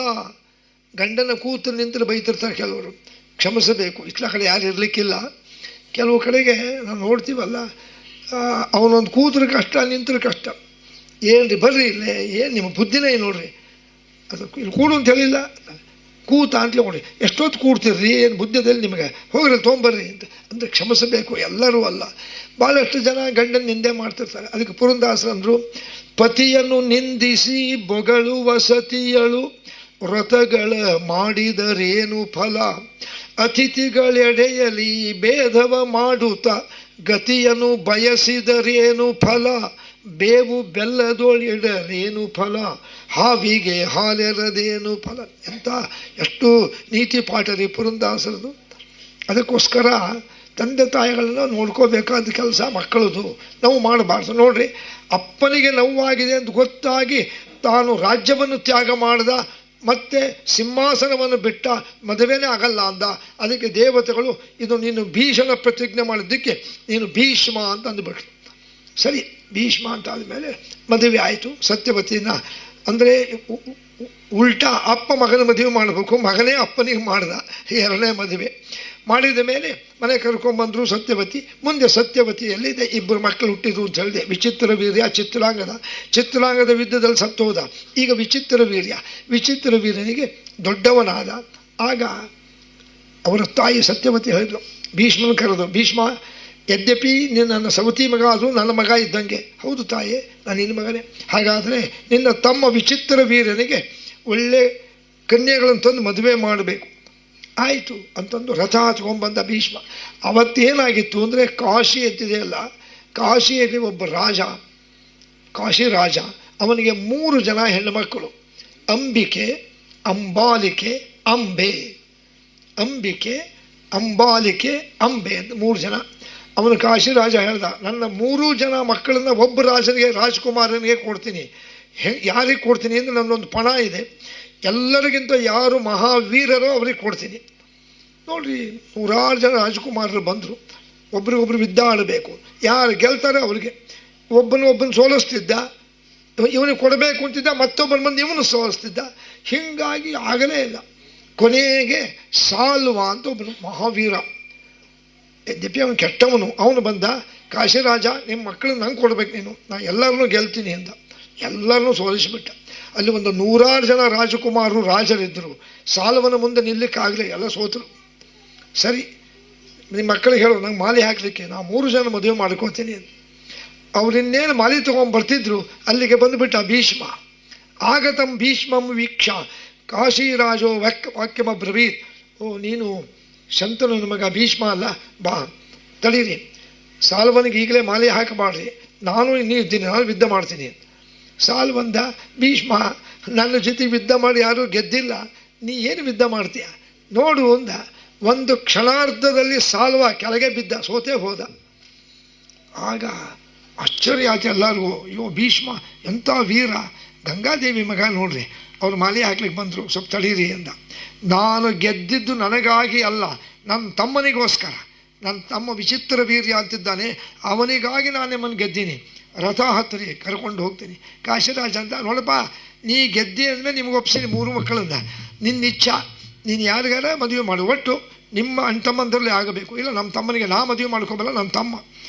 ಗಂಡನ ಕೂತು ನಿಂತರೆ ಬೈತಿರ್ತಾರೆ ಕೆಲವರು, ಕ್ಷಮಿಸಬೇಕು. ಇಟ್ಲ ಕಡೆ ಯಾರು ಇರಲಿಕ್ಕಿಲ್ಲ. ಕೆಲವು ಕಡೆಗೆ ನಾವು ನೋಡ್ತೀವಲ್ಲ, ಅವನೊಂದು ಕೂತ್ರೆ ಕಷ್ಟ, ನಿಂತರೆ ಕಷ್ಟ. ಏನು ರೀ, ಬರ್ರಿ ಇಲ್ಲೇ, ಏನು ನಿಮ್ಮ ಬುದ್ಧಿನೇ ನೋಡ್ರಿ, ಅದು ಇಲ್ಲಿ ಕೂಡು ಅಂತ ಹೇಳಿಲ್ಲ, ಕೂತ ಅಂತಲೇ ನೋಡಿ. ಎಷ್ಟೊತ್ತು ಕೂಡ್ತಿರ್ರಿ, ಏನು ಬುದ್ಧಿದಲ್ಲಿ ನಿಮಗೆ? ಹೋಗ್ರಿ ತೊಗೊಂಬರ್ರಿ ಅಂತ ಅಂದರೆ ಕ್ಷಮಿಸಬೇಕು. ಎಲ್ಲರೂ ಅಲ್ಲ, ಭಾಳಷ್ಟು ಜನ ಗಂಡನ ನಿಂದೆ ಮಾಡ್ತಿರ್ತಾರೆ. ಅದಕ್ಕೆ ಪುರಂದಾಸರಂದರು, ಪತಿಯನ್ನು ನಿಂದಿಸಿ ಬೊಗಳುವ ಸತಿಯಳು ವ್ರತಗಳ ಮಾಡಿದರೇನು ಫಲ, ಅತಿಥಿಗಳೆಡೆಯಲಿ ಭೇದವ ಮಾಡುತ್ತ ಗತಿಯನ್ನು ಬಯಸಿದರೇನು ಫಲ, ಬೇವು ಬೆಲ್ಲದೊಳಿಡಲೇನು ಫಲ, ಹಾವಿಗೆ ಹಾಲೆರದೇನು ಫಲ. ಎಂಥ ಎಷ್ಟು ನೀತಿ ಪಾಠ ರೀ ಪುರಂದಾಸರದು. ಅದಕ್ಕೋಸ್ಕರ ತಂದೆ ತಾಯಿಗಳನ್ನ ನೋಡ್ಕೋಬೇಕಾದ ಕೆಲಸ ಮಕ್ಕಳದು. ನಾವು ಮಾಡಬಾರ್ದು. ನೋಡ್ರಿ, ಅಪ್ಪನಿಗೆ ನೋವಾಗಿದೆ ಅಂತ ಗೊತ್ತಾಗಿ ತಾನು ರಾಜ್ಯವನ್ನು ತ್ಯಾಗ ಮಾಡ್ದ, ಮತ್ತೆ ಸಿಂಹಾಸನವನ್ನು ಬಿಟ್ಟ, ಮದುವೆನೇ ಆಗಲ್ಲ ಅಂದ. ಅದಕ್ಕೆ ದೇವತೆಗಳು ಇದು ನೀನು ಭೀಷಣ ಪ್ರತಿಜ್ಞೆ ಮಾಡಿದ್ದಕ್ಕೆ ನೀನು ಭೀಷ್ಮ ಅಂತ ಅಂದುಬಿಟ್ರು. ಸರಿ, ಭೀಷ್ಮ ಅಂತ ಆದಮೇಲೆ ಮದುವೆ ಆಯಿತು ಸತ್ಯವತಿನ. ಅಂದರೆ ಉಲ್ಟಾ ಅಪ್ಪ ಮಗನ ಮದುವೆ ಮಾಡಬೇಕು, ಮಗನೇ ಅಪ್ಪನಿಗೆ ಮಾಡ್ದ. ಎರಡನೇ ಮದುವೆ ಮಾಡಿದ ಮೇಲೆ ಮನೆ ಕರ್ಕೊಂಡ್ಬಂದರು ಸತ್ಯವತಿ. ಮುಂದೆ ಸತ್ಯವತಿಯಲ್ಲಿದೆ ಇಬ್ಬರು ಮಕ್ಕಳು ಹುಟ್ಟಿದ್ರು ಅಂತ ಹೇಳಿದೆ. ವಿಚಿತ್ರ ವೀರ್ಯ, ಚಿತ್ರಾಂಗದ ಯುದ್ಧದಲ್ಲಿ ಸತ್ತೋದ. ಈಗ ವಿಚಿತ್ರ ವೀರ್ಯನಿಗೆ ದೊಡ್ಡವನಾದ. ಆಗ ಅವರ ತಾಯಿ ಸತ್ಯವತಿ ಹೇಳಿದ್ರು, ಭೀಷ್ಮನ ಕರೆದು, ಭೀಷ್ಮ ಯದ್ಯಪಿ ನನ್ನ ಸವತಿ ಮಗ ಅದು ನನ್ನ ಮಗ ಇದ್ದಂಗೆ. ಹೌದು ತಾಯೇ, ನಾನು ನಿನ್ನ ಮಗನೇ. ಹಾಗಾದರೆ ನಿನ್ನ ತಮ್ಮ ವಿಚಿತ್ರ ವೀರ್ಯನಿಗೆ ಒಳ್ಳೆ ಕನ್ಯೆಗಳನ್ನು ತಂದು ಮದುವೆ ಮಾಡಬೇಕು. ಆಯಿತು ಅಂತಂದು ರಥ ಹಚ್ಕೊಂಡ್ಬಂದ ಭೀಷ್ಮ. ಅವತ್ತೇನಾಗಿತ್ತು ಅಂದರೆ, ಕಾಶಿ ಎತ್ತಿದೆಯಲ್ಲ, ಕಾಶಿಯಲ್ಲಿ ಒಬ್ಬ ರಾಜ, ಕಾಶಿ ರಾಜ, ಅವನಿಗೆ 3 ಜನ ಹೆಣ್ಣುಮಕ್ಕಳು, ಅಂಬಿಕೆ, ಅಂಬಾಲಿಕೆ, ಅಂಬೆ. ಅಂಬಿಕೆ, ಅಂಬಾಲಿಕೆ, ಅಂಬೆ ಅಂತ 3 ಜನ. ಅವನು ಕಾಶಿ ರಾಜ ಹೇಳ್ದ, ನನ್ನ 3 ಜನ ಮಕ್ಕಳನ್ನ ಒಬ್ಬ ರಾಜನಿಗೆ, ರಾಜ್ಕುಮಾರನಿಗೆ ಕೊಡ್ತೀನಿ. ಯಾರಿಗೆ ಕೊಡ್ತೀನಿ ಅಂದರೆ ನನ್ನೊಂದು ಪಣ ಇದೆ, ಎಲ್ಲರಿಗಿಂತ ಯಾರು ಮಹಾವೀರರೋ ಅವ್ರಿಗೆ ಕೊಡ್ತೀನಿ. ನೋಡ್ರಿ, 100 ಜನ ರಾಜಕುಮಾರರು ಬಂದರು, ಒಬ್ರಿಗೊಬ್ರು ಯುದ್ಧ ಆಡಬೇಕು. ಯಾರು ಗೆಲ್ತಾರೆ ಅವ್ರಿಗೆ. ಒಬ್ಬನ ಸೋಲಿಸ್ತಿದ್ದ, ಇವನಿಗೆ ಕೊಡಬೇಕು ಅಂತಿದ್ದ, ಮತ್ತೊಬ್ಬನ ಬಂದು ಇವನು ಸೋಲಿಸ್ತಿದ್ದ. ಹೀಗಾಗಿ ಆಗಲೇ ಇಲ್ಲ. ಕೊನೆಗೆ ಸಾಲ್ವ ಅಂತ ಒಬ್ಬನು ಮಹಾವೀರ, ಯದ್ಯಪಿ ಅವನು ಕೆಟ್ಟವನು, ಅವನು ಬಂದ, ಕಾಶಿರಾಜ ನಿಮ್ಮ ಮಕ್ಕಳನ್ನ ನಂಗೆ ಕೊಡ್ಬೇಕು ನೀನು, ನಾನು ಎಲ್ಲರನ್ನೂ ಗೆಲ್ತೀನಿ ಅಂತ. ಎಲ್ಲರನ್ನೂ ಸೋಲಿಸಿಬಿಟ್ಟ. ಅಲ್ಲಿ ಒಂದು 100 ಜನ ರಾಜಕುಮಾರರು ರಾಜರಿದ್ದರು. ಸಾಲ್ವನ ಮುಂದೆ ನಿಲ್ಲಕ್ಕಾಗಲೇ, ಎಲ್ಲ ಸೋತರು. ಸರಿ, ನಿಮ್ಮ ಮಕ್ಕಳಿಗೆ ಹೇಳೋ ನಂಗೆ ಮಾಲೆ ಹಾಕಲಿಕ್ಕೆ, ನಾನು 3 ಜನ ಮದುವೆ ಮಾಡ್ಕೋತೀನಿ ಅಂತ. ಅವರಿನ್ನೇನು ಮಾಲೆ ತೊಗೊಂಡ್ಬರ್ತಿದ್ರು, ಅಲ್ಲಿಗೆ ಬಂದುಬಿಟ್ಟ ಭೀಷ್ಮ. ಆಗತಂ ಭೀಷ್ಮಂ ವೀಕ್ಷ ಕಾಶಿರಾಜೋ ವಾಕ್ಯಮಬ್ರವೀತ್. ಓ, ನೀನು ಶಂತನು ಮಗ ಭೀಷ್ಮ ಅಲ್ಲ, ಬಾ ತಡೀರಿ, ಸಾಲ್ವನಿಗೆ ಈಗಲೇ ಮಾಲೆ ಹಾಕಬಾರ್ರಿ, ನಾನು ಇನ್ನೂ ಇದ್ದೀನಿ, ನಾನು ಯುದ್ಧ ಮಾಡ್ತೀನಿ. ಸಾಲ್ವಂದ, ಭೀಷ್ಮ ನನ್ನ ಜೊತೆ ಯುದ್ಧ ಮಾಡಿ ಯಾರೂ ಗೆದ್ದಿಲ್ಲ, ನೀ ಏನು ಯುದ್ಧ ಮಾಡ್ತೀಯ ನೋಡು ಅಂದ. ಒಂದು ಕ್ಷಣಾರ್ಧದಲ್ಲಿ ಸಾಲ್ವ ಕೆಳಗೆ ಬಿದ್ದ, ಸೋತೆ ಹೋದ. ಆಗ ಆಶ್ಚರ್ಯ ಆಯ್ತು ಎಲ್ಲರಿಗೂ. ಅಯ್ಯೋ, ಭೀಷ್ಮ ಎಂಥ ವೀರ, ಗಂಗಾದೇವಿ ಮಗ ನೋಡ್ರಿ, ಅವ್ರು ಮಾಲೆ ಹಾಕ್ಲಿಕ್ಕೆ ಬಂದರು, ಸ್ವಲ್ಪ ತಡೀರಿ ಅಂದ. ನಾನು ಗೆದ್ದಿದ್ದು ನನಗಾಗಿ ಅಲ್ಲ, ನನ್ನ ತಮ್ಮನಿಗೋಸ್ಕರ. ನನ್ನ ತಮ್ಮ ವಿಚಿತ್ರ ವೀರ್ಯ ಅಂತಿದ್ದಾನೆ, ಅವನಿಗಾಗಿ ನಾನು ನಿಮ್ಮನ್ನು ಗೆದ್ದೀನಿ. ರಥ ಹತ್ತಿರಿ, ಕರ್ಕೊಂಡು ಹೋಗ್ತೀನಿ. ಕಾಶಿರಾಜ ಅಂತ, ನೋಡಪ್ಪ ನೀ ಗೆದ್ದಿ ಅಂದಮೇಲೆ ನಿಮ್ಗೆ ಒಪ್ಸಿನಿ 3 ಮಕ್ಕಳನ್ನ, ನಿನ್ನ ಇಚ್ಛಾ, ನೀನು ಯಾರಿಗಾರ ಮದುವೆ ಮಾಡು, ಒಟ್ಟು ನಿಮ್ಮ ಅಣ್ತಮ್ಮಂದರಲ್ಲೇ ಆಗಬೇಕು. ಇಲ್ಲ, ನಮ್ಮ ತಮ್ಮನಿಗೆ ನಾ ಮದುವೆ ಮಾಡ್ಕೊಬಲ್ಲ, ನಮ್ಮ ತಮ್ಮ.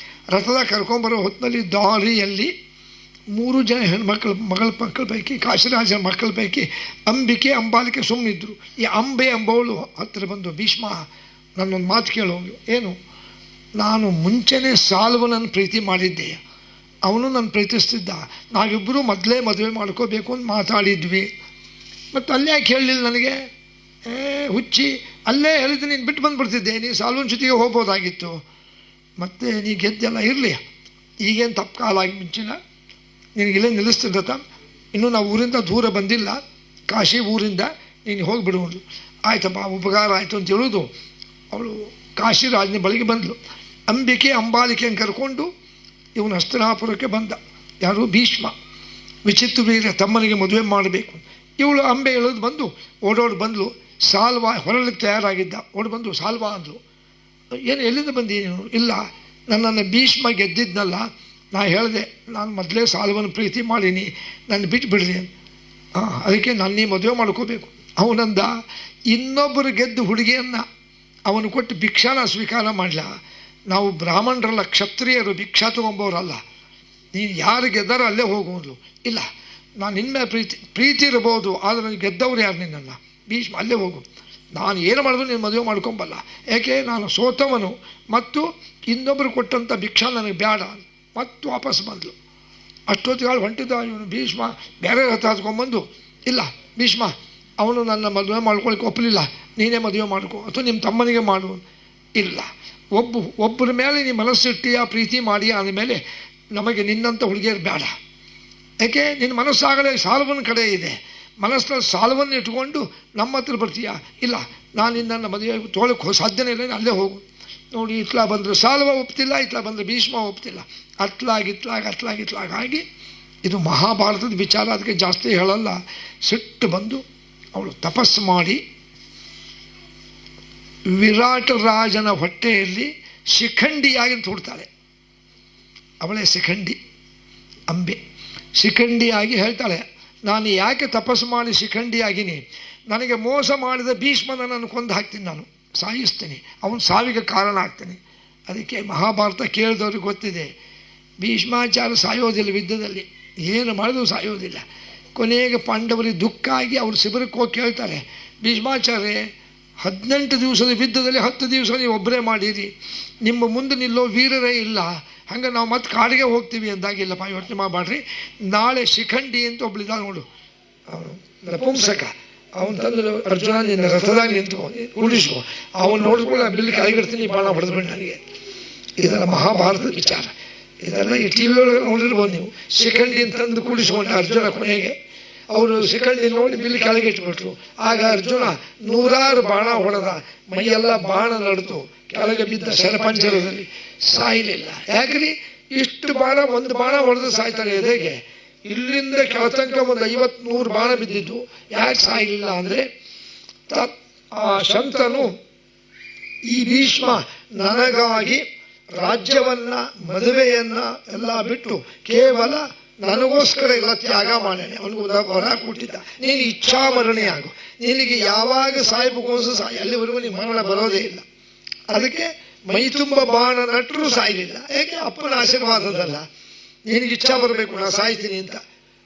ರಥದ ಕರ್ಕೊಂಬರೋ ಹೊತ್ತಿನಲ್ಲಿ ದಾರಿಯಲ್ಲಿ 3 ಜನ ಹೆಣ್ಮಕ್ಳು ಮಕ್ಕಳ ಪೈಕಿ, ಕಾಶಿರಾಜನ ಮಕ್ಕಳ ಪೈಕಿ ಅಂಬಿಕೆ, ಅಂಬಾಲಿಕೆ ಸುಮ್ಮನಿದ್ರು. ಈ ಅಂಬೆ ಅಂಬವಳು ಹತ್ತಿರ ಬಂದು, ಭೀಷ್ಮ ನನ್ನೊಂದು ಮಾತು ಕೇಳೋ. ಏನು? ನಾನು ಮುಂಚೆನೇ ಸಾಲ್ವನನ್ನು ಪ್ರೀತಿ ಮಾಡಿದ್ದೆ, ಅವನು ನನ್ನ ಪ್ರೀತಿಸ್ತಿದ್ದ, ನಾವಿಬ್ಬರೂ ಮೊದಲೇ ಮದುವೆ ಮಾಡ್ಕೋಬೇಕು ಅಂತ ಮಾತಾಡಿದ್ವಿ. ಮತ್ತು ಅಲ್ಲೇ ಯಾಕೆ ಹೇಳಲಿಲ್ಲ ನನಗೆ? ಹುಚ್ಚಿ, ಅಲ್ಲೇ ಹೇಳಿದ್ದು ನೀನು ಬಿಟ್ಟು ಬಂದುಬಿಡ್ತಿದ್ದೆ, ನೀನು ಸಾಲ್ವನ ಜೊತೆಗೆ ಹೋಗ್ಬೋದಾಗಿತ್ತು. ಮತ್ತು ನೀ ಗೆದ್ದೆಲ್ಲ ಇರಲಿ, ಈಗೇನು ತಪ್ಪು ಕಾಲ ಆಗಿ ಮುಂಚಿನ, ನಿನಗಿಲ್ಲೇ ನಿಲ್ಲಿಸ್ತಿದ್ದ. ಇನ್ನೂ ನಾವು ಊರಿಂದ ದೂರ ಬಂದಿಲ್ಲ, ಕಾಶಿ ಊರಿಂದ ನೀನು ಹೋಗಿಬಿಡುವುದು. ಆಯ್ತಪ್ಪ, ಉಪಕಾರ ಆಯಿತು ಅಂತ ಹೇಳೋದು. ಅವಳು ಕಾಶಿರಾಜನ ಬಳಿಗೆ ಬಂದಳು. ಅಂಬಿಕೆ, ಅಂಬಾಲಿಕೆಯನ್ನು ಕರ್ಕೊಂಡು ಇವನು ಹಸ್ತಿನಾಪುರಕ್ಕೆ ಬಂದ. ಯಾರು? ಭೀಷ್ಮ. ವಿಚಿತ್ರ ವೀರ್ಯ ತಮ್ಮನಿಗೆ ಮದುವೆ ಮಾಡಬೇಕು. ಇವಳು ಅಂಬೆ ಹೇಳೋದು ಬಂದು ಓಡೋಡು ಬಂದಳು. ಸಾಲ್ವ ಹೊರಲಿಕ್ಕೆ ತಯಾರಾಗಿದ್ದ, ಓಡಿ ಬಂದು ಸಾಲ್ವ ಅಂದಳು. ಏನು, ಎಲ್ಲಿಂದ ಬಂದಿ ನೀನು? ಇಲ್ಲ, ನನ್ನನ್ನು ಭೀಷ್ಮ ಗೆದ್ದಿದ್ನಲ್ಲ, ನಾ ಹೇಳಿದೆ ನಾನು ಮೊದಲೇ ಸಾಲ್ವನ ಪ್ರೀತಿ ಮಾಡೀನಿ, ನನ್ನ ಬಿಟ್ಟು ಬಿಡ್ರಿ ಅಂತ. ಅದಕ್ಕೆ ನಾನು ಮದುವೆ ಮಾಡ್ಕೋಬೇಕು. ಅವನಂದ, ಇನ್ನೊಬ್ಬರು ಗೆದ್ದು ಹುಡುಗಿಯನ್ನು ಅವನು ಕೊಟ್ಟು ಭಿಕ್ಷಾನ ಸ್ವೀಕಾರ ಮಾಡಲ. ನಾವು ಬ್ರಾಹ್ಮಣರಲ್ಲ, ಕ್ಷತ್ರಿಯರು, ಭಿಕ್ಷಾ ತಗೊಂಬೋರಲ್ಲ. ನೀನು ಯಾರು ಗೆದ್ದಾರೋ ಅಲ್ಲೇ ಹೋಗುವುದು. ಇಲ್ಲ, ನಾನು ನಿನ್ನ ಪ್ರೀತಿ ಇರಬಹುದು, ಆದರೆ ಗೆದ್ದವ್ರು ಯಾರು ನಿನ್ನನ್ನು? ಭೀಷ್ಮ, ಅಲ್ಲೇ ಹೋಗು, ನಾನು ಏನು ಮಾಡಿದ್ರು ನೀನು ಮದುವೆ ಮಾಡ್ಕೊಂಬಲ್ಲ. ಯಾಕೆ? ನಾನು ಸೋತವನು, ಮತ್ತು ಇನ್ನೊಬ್ಬರು ಕೊಟ್ಟಂಥ ಭಿಕ್ಷಾ ನನಗೆ ಬೇಡ. ಮತ್ತು ವಾಪಸ್ ಬಂದಳು. ಅಷ್ಟೊತ್ತಿಗಾಳು ಹೊಂಟಿದ್ದ ಇವನು ಭೀಷ್ಮ ಬೇರೆ ರಥ ಹತ್ಕೊಂಡ್ಬಂದು, ಇಲ್ಲ ಭೀಷ್ಮ, ಅವನು ನನ್ನ ಮದುವೆ ಮಾಡ್ಕೊಳಕ್ಕೆ ಒಪ್ಪಲಿಲ್ಲ, ನೀನೇ ಮದುವೆ ಮಾಡ್ಕೊ, ಅಥವಾ ನಿಮ್ಮ ತಮ್ಮನಿಗೆ ಮಾಡು. ಇಲ್ಲ, ಒಬ್ಬರ ಮೇಲೆ ನೀ ಮನಸ್ಸಿಟ್ಟಿಯ, ಪ್ರೀತಿ ಮಾಡಿ, ಆದಮೇಲೆ ನಮಗೆ ನಿನ್ನಂಥ ಹುಡುಗಿಯರು ಬೇಡ. ಯಾಕೆ? ನಿನ್ನ ಮನಸ್ಸಾಗಲೇ ಸಾಲ್ವನ ಕಡೆ ಇದೆ, ಮನಸ್ಸಿನಲ್ಲಿ ಸಾಲ್ವನ್ನು ಇಟ್ಕೊಂಡು ನಮ್ಮ ಹತ್ರ ಬರ್ತೀಯಾ? ಇಲ್ಲ, ನಾನು ನಿನ್ನನ್ನು ಮದುವೆ ತೊಗೊಳಕ್ಕೆ ಸಾಧ್ಯನೇ ಇಲ್ಲ, ಅಲ್ಲೇ ಹೋಗು. ನೋಡಿ, ಇತ್ಲಾ ಬಂದರೆ ಸಾಲ್ವ ಒಪ್ತಿಲ್ಲ, ಇತ್ಲಾ ಬಂದರೆ ಭೀಷ್ಮ ಒಪ್ತಿಲ್ಲ. ಅತ್ಲಾಗಿ ಇದು ಮಹಾಭಾರತದ ವಿಚಾರ, ಅದಕ್ಕೆ ಜಾಸ್ತಿ ಹೇಳಲ್ಲ. ಸಿಟ್ಟು ಬಂದು ಅವಳು ತಪಸ್ಸು ಮಾಡಿ ವಿರಾಟ ರಾಜನ ಹೊಟ್ಟೆಯಲ್ಲಿ ಶಿಖಂಡಿಯಾಗಿ ಹುಡ್ತಾಳೆ. ಅವಳೇ ಶಿಖಂಡಿ, ಅಂಬೆ ಶಿಖಂಡಿಯಾಗಿ ಹೇಳ್ತಾಳೆ, ನಾನು ಯಾಕೆ ತಪಸ್ಸು ಮಾಡಿ ಶಿಖಂಡಿಯಾಗಿನಿ, ನನಗೆ ಮೋಸ ಮಾಡಿದ ಭೀಷ್ಮನನ್ನು ಕೊಂದು ಹಾಕ್ತೀನಿ, ನಾನು ಸಾಯಿಸ್ತೀನಿ, ಅವನು ಸಾವಿಗೆ ಕಾರಣ ಆಗ್ತೀನಿ. ಅದಕ್ಕೆ ಮಹಾಭಾರತ ಕೇಳಿದವ್ರಿಗೆ ಗೊತ್ತಿದೆ, ಭೀಷ್ಮಾಚಾರ್ಯ ಸಾಯೋದಿಲ್ಲ, ಯುದ್ಧದಲ್ಲಿ ಏನು ಮಾಡಿದ್ರು ಸಾಯೋದಿಲ್ಲ. ಕೊನೆಗೆ ಪಾಂಡವರಿಗೆ ದುಃಖ ಆಗಿ ಅವ್ರು ಶಿಬಿರಕ್ಕೆ ಹೋಗಿ ಕೇಳ್ತಾರೆ, ಭೀಷ್ಮಾಚಾರ್ಯ 18 ದಿವಸದ ಯುದ್ಧದಲ್ಲಿ 10 ದಿವಸ ನೀವು ಒಬ್ಬರೇ ಮಾಡಿರಿ, ನಿಮ್ಮ ಮುಂದೆ ನಿಲ್ಲೋ ವೀರರೇ ಇಲ್ಲ, ಹಂಗೆ ನಾವು ಮತ್ತೆ ಕಾಡಿಗೆ ಹೋಗ್ತೀವಿ ಅಂದಾಗಿಲ್ಲಪ್ಪ, ಯೋಚನೆ ಮಾಡಬೇಡ್ರಿ, ನಾಳೆ ಶಿಖಂಡಿ ಅಂತ ಒಬ್ಳಿದ ನೋಡು, ಅವನು ನಪುಂಸಕ, ಅವನು ತಂದು ಅರ್ಜುನ ನಿನ್ನ ರಥದಾಗ ನಿಂತ್ಕೊ ಉಳಿಸ್ಕೊ, ಅವನು ನೋಡಿದ್ಕೊಳ್ಳ ಬಿಲ್ ಕೈಗಿಡ್ತೀನಿ, ಬಾಣ ಹೊಡೆದ್ಬಿಟ್ಟು ನನಗೆ. ಇದೆಲ್ಲ ಮಹಾಭಾರತದ ವಿಚಾರ, ಇದೆಲ್ಲ ಈ ಟಿ ವಿ ಒಳಗೆ ನೋಡಿರ್ಬೋದು ನೀವು. ಶಿಖಂಡಿ ತಂದು ಕೂಡಿಸ್ಕೊಂಡ ಅರ್ಜುನ, ಕೊನೆಗೆ ಅವರು ಶಿಖಂಡಿ ನೋಡಿ ಬಿಲ್ ಕೆಳಗೆ ಇಟ್ಬಿಟ್ರು. ಆಗ ಅರ್ಜುನ 100 ಬಾಣ ಹೊಡೆದ, ಮೈಯೆಲ್ಲ ಬಾಣ ನಡೆದು ಕೆಳಗೆ ಬಿದ್ದ ಶರಪಂಜರದಲ್ಲಿ, ಸಾಯಲಿಲ್ಲ. ಯಾಕ್ರಿ ಇಷ್ಟು ಬಾಣ, ಒಂದು ಬಾಣ ಹೊಡೆದು ಸಾಯ್ತಾರೆ ಎದೆಗೆ, ಇಲ್ಲಿಂದ ಕೆಳತನಕ ಒಂದು 50-100 ಬಾಣ ಬಿದ್ದಿದ್ದು, ಯಾಕೆ ಸಾಯಲಿಲ್ಲ ಅಂದರೆ ಆ ಶಂತನು ಈ ಭೀಷ್ಮ ನನಗಾಗಿ ರಾಜ್ಯವನ್ನ ಮದುವೆಯನ್ನ ಎಲ್ಲ ಬಿಟ್ಟು ಕೇವಲ ನನಗೋಸ್ಕರ ಎಲ್ಲ ತ್ಯಾಗ ಮಾಡ್ಯಾನೆ, ಅವನಿಗೆ ವರ ಕೊಟ್ಟಿದ್ದ, ನೀನು ಇಚ್ಛಾಮರಣೆ ಆಗು, ನಿನಗೆ ಯಾವಾಗ ಸಾಯ್ಬೇಕು ಸಾಯಿ, ಅಲ್ಲಿವರೆಗೂ ನಿನ್ನ ಮರಣ ಬರೋದೇ ಇಲ್ಲ. ಅದಕ್ಕೆ ಮೈ ತುಂಬ ಬಾಣ ನಟರು ಸಾಯಲಿಲ್ಲ, ಯಾಕೆ ಅಪ್ಪನ ಆಶೀರ್ವಾದದಲ್ಲ, ನಿನಗೆ ಇಚ್ಛಾ ಬರಬೇಕು ನಾ ಸಾಯ್ತೀನಿ ಅಂತ.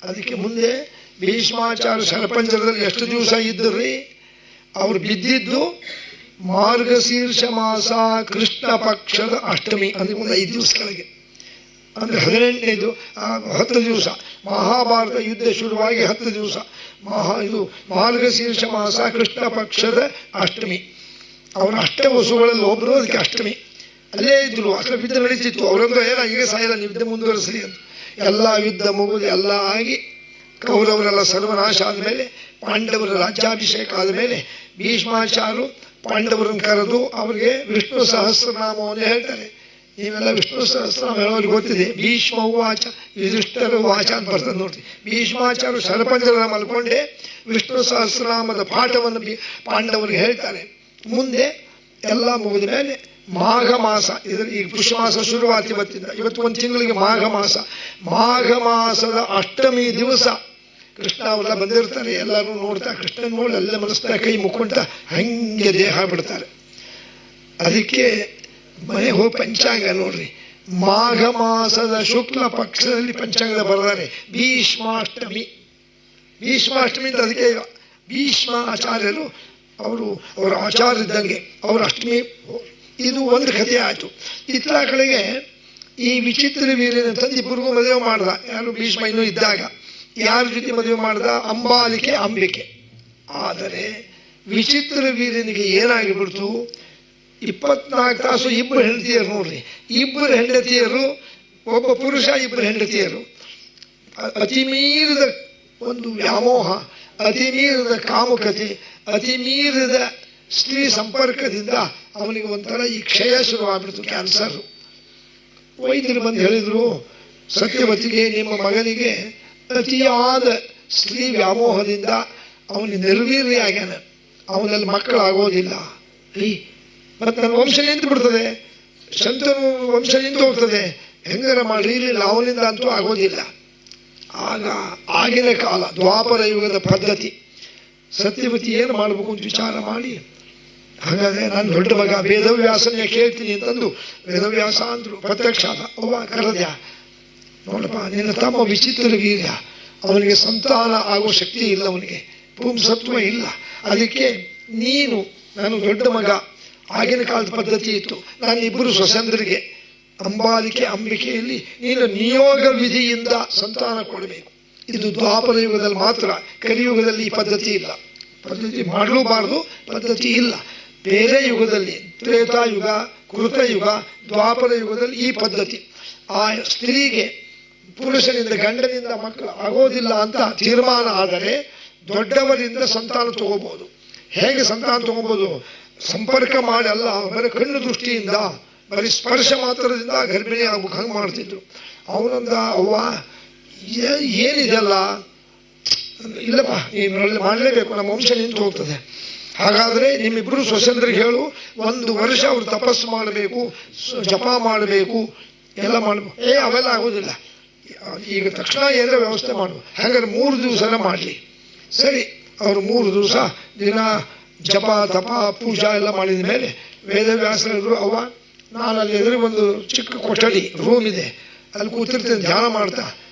ಅದಕ್ಕೆ ಮುಂದೆ ಭೀಷ್ಮಾಚಾರ್ಯ ಶರಪಂಜರದಲ್ಲಿ ಎಷ್ಟು ದಿವಸ ಇದ್ದ್ರಿ, ಅವ್ರು ಬಿದ್ದಿದ್ದು ಮಾರ್ಗಶೀರ್ಷ ಮಾಸ ಕೃಷ್ಣ ಪಕ್ಷದ ಅಷ್ಟಮಿ, ಅಂದರೆ ಒಂದು 5 ದಿವಸ ಕೆಳಗೆ, ಅಂದರೆ 18ನೇದು 10 ದಿವಸ. ಮಹಾಭಾರತ ಯುದ್ಧ ಶುರುವಾಗಿ 10 ದಿವಸ, ಇದು ಮಾರ್ಗಶೀರ್ಷ ಮಾಸ ಕೃಷ್ಣ ಪಕ್ಷದ ಅಷ್ಟಮಿ. ಅವರ ಅಷ್ಟ ವಸುಗಳಲ್ಲಿ ಒಬ್ಬರು ಅದಕ್ಕೆ ಅಷ್ಟಮಿ, ಅಲ್ಲೇ ಇದ್ರು, ಅಷ್ಟೇ ಯುದ್ಧ ನಡೀತಿತ್ತು. ಅವರೊಂದು ಏನ ಈಗ ಸಾಯಲ್ಲ, ನೀವು ಯುದ್ಧ ಮುಂದುವರಿಸಲಿ ಅಂತ. ಎಲ್ಲ ಯುದ್ಧ ಮುಗಿದು ಎಲ್ಲ ಆಗಿ ಕೌರವರೆಲ್ಲ ಸರ್ವನಾಶ ಆದಮೇಲೆ, ಪಾಂಡವರ ರಾಜ್ಯಾಭಿಷೇಕ ಆದಮೇಲೆ ಭೀಷ್ಮಾಚಾರ್ಯರು ಪಾಂಡವರನ್ನು ಕರೆದು ಅವರಿಗೆ ವಿಷ್ಣು ಸಹಸ್ರನಾಮವನ್ನು ಹೇಳ್ತಾರೆ. ನೀವೆಲ್ಲ ವಿಷ್ಣು ಸಹಸ್ರನಾಮ ಹೇಳೋರಿಗೆ ಗೊತ್ತಿದೆ. ಭೀಷ್ಮ ವಾಚ ಯುಧಿಷ್ಠಿರ ವಾಚ ಅಂತ ಬರ್ತದೆ ನೋಡ್ತೀವಿ. ಭೀಷ್ಮಾಚಾರ್ಯರು ಶರಪಂಜರ ಮಲ್ಕೊಂಡೆ ವಿಷ್ಣು ಸಹಸ್ರನಾಮದ ಪಾಠವನ್ನು ಪಾಂಡವರಿಗೆ ಹೇಳ್ತಾರೆ. ಮುಂದೆ ಎಲ್ಲ ಮುಗಿದ ಮೇಲೆ ಮಾಘ ಮಾಸ, ಇದರಲ್ಲಿ ಈಗ ಪುಷ್ಯ ಮಾಸ ಶುರುವಾತಿ, ಇವತ್ತು 1 ತಿಂಗಳಿಗೆ ಮಾಘ ಮಾಸ. ಮಾಘ ಮಾಸದ ಅಷ್ಟಮಿ ದಿವಸ ಕೃಷ್ಣ ಅವರೆಲ್ಲ ಬಂದಿರ್ತಾರೆ, ಎಲ್ಲರೂ ನೋಡ್ತಾ ಕೃಷ್ಣನ್ ನೋಡಿ ಎಲ್ಲ ಮನಸ್ಸಿನ ಕೈ ಮುಕ್ಕೊಂಡ ಹಂಗೆ ದೇಹ ಬಿಡ್ತಾರೆ. ಅದಕ್ಕೆ ಮನೆ ಹೋಗಿ ಪಂಚಾಂಗ ನೋಡ್ರಿ, ಮಾಘ ಮಾಸದ ಶುಕ್ಲ ಪಕ್ಷದಲ್ಲಿ ಪಂಚಾಂಗದ ಬರೆದಾರೆ ಭೀಷ್ಮಾಷ್ಟಮಿ. ಭೀಷ್ಮಾಷ್ಟಮಿ ಅಂತ ಅದಕ್ಕೆ ಭೀಷ್ಮಾಚಾರ್ಯರು ಅವರ ಆಚಾರ್ಯ ಇದ್ದಂಗೆ ಅವರ ಅಷ್ಟಮಿ. ಇದು ಒಂದು ಕಥೆ ಆಯಿತು. ಇತರ ಕಡೆಗೆ ಈ ವಿಚಿತ್ರ ವೀರ್ಯನ ತಂದು ಇಬ್ಬರಿಗೂ ಮದುವೆ ಮಾಡ್ದ. ಯಾರು ಭೀಷ್ಮ ಇನ್ನೂ ಇದ್ದಾಗ ಯಾರ ಜೊತೆ ಮದುವೆ ಮಾಡ್ದ? ಅಂಬಾಲಿಕೆ, ಅಂಬಿಕೆ. ಆದರೆ ವಿಚಿತ್ರ ವೀರ್ಯನಿಗೆ ಏನಾಗಿಬಿಡ್ತು, 24 ತಾಸು ಇಬ್ಬರು ಹೆಂಡತಿಯರು ನೋಡ್ರಿ, ಇಬ್ಬರು ಹೆಂಡತಿಯರು, ಒಬ್ಬ ಪುರುಷ, ಇಬ್ಬರು ಹೆಂಡತಿಯರು. ಅತಿಮೀರಿದ ಒಂದು ವ್ಯಾಮೋಹ, ಅತಿಮೀರಿದ ಕಾಮುಕತೆ, ಅತಿಮೀರಿದ ಸ್ತ್ರೀ ಸಂಪರ್ಕದಿಂದ ಅವನಿಗೆ ಒಂಥರ ಈ ಕ್ಷಯ ಶುರುವಾಗ್ಬಿಡ್ತು, ಕ್ಯಾನ್ಸರ್. ವೈದ್ಯರು ಬಂದು ಹೇಳಿದ್ರು, ಸತ್ಯವತಿಗೆ ನಿಮ್ಮ ಮಗನಿಗೆ ಅತಿಯಾದ ಸ್ತ್ರೀ ವ್ಯಾಮೋಹದಿಂದ ಅವನಿಗೆ ನಿರ್ವೀರ್ಯ ಆಗ್ಯಾನ, ಅವನಲ್ಲಿ ಮಕ್ಕಳಾಗೋದಿಲ್ಲ, ಮತ್ತು ನನ್ನ ವಂಶ ನಿಂತು ಬಿಡ್ತದೆ, ಶಂತನು ವಂಶ ನಿಂತು ಹೋಗ್ತದೆ, ಹೆಂಗಾರ ಮಾಡಿ ಇರಲಿಲ್ಲ, ಅವನಿಂದ ಅಂತೂ ಆಗೋದಿಲ್ಲ. ಆಗ ಆಗಿನ ಕಾಲ ದ್ವಾಪರ ಯುಗದ ಪದ್ಧತಿ, ಸತ್ಯವತಿ ಏನು ಮಾಡಬೇಕು ಅಂತ ವಿಚಾರ ಮಾಡಿ, ಹಾಗಾದರೆ ನಾನು ದೊಡ್ಡ ಮಗ ವೇದವ್ಯಾಸನೇ ಕೇಳ್ತೀನಿ ಅಂತಂದು ವೇದವ್ಯಾಸ ಅಂದರು. ಪ್ರತ್ಯಕ್ಷ ಆದ, ಅವ್ವ ಕರೆದ್ಯ, ನೋಡಪ್ಪ ನಿನ್ನ ತಮ್ಮ ವಿಚಿತ್ರ ವೀರ್ಯ, ಅವನಿಗೆ ಸಂತಾನ ಆಗೋ ಶಕ್ತಿ ಇಲ್ಲ, ಅವನಿಗೆ ಪುಂಸತ್ವ ಇಲ್ಲ, ಅದಕ್ಕೆ ನೀನು, ನಾನು ದೊಡ್ಡ ಮಗ, ಆಗಿನ ಕಾಲದ ಪದ್ಧತಿ ಇತ್ತು, ನಾನು ಇಬ್ಬರು ಸ್ವಸಂದ್ರಿಗೆ ಅಂಬಾಲಿಕೆ ಅಂಬಿಕೆಯಲ್ಲಿ ನೀನು ನಿಯೋಗ ವಿಧಿಯಿಂದ ಸಂತಾನ ಕೊಡಬೇಕು. ಇದು ದ್ವಾಪರ ಯುಗದಲ್ಲಿ ಮಾತ್ರ, ಕಲಿಯುಗದಲ್ಲಿ ಈ ಪದ್ಧತಿ ಇಲ್ಲ, ಪದ್ಧತಿ ಮಾಡಲೂಬಾರ್ದು, ಪದ್ಧತಿ ಇಲ್ಲ. ಬೇರೆ ಯುಗದಲ್ಲಿ ತ್ರೇತಾಯುಗ, ಕೃತಯುಗ, ದ್ವಾಪರ ಯುಗದಲ್ಲಿ ಈ ಪದ್ಧತಿ. ಆ ಸ್ತ್ರೀಗೆ ಪುರುಷನಿಂದ ಗಂಡನಿಂದ ಮಕ್ಕಳು ಆಗೋದಿಲ್ಲ ಅಂತ ತೀರ್ಮಾನ ಆದರೆ ದೊಡ್ಡವರಿಂದ ಸಂತಾನ ತಗೋಬಹುದು. ಹೇಗೆ ಸಂತಾನ ತಗೋಬಹುದು? ಸಂಪರ್ಕ ಮಾಡಿ ಅಲ್ಲ, ಬರೀ ಕಣ್ಣು ದೃಷ್ಟಿಯಿಂದ, ಬರೀ ಸ್ಪರ್ಶ ಮಾತ್ರದಿಂದ ಗರ್ಭಿಣಿ ಆಗ್ಬೇಕು, ಹಂಗೆ ಮಾಡ್ತಿದ್ರು. ಅವನಂದ, ಅವ್ವ ಏನಿದೆಯಲ್ಲ, ಇಲ್ಲಪ್ಪ ನೀನು ಮಾಡಲೇಬೇಕು, ನಮ್ಮ ವಂಶ ನಿಂತು ಹೋಗ್ತದೆ. ಹಾಗಾದರೆ ನಿಮ್ಮಿಬ್ಬರು ಸ್ವಸಂದ್ರಿಗೆ ಹೇಳು, 1 ವರ್ಷ ಅವರು ತಪಸ್ಸು ಮಾಡಬೇಕು, ಜಪ ಮಾಡಬೇಕು, ಎಲ್ಲ ಮಾಡಬೇಕು. ಅವೆಲ್ಲ ಆಗೋದಿಲ್ಲ, ಈಗ ತಕ್ಷಣ ಏನರ ವ್ಯವಸ್ಥೆ ಮಾಡು, ಹಾಗಾದ್ರೆ 3 ದಿವಸ ಮಾಡಲಿ. ಸರಿ, ಅವರು 3 ದಿವಸ ದಿನ ಜಪ ತಪ ಪೂಜಾ ಎಲ್ಲ ಮಾಡಿದ ಮೇಲೆ ವೇದವ್ಯಾಸರು, ಅವ್ವ ನಾನು ಅಲ್ಲಿ ಎದುರು ಒಂದು ಚಿಕ್ಕ ಕೊಠಡಿ ರೂಮ್ ಇದೆ, ಅಲ್ಲಿ ಕೂತಿರ್ತೇನೆ ಧ್ಯಾನ ಮಾಡ್ತಾ,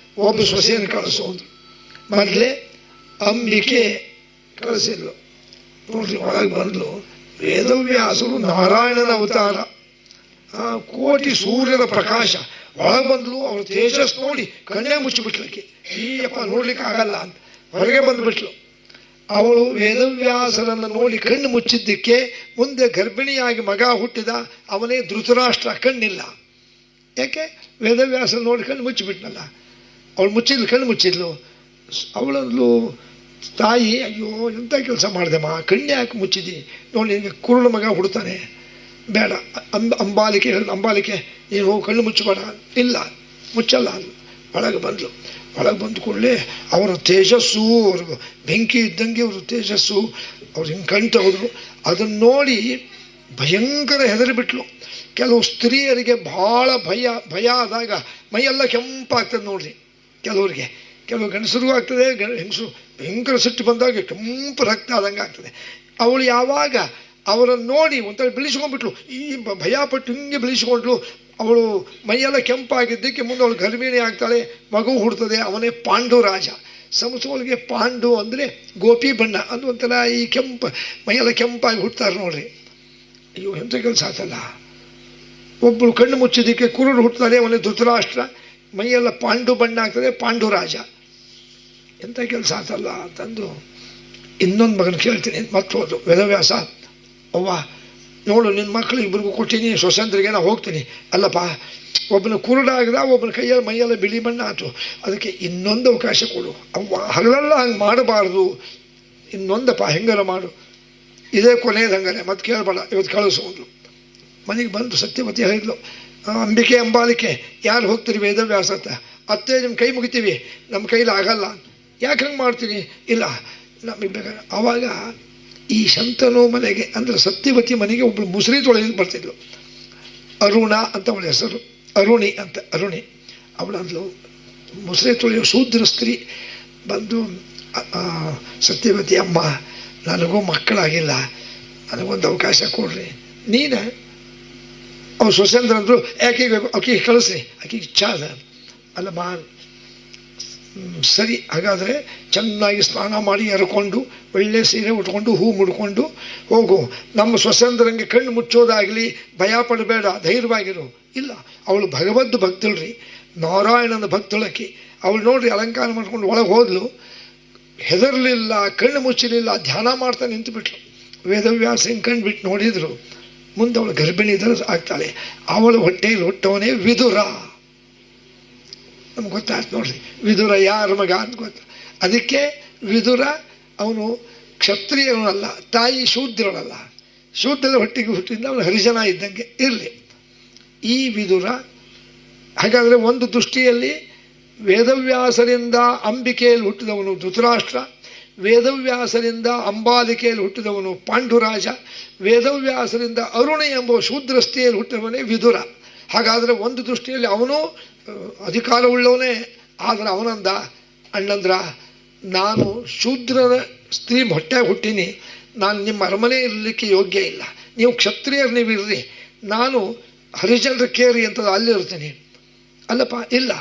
ಒಬ್ಬ ಸೊಸೆಯನ್ನು ಕಳಿಸೋದು. ಮೊದಲೇ ಅಂಬಿಕೆ ಕಳಿಸಿದ್ಲು ನೋಡ್ರಿ, ಒಳಗೆ ಬಂದ್ಲು. ವೇದವ್ಯಾಸರು ನಾರಾಯಣನ ಅವತಾರ, ಕೋಟಿ ಸೂರ್ಯನ ಪ್ರಕಾಶ. ಒಳಗೆ ಬಂದ್ಲು, ಅವ್ರ ತೇಜಸ್ ನೋಡಿ ಕಣ್ಣೇ ಮುಚ್ಚಿಬಿಟ್ಲಕ್ಕೆ, ಈಯಪ್ಪ ನೋಡ್ಲಿಕ್ಕೆ ಆಗಲ್ಲ ಅಂತ ಹೊರಗೆ ಬಂದುಬಿಟ್ಲು. ಅವಳು ವೇದವ್ಯಾಸರನ್ನು ನೋಡಿ ಕಣ್ಣು ಮುಚ್ಚಿದ್ದಕ್ಕೆ ಮುಂದೆ ಗರ್ಭಿಣಿಯಾಗಿ ಮಗ ಹುಟ್ಟಿದ ಅವನೇ ಧೃತರಾಷ್ಟ್ರ ಕಣ್ಣಿಲ್ಲ. ಯಾಕೆ? ವೇದವ್ಯಾಸರ ನೋಡಿ ಕಣ್ಣು ಮುಚ್ಚಿಬಿಟ್ನಲ್ಲ. ಅವಳು ಮುಚ್ಚಿದ್ಲು, ಕಣ್ಣು ಮುಚ್ಚಿದ್ಲು. ಅವಳಂದ್ಲು ತಾಯಿ, ಅಯ್ಯೋ ಎಂಥ ಕೆಲಸ ಮಾಡಿದೆಮ್ಮ, ಕಣ್ಣೆ ಯಾಕೆ ಮುಚ್ಚಿದಿ, ನೋಡಿ ನಿನಗೆ ಕುರುಳು ಮಗ ಹುಡ್ತಾನೆ, ಬೇಡ. ಅಂಬಾಲಿಕೆ ಹೇಳಿದ, ಅಂಬಾಲಿಕೆ ನೀನು ಹೋಗಿ ಕಣ್ಣು ಮುಚ್ಚಬೇಡ. ಇಲ್ಲ ಮುಚ್ಚಲ್ಲ ಅಂದ್ಲು. ಒಳಗೆ ಬಂದ್ಲು. ಒಳಗೆ ಬಂದ ಕೂಡಲೇ ಅವರ ತೇಜಸ್ಸು, ಅವ್ರಿಗೆ ಬೆಂಕಿ ಇದ್ದಂಗೆ ಅವ್ರ ತೇಜಸ್ಸು, ಅವ್ರು ಹಿಂಗೆ ಕಣ್ತವ್ರು. ಅದನ್ನು ನೋಡಿ ಭಯಂಕರ ಹೆದರಿಬಿಟ್ಲು. ಕೆಲವು ಸ್ತ್ರೀಯರಿಗೆ ಭಾಳ ಭಯ ಆದಾಗ ಮೈಯೆಲ್ಲ ಕೆಂಪಾಗ್ತದೆ ನೋಡ್ರಿ. ಕೆಲವರಿಗೆ, ಕೆಲವು ಗಂಡಸರಿಗೂ ಆಗ್ತದೆ, ಹೆಂಗಸರು ಭಯಂಕರ ಸಿಟ್ಟು ಬಂದಾಗ ಕೆಂಪು ರಕ್ತ ಆದಂಗೆ ಆಗ್ತದೆ. ಅವಳು ಯಾವಾಗ ಅವರನ್ನು ನೋಡಿ ಒಂಥರ ಬೆಳೆಸ್ಕೊಂಡ್ಬಿಟ್ಲು, ಈ ಭಯಪಟ್ಟು ಹಿಂಗೆ ಬೆಳೆಸ್ಕೊಂಡ್ಲು. ಅವಳು ಮೈಯೆಲ್ಲ ಕೆಂಪಾಗಿದ್ದಕ್ಕೆ ಮುಂದೆ ಅವಳು ಗರ್ಭಿಣಿ ಆಗ್ತಾಳೆ, ಮಗು ಹುಡ್ತದೆ. ಅವನೇ ಪಾಂಡುರಾಜ. ಸಂಸೋಳಿಗೆ ಪಾಂಡು ಅಂದರೆ ಗೋಪಿ ಬಣ್ಣ, ಅದು ಒಂಥರ ಈ ಮೈಯೆಲ್ಲ ಕೆಂಪಾಗಿ ಹುಡ್ತಾರೆ ನೋಡ್ರಿ. ಅಯ್ಯೋ ಎಂಥ ಕೆಲಸ ಆತಲ್ಲ. ಒಬ್ಬಳು ಕಣ್ಣು ಮುಚ್ಚಿದ್ದಕ್ಕೆ ಕುರುಡು ಹುಡ್ತಾಳೆ, ಅವನೇ ಧೃತರಾಷ್ಟ್ರ. ಮೈಯೆಲ್ಲ ಪಾಂಡು ಬಣ್ಣ ಆಗ್ತದೆ, ಪಾಂಡುರಾಜ. ಎಂಥ ಕೆಲಸ ಆತಲ್ಲ ಅಂತಂದು ಇನ್ನೊಂದು ಮಗನ ಕೇಳ್ತೀನಿ. ಮತ್ತೋದು ವೇದವ್ಯಾಸ, ಅವ್ವ ನೋಡು ನಿನ್ನ ಮಕ್ಕಳು ಇಬ್ಬರಿಗೂ ಕೊಟ್ಟಿನಿ, ಸ್ವತಂತ್ರಿಗೆ ನಾ ಹೋಗ್ತೀನಿ. ಅಲ್ಲಪ್ಪ, ಒಬ್ಬನ ಕುರುಡಾಗದ, ಒಬ್ಬನ ಕೈಯಲ್ಲಿ ಮೈಯೆಲ್ಲ ಬಿಳಿ ಬಣ್ಣ ಆಯ್ತು, ಅದಕ್ಕೆ ಇನ್ನೊಂದು ಅವಕಾಶ ಕೊಡು. ಅವ್ವ ಹಗಲೆಲ್ಲ ಹಂಗೆ ಮಾಡಬಾರ್ದು, ಇನ್ನೊಂದಪ್ಪ ಹೆಂಗಾರ ಮಾಡು, ಇದೇ ಕೊನೆಯದು, ಹಂಗಾರೆ ಮತ್ತೆ ಕೇಳಬೇಡ, ಇವತ್ತು ಕಳಿಸೋದು. ಮನೆಗೆ ಬಂದು ಸತ್ಯವತಿ ಹೇಳಿದ್ಲು, ಅಂಬಿಕೆ ಅಂಬಾಲಿಕೆ ಯಾರು ಹೋಗ್ತೀರಿ ವೇದವ್ಯಾಸ ಅಂತ? ಅತ್ತೆ ನಿಮ್ಮ ಕೈ ಮುಗಿತೀವಿ, ನಮ್ಮ ಕೈಲಿ ಆಗಲ್ಲ. ಯಾಕೆ ಹಂಗೆ ಮಾಡ್ತೀನಿ? ಇಲ್ಲ ನಮಗೆ ಬೇಕಾದ್ರೆ. ಆವಾಗ ಈ ಶಂತನು ಮನೆಗೆ ಅಂದರೆ ಸತ್ಯವತಿ ಮನೆಗೆ ಒಬ್ಬಳು ಮುಸುರಿ ತೊಳೆದು ಬರ್ತಿದ್ಲು. ಅರುಣ ಅಂತ ಅವಳ ಹೆಸರು, ಅರುಣಿ ಅಂತ. ಅರುಣಿ ಅವಳಂದ್ಲು ಮುಸುರಿ ತೊಳೆಯೋ ಶೂದ್ರ ಸ್ತ್ರೀ. ಬಂದು ಸತ್ಯವತಿ, ಅಮ್ಮ ನನಗೂ ಮಕ್ಕಳಾಗಿಲ್ಲ, ನನಗೊಂದು ಅವಕಾಶ ಕೊಡ್ರಿ. ನೀನು ಅವ್ರು ಸ್ವಸಂದ್ರ ಅಂದರು, ಆಕೆಗೆ ಕಳಿಸ್ರಿ, ಆಕೆಗೆ ಇಚ್ಛಾ ಅದ. ಅಲ್ಲಮ್ಮ ಸರಿ, ಹಾಗಾದರೆ ಚೆನ್ನಾಗಿ ಸ್ನಾನ ಮಾಡಿ ಎರ್ಕೊಂಡು ಒಳ್ಳೆ ಸೀರೆ ಉಟ್ಕೊಂಡು ಹೂ ಮುಡ್ಕೊಂಡು ಹೋಗು. ನಮ್ಮ ಸ್ವಸಂದ್ರಂಗೆ ಕಣ್ಣು ಮುಚ್ಚೋದಾಗಲಿ, ಭಯ ಪಡಬೇಡ, ಧೈರ್ಯವಾಗಿರು. ಇಲ್ಲ, ಅವಳು ಭಗವದ್ ಭಕ್ತಳ್ರಿ, ನಾರಾಯಣನ ಭಕ್ತಳಕ್ಕಿ. ಅವಳು ನೋಡ್ರಿ ಅಲಂಕಾರ ಮಾಡ್ಕೊಂಡು ಒಳಗೆ ಹೋದ್ಲು, ಹೆದರಲಿಲ್ಲ, ಕಣ್ಣು ಮುಚ್ಚಲಿಲ್ಲ, ಧ್ಯಾನ ಮಾಡ್ತಾ ನಿಂತುಬಿಟ್ಲು. ವೇದವ್ಯಾಸ ಹಿಂಗೆ ಕಣ್ಣು ಬಿಟ್ಟು ನೋಡಿದ್ರು. ಮುಂದೆ ಅವಳು ಗರ್ಭಿಣಿ ಆಗ್ತಾಳೆ. ಅವಳು ಹೊಟ್ಟೆಯಲ್ಲಿ ಹುಟ್ಟವನೇ ವಿದುರ. ನಮ್ಗೆ ಗೊತ್ತಾಯ್ತು ನೋಡ್ರಿ, ವಿದುರ ಯಾರ ಮಗ ಅಂತ ಗೊತ್ತ. ಅದಕ್ಕೆ ವಿದುರ ಅವನು ಕ್ಷತ್ರಿಯನಲ್ಲ, ತಾಯಿ ಶೂದ್ರನಲ್ಲ. ಶೂದ್ರದ ಹೊಟ್ಟೆಗೆ ಹುಟ್ಟಿದ ಅವನು ಹರಿಜನ ಇದ್ದಂಗೆ ಇರಲಿ. ಈ ವಿದುರ ಹಾಗಾದರೆ ಒಂದು ದೃಷ್ಟಿಯಲ್ಲಿ ವೇದವ್ಯಾಸರಿಂದ ಅಂಬಿಕೆಯಲ್ಲಿ ಹುಟ್ಟಿದವನು ಧೃತರಾಷ್ಟ್ರ, ವೇದವ್ಯಾಸರಿಂದ ಅಂಬಾಲಿಕೆಯಲ್ಲಿ ಹುಟ್ಟಿದವನು ಪಾಂಡುರಾಜ, ವೇದವ್ಯಾಸರಿಂದ ಅರುಣಿ ಎಂಬ ಶೂದ್ರಸ್ತಿಯಲ್ಲಿ ಹುಟ್ಟಿದವನೇ ವಿದುರ. ಹಾಗಾದರೆ ಒಂದು ದೃಷ್ಟಿಯಲ್ಲಿ ಅವನು ಅಧಿಕಾರವುಳ್ಳವನೇ. ಆದರೆ ಅವನಂದ, ಅಣ್ಣಂದ್ರ ನಾನು ಶೂದ್ರನ ಸ್ತ್ರೀ ಹೊಟ್ಟೆಗೆ ಹುಟ್ಟೀನಿ, ನಾನು ನಿಮ್ಮ ಅರಮನೆ ಇರಲಿಕ್ಕೆ ಯೋಗ್ಯ ಇಲ್ಲ, ನೀವು ಕ್ಷತ್ರಿಯರು ನೀವು ಇರ್ರಿ, ನಾನು ಹರಿಜನರ ಕೇರಿ ಅಂತ ಅಲ್ಲಿ ಇರ್ತೀನಿ. ಅಲ್ಲಪ್ಪ, ಇಲ್ಲ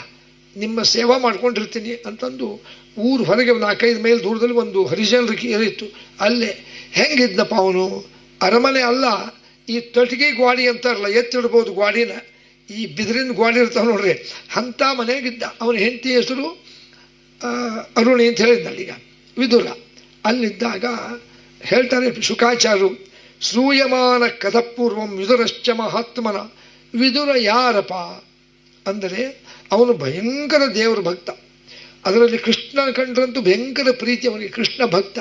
ನಿಮ್ಮ ಸೇವಾ ಮಾಡ್ಕೊಂಡಿರ್ತೀನಿ ಅಂತಂದು ಊರು ಹೊರಗೆ 4-5 ಮೈಲ್ ದೂರದಲ್ಲಿ ಒಂದು ಹರಿಜನರ ಕೇರಿತ್ತು. ಅಲ್ಲೇ ಹೆಂಗಿದ್ನಪ್ಪ ಅವನು? ಅರಮನೆ ಅಲ್ಲ, ಈ ತಟಗಿ ಗ್ವಾಡಿ ಅಂತಾರಲ್ಲ, ಎತ್ತಿಡ್ಬೋದು ಗ್ವಾಡಿನ, ಈ ಬಿದಿರಿನ ಗ್ವಾಡಿ ಇರ್ತಾವೆ ನೋಡ್ರಿ, ಅಂಥ ಮನೆಯಾಗಿದ್ದ. ಅವನ ಹೆಂಡತಿ ಹೆಸರು ಅರುಣಿ ಅಂತ ಹೇಳಿದ್ನಲ್ಲ ಈಗ ವಿದುರ. ಅಲ್ಲಿದ್ದಾಗ ಹೇಳ್ತಾರೆ ಶುಕಾಚಾರ್ಯರು, ಶ್ರೂಯಮಾನ ಕಥಪೂರ್ವಂ ವಿದುರಶ್ಚ ಮಹಾತ್ಮನ. ವಿದುರ ಯಾರಪ್ಪ ಅಂದರೆ ಅವನು ಭಯಂಕರ ದೇವರ ಭಕ್ತ. ಅದರಲ್ಲಿ ಕೃಷ್ಣ ಕಂಡ್ರಂತೂ ಭಯಂಕರ ಪ್ರೀತಿ ಅವನಿಗೆ, ಕೃಷ್ಣ ಭಕ್ತ.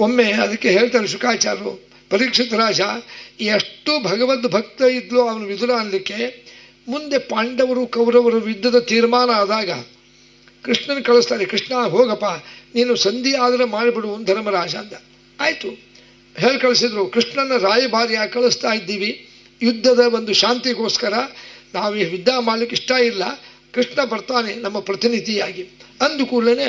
ಒಮ್ಮೆ ಅದಕ್ಕೆ ಹೇಳ್ತಾರೆ ಶುಕಾಚಾರ್ಯರು, ಪರೀಕ್ಷಿತ ರಾಜ ಎಷ್ಟು ಭಗವದ್ ಭಕ್ತ ಇದ್ಲು ಅವನು ವಿದುರ ಅನ್ನಲಿಕ್ಕೆ. ಮುಂದೆ ಪಾಂಡವರು ಕೌರವರು ಯುದ್ಧದ ತೀರ್ಮಾನ ಆದಾಗ ಕೃಷ್ಣನ ಕಳಿಸ್ತಾರೆ, ಕೃಷ್ಣ ಹೋಗಪ್ಪ ನೀನು ಸಂಧಿ ಆದರೆ ಮಾಡಿಬಿಡು ಧರ್ಮರಾಜ ಅಂತ. ಆಯಿತು, ಹೇಳಿ ಕಳಿಸಿದ್ರು. ಕೃಷ್ಣನ ರಾಯಭಾರಿಯಾಗಿ ಕಳಿಸ್ತಾ ಇದ್ದೀವಿ, ಯುದ್ಧದ ಒಂದು ಶಾಂತಿಗೋಸ್ಕರ ನಾವು ಯುದ್ಧ ಮಾಡಲಿಕ್ಕೆ ಇಷ್ಟ ಇಲ್ಲ, ಕೃಷ್ಣ ಬರ್ತಾನೆ ನಮ್ಮ ಪ್ರತಿನಿಧಿಯಾಗಿ. ಅಂದು ಕೂಡಲೇ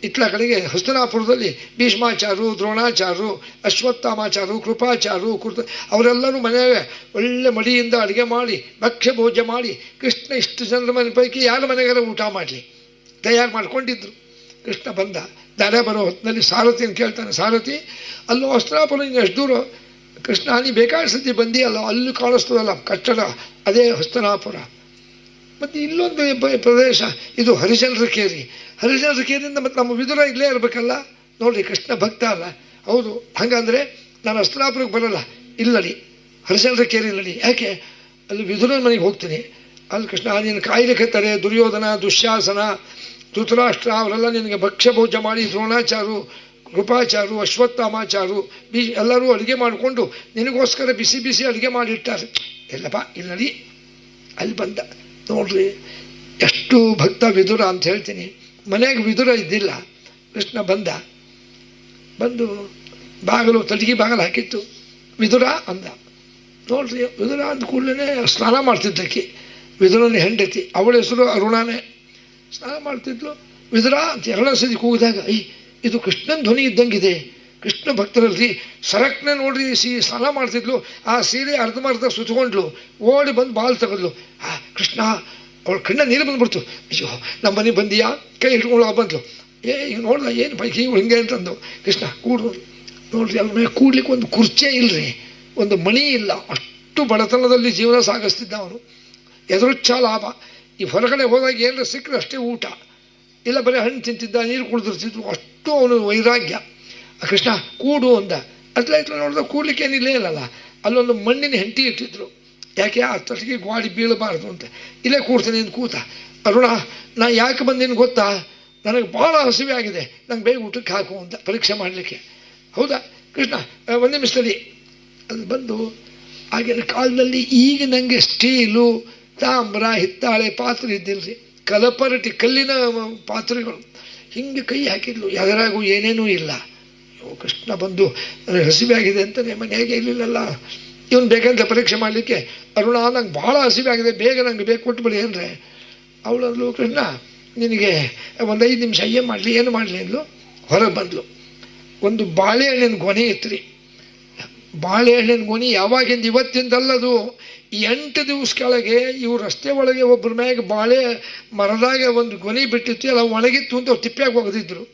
ಇತ್ಲ ಕಡೆಗೆ ಹಸ್ತನಾಪುರದಲ್ಲಿ ಭೀಷ್ಮಾಚಾರು, ದ್ರೋಣಾಚಾರು, ಅಶ್ವತ್ಥಾಮಾಚಾರು, ಕೃಪಾಚಾರು, ಅವರೆಲ್ಲರೂ ಮನೆಯಾಗ ಒಳ್ಳೆ ಮಡಿಯಿಂದ ಅಡುಗೆ ಮಾಡಿ ಭಕ್ಷ್ಯ ಭೋಜ್ಯ ಮಾಡಿ ಕೃಷ್ಣ ಇಷ್ಟು ಜನರ ಮನೆ ಪೈಕಿ ಯಾರ ಮನೆಗಾರ ಊಟ ಮಾಡಲಿ ತಯಾರು ಮಾಡ್ಕೊಂಡಿದ್ರು. ಕೃಷ್ಣ ಬಂದ, ದಾರ ಬರೋ ಹೊತ್ತಿನಲ್ಲಿ ಸಾರಥಿಯನ್ನು ಕೇಳ್ತಾನೆ, ಸಾರಥಿ ಅಲ್ಲೂ ಹಸ್ತನಾಪುರ ಇನ್ನು ಎಷ್ಟು ದೂರ? ಕೃಷ್ಣ ನೀ ಬೇಕಾದ ಸತಿ ಬಂದಿ ಅಲ್ಲ, ಅಲ್ಲಿ ಕಾಣಿಸ್ತದಲ್ಲ ಕಟ್ಟಡ, ಅದೇ ಹಸ್ತನಾಪುರ. ಮತ್ತು ಇಲ್ಲೊಂದು ಪ್ರದೇಶ, ಇದು ಹರಿಶ್ಚಂದ್ರ ಕೇರಿ. ಹರಿಶ್ಚಂದ್ರ ಕೇರಿಯಿಂದ ಮತ್ತು ನಮ್ಮ ವಿದುರ ಇಲ್ಲೇ ಇರಬೇಕಲ್ಲ. ನೋಡಿರಿ, ಕೃಷ್ಣ ಭಕ್ತ ಅಲ್ಲ. ಹೌದು, ಹಾಗಂದರೆ ನಾನು ಹಸ್ತನಾಪುರಕ್ಕೆ ಬರಲ್ಲ, ಇಲ್ಲಡಿ ಹರಿಶ್ಚಂದ್ರ ಕೇರಿ ಇಲ್ಲಡಿ. ಯಾಕೆ? ಅಲ್ಲಿ ವಿದುರನ ಮನೆಗೆ ಹೋಗ್ತೀನಿ. ಅಲ್ಲಿ ಕೃಷ್ಣ ನೀನು ಕಾಯ್ಲಿಕ್ಕತ್ತಾರೆ ದುರ್ಯೋಧನ, ದುಶ್ಯಾಸನ, ಧೃತರಾಷ್ಟ್ರ ಅವರೆಲ್ಲ ನಿನಗೆ ಭಕ್ಷ್ಯ ಭೋಜ್ಯ ಮಾಡಿ, ದ್ರೋಣಾಚಾರು, ಕೃಪಾಚಾರು, ಅಶ್ವತ್ಥಾಮಾಚಾರು ಎಲ್ಲರೂ ಅಡುಗೆ ಮಾಡಿಕೊಂಡು ನಿನಗೋಸ್ಕರ ಬಿಸಿ ಬಿಸಿ ಅಡುಗೆ ಮಾಡಿಟ್ಟಾರೆ. ಎಲ್ಲಪ್ಪ ಇಲ್ಲಡಿ. ಅಲ್ಲಿ ಬಂದ. ನೋಡ್ರಿ ಎಷ್ಟು ಭಕ್ತ ವಿದುರ ಅಂತ ಹೇಳ್ತೀನಿ. ಮನೆಯಾಗ ವಿದುರ ಇದ್ದಿಲ್ಲ. ಕೃಷ್ಣ ಬಂದು ಬಾಗಿಲು ತಟಗಿ ಬಾಗಿಲು ಹಾಕಿತ್ತು. ವಿದುರ ಅಂದ. ನೋಡ್ರಿ, ವಿದುರ ಅಂದ ಕೂಡಲೇ ಸ್ನಾನ ಮಾಡ್ತಿದ್ದಕ್ಕೆ. ವಿದುರನ ಹೆಂಡತಿ, ಅವಳ ಹೆಸರು ಅರುಣಾನೇ. ಸ್ನಾನ ಮಾಡ್ತಿದ್ಲು. ವಿದುರ ಅಂತ ಎರಡನೇ ಸತಿ ಕೂಗಿದಾಗ ಇದು ಕೃಷ್ಣನ ಧ್ವನಿ ಇದ್ದಂಗಿದೆ. ಕೃಷ್ಣ ಭಕ್ತರಲ್ಲಿ ಸರಕ್ನೆ ನೋಡ್ರಿ ಸ್ನಾನ ಮಾಡ್ತಿದ್ಲು. ಆ ಸೀರೆ ಅರ್ಧಮರ್ಧ ಸುತ್ಕೊಂಡ್ಲು. ಓಡಿ ಬಂದು ಬಾಲ್ ತೆಗೆದ್ಲು. ಕೃಷ್ಣ ಅವಳ ಕಣ್ಣ ನೀರು ಬಂದ್ಬಿಡ್ತು. ಅಯ್ಯೋ ನಮ್ಮ ಮನೆ ಬಂದೀಯಾ? ಕೈ ಹಿಡ್ಕೊಳ್ಳೋ ಬಂದ್ಲು. ಈಗ ನೋಡ್ದ ಏನು ಪೈಕಿ ಹಿಂಗೆ ಅಂತಂದು. ಕೃಷ್ಣ ಕೂಡು. ನೋಡ್ರಿ, ಅವ್ರ ಮೇಲೆ ಕೂಡ್ಲಿಕ್ಕೆ ಒಂದು ಕುರ್ಚೆ ಇಲ್ಲರಿ, ಒಂದು ಮಣಿ ಇಲ್ಲ. ಅಷ್ಟು ಬಡತನದಲ್ಲಿ ಜೀವನ ಸಾಗಿಸ್ತಿದ್ದ ಅವನು. ಎದುರುಚ್ಛ ಲಾಭ. ಈ ಹೊರಗಡೆ ಹೋದಾಗ ಏನರ ಸಿಕ್ಕರೆ ಅಷ್ಟೇ ಊಟ, ಇಲ್ಲ ಬರೀ ಹಣ್ಣು ತಿಂತಿದ್ದ, ನೀರು ಕುಡಿದಿರ್ತಿದ್ರು. ಅಷ್ಟು ಅವನು ವೈರಾಗ್ಯ. ಕೃಷ್ಣ ಕೂಡು ಅಂದ. ಅತ್ಲೈತ್ಲ ನೋಡಿದ ಕೂಡ್ಲಿಕ್ಕೆ ಏನಿಲ್ಲೇ ಇಲ್ಲಲ್ಲ. ಅಲ್ಲೊಂದು ಮಣ್ಣಿನ ಹೆಂಟಿ ಇಟ್ಟಿದ್ರು. ಯಾಕೆ? ಆ ತಟ್ಟಿಗೆ ಗಾಡಿ ಬೀಳಬಾರ್ದು ಅಂತ. ಇಲ್ಲೇ ಕೂಡ್ತೀನಿ ಅಂತ ಕೂತ. ಅರುಣ, ನಾ ಯಾಕೆ ಬಂದೇನು ಗೊತ್ತಾ? ನನಗೆ ಭಾಳ ಹಸಿವೆ ಆಗಿದೆ, ನಂಗೆ ಬೇಗ ಊಟಕ್ಕೆ ಹಾಕು ಅಂತ ಪರೀಕ್ಷೆ ಮಾಡಲಿಕ್ಕೆ. ಹೌದಾ ಕೃಷ್ಣ, ಒಂದು ನಿಮಿಷದಲ್ಲಿ. ಅದು ಬಂದು ಆಗಿನ ಕಾಲದಲ್ಲಿ ಈಗ ನನಗೆ ಸ್ಟೀಲು, ತಾಮ್ರ, ಹಿತ್ತಾಳೆ ಪಾತ್ರೆ ಇದ್ದಿಲ್ಲರಿ. ಕಲಪರಟಿ ಕಲ್ಲಿನ ಪಾತ್ರೆಗಳು. ಹಿಂಗೆ ಕೈ ಹಾಕಿದ್ಲು. ಎದರಾಗೂ ಏನೇನೂ ಇಲ್ಲ. ಕೃಷ್ಣ ಬಂದು ನನಗೆ ಹಸಿವೆ ಆಗಿದೆ ಅಂತಾನೆ ಮನೆಯಾಗೆ ಇರಲಿಲ್ಲಲ್ಲ. ಇವನು ಬೇಕಂತ ಪರೀಕ್ಷೆ ಮಾಡಲಿಕ್ಕೆ. ಅರುಣ, ನಂಗೆ ಭಾಳ ಹಸಿವೆ ಆಗಿದೆ, ಬೇಗ ನಂಗೆ ಬೇಕು ಕೊಟ್ಬಿಡಿ ಅಂದರೆ. ಅವಳಂದ್ಲು, ಕೃಷ್ಣ ನಿನಗೆ ಒಂದು 5 ನಿಮಿಷ ಏನು ಮಾಡಲಿ ಅಂದ್ಲು. ಹೊರಗೆ ಬಂದ್ಲು. ಒಂದು ಬಾಳೆಹಣ್ಣಿನ ಗೊನೆ ಇತ್ತು ರೀ. ಬಾಳೆಹಣ್ಣಿನ ಗೊನೆ ಯಾವಾಗಿಂದ ಇವತ್ತಿಂದಲ್ಲದು. 8 ದಿವಸ ಕೆಳಗೆ ಇವು ರಸ್ತೆ ಒಳಗೆ ಒಬ್ಬರ ಮ್ಯಾಗ ಬಾಳೆ ಮರದಾಗ ಒಂದು ಗೊನೆ ಬಿಟ್ಟಿತ್ತು. ಎಲ್ಲ ಒಣಗಿತ್ತು ಅಂತ ಅವ್ರು ತಿಪ್ಪ್ಯಾಗ ಹೋಗದಿದ್ರು.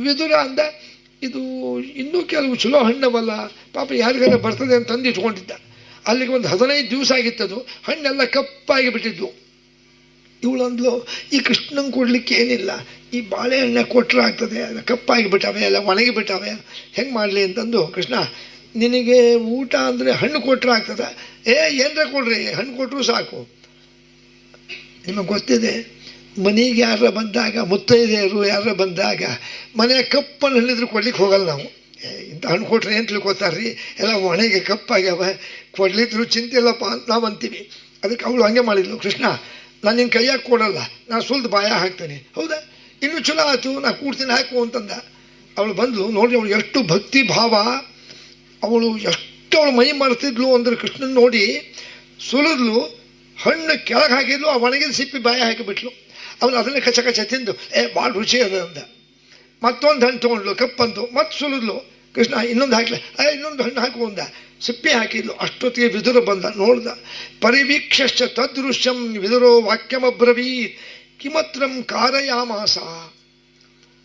ವಿದುರ ಅಂದ, ಇದು ಇನ್ನೂ ಕೆಲವು ಚಲೋ ಹಣ್ಣವಲ್ಲ, ಪಾಪ ಯಾರಿಗಾರ ಬರ್ತದೆ ಅಂತ ತಂದು ಇಟ್ಕೊಂಡಿದ್ದ. ಅಲ್ಲಿಗೆ ಒಂದು 15 ದಿವಸ ಆಗಿತ್ತದು. ಹಣ್ಣೆಲ್ಲ ಕಪ್ಪಾಗಿ ಬಿಟ್ಟಿದ್ವು. ಇವಳಂದ್ಲು, ಈ ಕೃಷ್ಣಂಗೆ ಕೊಡ್ಲಿಕ್ಕೆ ಏನಿಲ್ಲ, ಈ ಬಾಳೆಹಣ್ಣೆ ಕೊಟ್ಟರೆ ಆಗ್ತದೆ, ಕಪ್ಪಾಗಿ ಬಿಟ್ಟವೆ, ಎಲ್ಲ ಒಣಗಿ ಬಿಟ್ಟವೆ, ಹೆಂಗೆ ಮಾಡಲಿ ಅಂತಂದು. ಕೃಷ್ಣ, ನಿನಗೆ ಊಟ ಅಂದರೆ ಹಣ್ಣು ಕೊಟ್ಟರೆ ಆಗ್ತದೆ. ಏನರ ಕೊಡ್ರಿ, ಹಣ್ಣು ಕೊಟ್ಟರು ಸಾಕು. ನಿಮಗೆ ಗೊತ್ತಿದೆ, ಮನೆಗೆ ಯಾರ ಬಂದಾಗ, ಮುತ್ತೈದೆಯರು ಯಾರ ಬಂದಾಗ ಮನೆ ಕಪ್ಪನ್ನು ಹಣ್ಣಿದ್ರು ಕೊಡ್ಲಿಕ್ಕೆ ಹೋಗಲ್ಲ ನಾವು. ಇಂಥ ಹಣ್ಣು ಕೊಟ್ರೆ ಏನು ತಿಳ್ಕೊತಾರ್ರಿ, ಎಲ್ಲ ಒಣಗೆ ಕಪ್ಪಾಗ್ಯಾವ, ಕೊಡ್ಲಿದ್ರು ಚಿಂತೆ ಇಲ್ಲಪ್ಪ ಅಂತ ನಾವು ಅಂತೀವಿ. ಅದಕ್ಕೆ ಅವಳು ಹಂಗೆ ಮಾಡಿದ್ಲು. ಕೃಷ್ಣ, ನಾನು ನಿನ್ನ ಕೈಯಾಗ ಕೊಡಲ್ಲ, ನಾನು ಸುಲ್ದು ಬಾಯ ಹಾಕ್ತೇನೆ. ಹೌದಾ, ಇನ್ನೂ ಚಲೋ ಆಯ್ತು, ನಾನು ಕೂಡ್ತೀನಿ ಹಾಕು ಅಂತಂದ. ಅವಳು ಬಂದಳು. ನೋಡಿ ಅವಳು ಎಷ್ಟು ಭಕ್ತಿ ಭಾವ, ಅವಳು ಎಷ್ಟು ಅವಳು ಮೈ ಮರೆತಿದ್ಲು ಅಂದ್ರೆ ಕೃಷ್ಣನ ನೋಡಿ ಸುಲಿದ್ಲು. ಹಣ್ಣು ಕೆಳಗೆ ಹಾಕಿದ್ಲು, ಆ ಒಣಗಿದ ಸಿಪ್ಪಿ ಬಾಯ ಹಾಕಿಬಿಟ್ಲು. ಅವನು ಅದನ್ನೇ ಕಚ ಕಚ ತಿಂದು ಭಾಳ ರುಚಿ ಅದ ಅಂದ. ಮತ್ತೊಂದು ಹಣ್ಣು ತೊಗೊಂಡ್ಲು, ಕಪ್ಪಂತು, ಮತ್ತೆ ಸುಲಿದ್ಲು. ಕೃಷ್ಣ ಇನ್ನೊಂದು ಹಾಕ್ಲೆ, ಇನ್ನೊಂದು ಹಣ್ಣು ಹಾಕು ಅಂದ. ಸಿಪ್ಪೆ ಹಾಕಿದ್ಲು. ಅಷ್ಟೊತ್ತಿಗೆ ವಿದುರ ಬಂದ. ನೋಡ್ದ. ಪರಿವೀಕ್ಷಶ್ಚ ತದೃಶ್ಯಂ ವಿದುರೋ ವಾಕ್ಯಮಬ್ರವೀತ್ ಕಿಮತ್ರಂ ಕಾರಯಾಮಾಸ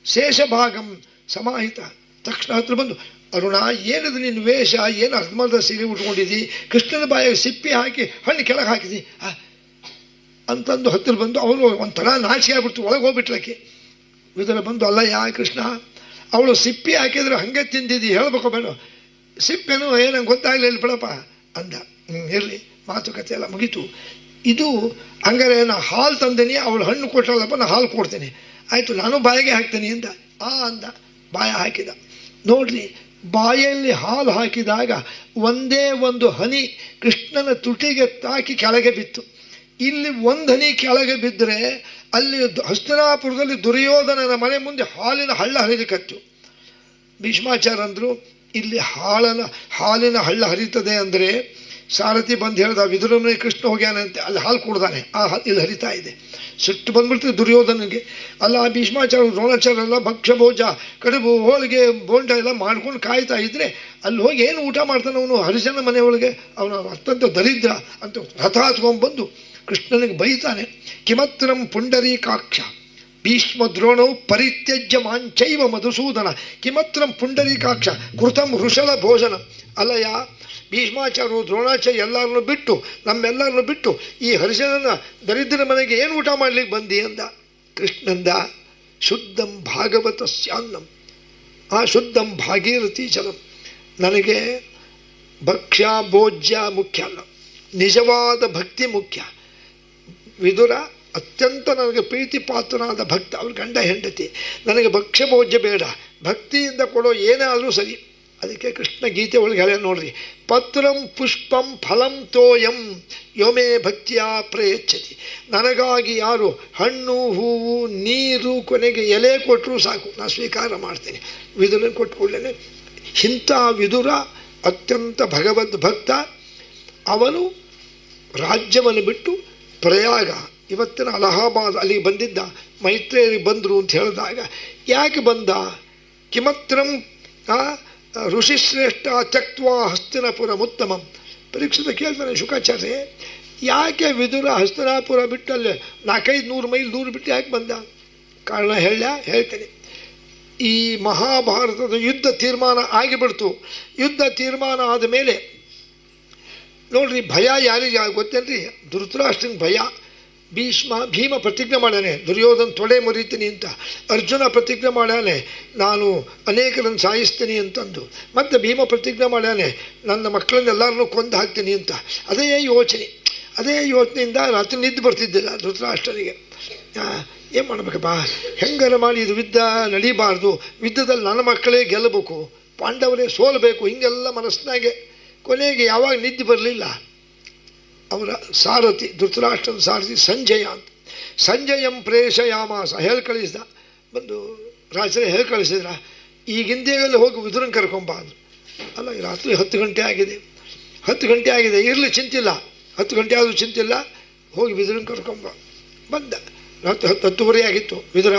ಶೇಷಭಾಗಂ ಸಮಾಹಿತ. ತಕ್ಷಣ ಹತ್ರ ಬಂದು, ಅರುಣ, ಏನದು ನಿನ್ನ ವೇಷ, ಏನು ಅರ್ಧಮರ್ಧ ಸೀರೆ ಉಟ್ಕೊಂಡಿದ್ದಿ, ಕೃಷ್ಣನ ಬಾಯಿಗೆ ಸಿಪ್ಪಿ ಹಾಕಿ ಹಣ್ಣು ಕೆಳಗೆ ಹಾಕಿದಿ ಅಂತಂದು ಹತ್ತಿರ ಬಂದು ಅವಳು ಒಂಥರ ನಾಚಿಕೆ ಆಗ್ಬಿಡ್ತು. ಒಳಗೆ ಹೋಗ್ಬಿಟ್ಲಕ್ಕೆ. ವಿದುರ ಬಂದು, ಅಲ್ಲ ಯಾ ಕೃಷ್ಣ, ಅವಳು ಸಿಪ್ಪಿ ಹಾಕಿದ್ರೆ ಹಾಗೆ ತಿಂದಿದ್ದಿ, ಹೇಳ್ಬೇಕು ಬೇಡ, ಸಿಪ್ಪೆನೂ ಏನಂಗೆ ಗೊತ್ತಾಗಲಿಲ್ಲ ಬಿಡಪ್ಪ ಅಂದ. ಇರಲಿ, ಮಾತುಕತೆ ಎಲ್ಲ ಮುಗೀತು. ಇದು ಹಂಗಾರೆ ನಾ ಹಾಲು ತಂದೇನಿ, ಅವಳು ಹಣ್ಣು ಕೊಟ್ಟಲ್ಲಪ್ಪ, ನಾ ಹಾಲು ಕೊಡ್ತೀನಿ, ಆಯಿತು ನಾನು ಬಾಯಿಗೆ ಹಾಕ್ತೀನಿ ಅಂದ. ಅಂದ. ಬಾಯ ಹಾಕಿದ. ನೋಡ್ರಿ, ಬಾಯಲ್ಲಿ ಹಾಲು ಹಾಕಿದಾಗ ಒಂದೇ ಒಂದು ಹನಿ ಕೃಷ್ಣನ ತುಟಿಗೆ ತಾಕಿ ಕೆಳಗೆ ಬಿತ್ತು. ಇಲ್ಲಿ ಒಂದು ಹನಿ ಕೆಳಗೆ ಬಿದ್ದರೆ ಅಲ್ಲಿ ಹಸ್ತನಾಪುರದಲ್ಲಿ ದುರ್ಯೋಧನನ ಮನೆ ಮುಂದೆ ಹಾಲಿನ ಹಳ್ಳ ಹರಿಲಿಕ್ಕತ್ತು. ಭೀಷ್ಮಾಚಾರ್ಯ ಅಂದರು, ಇಲ್ಲಿ ಹಾಲಿನ ಹಳ್ಳ ಹರಿತದೆ ಅಂದರೆ ಸಾರಥಿ ಬಂದು ಹೇಳ್ದ, ವಿದುರನೇ ಕೃಷ್ಣ ಹೋಗ್ಯಾನಂತೆ, ಅಲ್ಲಿ ಹಾಲು ಕುಡ್ದಾನೆ, ಆ ಹಾಲು ಇಲ್ಲಿ ಹರಿತಾ ಇದೆ. ಸಿಟ್ಟು ಬಂದ್ಬಿಡ್ತದೆ ದುರ್ಯೋಧನಿಗೆ. ಅಲ್ಲ ಭೀಷ್ಮಾಚಾರ್ಯ ದ್ರೋಣಾಚಾರ್ಯ ಎಲ್ಲ ಭಕ್ಷ್ಯ ಭೋಜ ಕಡುಬು ಹೋಳಿಗೆ ಬೋಂಡ ಎಲ್ಲ ಮಾಡ್ಕೊಂಡು ಕಾಯ್ತಾ ಇದ್ರೆ ಅಲ್ಲಿ ಹೋಗಿ ಏನು ಊಟ ಮಾಡ್ತಾನೆ ಅವನು ಹರಿಜನ ಮನೆಯೊಳಗೆ. ಅವನು ಅತ್ಯಂತ ದರಿದ್ರ ಅಂತ ರಥ ಹತ್ಕೊಂಡ್ಬಂದು ಕೃಷ್ಣನಿಗೆ ಬೈತಾನೆ. ಕಿಮತ್ರಂ ಪುಂಡರೀಕಾಕ್ಷ ಭೀಷ್ಮ ದ್ರೋಣವು ಪರಿತ್ಯಜ್ಯ ಮಾಂಚೈವ ಮಧುಸೂದನ ಕಿಮತ್ರಂ ಪುಂಡರೀಕಾಕ್ಷ ಕೃತಂ ಋಷಲ ಭೋಜನ. ಅಲ್ಲಯ್ಯ ಭೀಷ್ಮಾಚಾರ್ಯರು ದ್ರೋಣಾಚಾರ್ಯ ಎಲ್ಲರನ್ನು ಬಿಟ್ಟು ನಮ್ಮೆಲ್ಲರನ್ನು ಬಿಟ್ಟು ಈ ಹರಿಜನನ ದರಿದ್ರ ಮನೆಗೆ ಏನು ಊಟ ಮಾಡ್ಲಿಕ್ಕೆ ಬಂದಿ ಅಂದ. ಕೃಷ್ಣಂದ ಶುದ್ಧಂ ಭಾಗವತ ಸ್ಯಾನ್ನಂ ಆ ಶುದ್ಧಂ ಭಾಗೀರಥಿ ಜಲಂ. ನನಗೆ ಭಕ್ಷ್ಯ ಭೋಜ್ಯ ಮುಖ್ಯ ಅಲ್ಲ, ನಿಜವಾದ ಭಕ್ತಿ ಮುಖ್ಯ. ವಿದುರ ಅತ್ಯಂತ ನನಗೆ ಪ್ರೀತಿ ಪಾತ್ರನಾದ ಭಕ್ತ, ಅವ್ರ ಗಂಡ ಹೆಂಡತಿ. ನನಗೆ ಭಕ್ಷ್ಯ ಭೋಜ್ಯ ಬೇಡ, ಭಕ್ತಿಯಿಂದ ಕೊಡೋ ಏನೇ ಆದರೂ ಸರಿ. ಅದಕ್ಕೆ ಕೃಷ್ಣ ಗೀತೆ ಒಳಗೆ ಹೇಳ ನೋಡ್ರಿ, ಪತ್ರಂ ಪುಷ್ಪಂ ಫಲಂ ತೋಯಂ ಯೋಮೇ ಭಕ್ತಿಯ ಪ್ರಯಚ್ಛತಿ. ನನಗಾಗಿ ಯಾರು ಹಣ್ಣು ಹೂವು ನೀರು ಕೊನೆಗೆ ಎಲೆ ಕೊಟ್ಟರೂ ಸಾಕು, ನಾನು ಸ್ವೀಕಾರ ಮಾಡ್ತೇನೆ. ವಿದುರನ ಕೊಟ್ಟುಕೊಳ್ಳೇನೆ. ಇಂಥ ವಿದುರ ಅತ್ಯಂತ ಭಗವದ್ ಭಕ್ತ. ಅವನು ರಾಜ್ಯವನ್ನು ಬಿಟ್ಟು ಪ್ರಯಾಗ, ಇವತ್ತಿನ ಅಲಹಾಬಾದ್ ಅಲ್ಲಿಗೆ ಬಂದಿದ್ದ. ಮೈತ್ರೇಯರಿಗೆ ಬಂದರು ಅಂತ ಹೇಳಿದಾಗ ಯಾಕೆ ಬಂದ? ಕಿಮತ್ರಂ ಋಷಿಶ್ರೇಷ್ಠ ತ್ಯಕ್ವಾ ಹಸ್ತಿನಪುರ ಉತ್ತಮಂ. ಪರೀಕ್ಷಿತ ಕೇಳ್ತಾನೆ ಶುಕಾಚಾರ್ಯ, ಯಾಕೆ ವಿದುರ ಹಸ್ತಿನಾಪುರ ಬಿಟ್ಟಲ್ಲೇ 400-500 ಮೈಲ್ ದೂರ ಬಿಟ್ಟು ಯಾಕೆ ಬಂದ? ಕಾರಣ ಹೇಳ್ತೇನೆ. ಈ ಮಹಾಭಾರತದ ಯುದ್ಧ ತೀರ್ಮಾನ ಆಗಿಬಿಡ್ತು. ಯುದ್ಧ ತೀರ್ಮಾನ ಆದ ಮೇಲೆ ನೋಡ್ರಿ, ಭಯ ಯಾರಿಗೆ ಗೊತ್ತೇನ್ರಿ? ಧೃತರಾಷ್ಟ್ರನ ಭಯ. ಭೀಮ ಪ್ರತಿಜ್ಞೆ ಮಾಡ್ಯಾನೆ ದುರ್ಯೋಧನ ತೊಡೆ ಮುರಿತೀನಿ ಅಂತ. ಅರ್ಜುನ ಪ್ರತಿಜ್ಞೆ ಮಾಡ್ಯಾನೆ ನಾನು ಅನೇಕರನ್ನು ಸಾಯಿಸ್ತೀನಿ ಅಂತಂದು. ಮತ್ತು ಭೀಮ ಪ್ರತಿಜ್ಞೆ ಮಾಡ್ಯಾನೆ ನನ್ನ ಮಕ್ಕಳನ್ನೆಲ್ಲರನ್ನೂ ಕೊಂದು ಹಾಕ್ತೀನಿ ಅಂತ. ಅದೇ ಯೋಚನೆಯಿಂದ ರಾತ್ರಿ ನಿದ್ದೆ ಬರ್ತಿದ್ದಿಲ್ಲ ಧೃತರಾಷ್ಟ್ರನಿಗೆ. ಏನು ಮಾಡಬೇಕಪ್ಪ, ಹೆಂಗಾರ ಮಾಡಿ ಇದು ಯುದ್ಧ ನಡೀಬಾರ್ದು, ಯುದ್ಧದಲ್ಲಿ ನನ್ನ ಮಕ್ಕಳೇ ಗೆಲ್ಲಬೇಕು, ಪಾಂಡವರೇ ಸೋಲಬೇಕು, ಹಿಂಗೆಲ್ಲ ಮನಸ್ಸಿನಾಗೆ. ಕೊನೆಗೆ ಯಾವಾಗ ನಿದ್ದೆ ಬರಲಿಲ್ಲ, ಅವರ ಸಾರಥಿ ಧೃತರಾಷ್ಟ್ರದ ಸಾರಥಿ ಸಂಜಯ ಅಂತ, ಸಂಜಯಂ ಪ್ರೇಷಯಾಮಾಸ ಹೇಳಿ ಕಳಿಸ್ದ. ಬಂದು ರಾಜರೇ ಹೇಳಿ ಕಳಿಸಿದ್ರ, ಈಗಿಂದೇಗಲ್ಲಿ ಹೋಗಿ ವಿದುರನ್ ಕರ್ಕೊಂಬ ಅಂದರು. ಅಲ್ಲ ರಾತ್ರಿ 10 ಗಂಟೆ ಆಗಿದೆ, 10 ಗಂಟೆ ಆಗಿದೆ, ಇರಲಿ ಚಿಂತಿಲ್ಲ, 10 ಗಂಟೆ ಆದರೂ ಚಿಂತಿಲ್ಲ, ಹೋಗಿ ವಿದುರನ್ ಕರ್ಕೊಂಬ. ಬಂದ. ರಾತ್ರಿ 10-10:30 ಆಗಿತ್ತು. ವಿದುರ,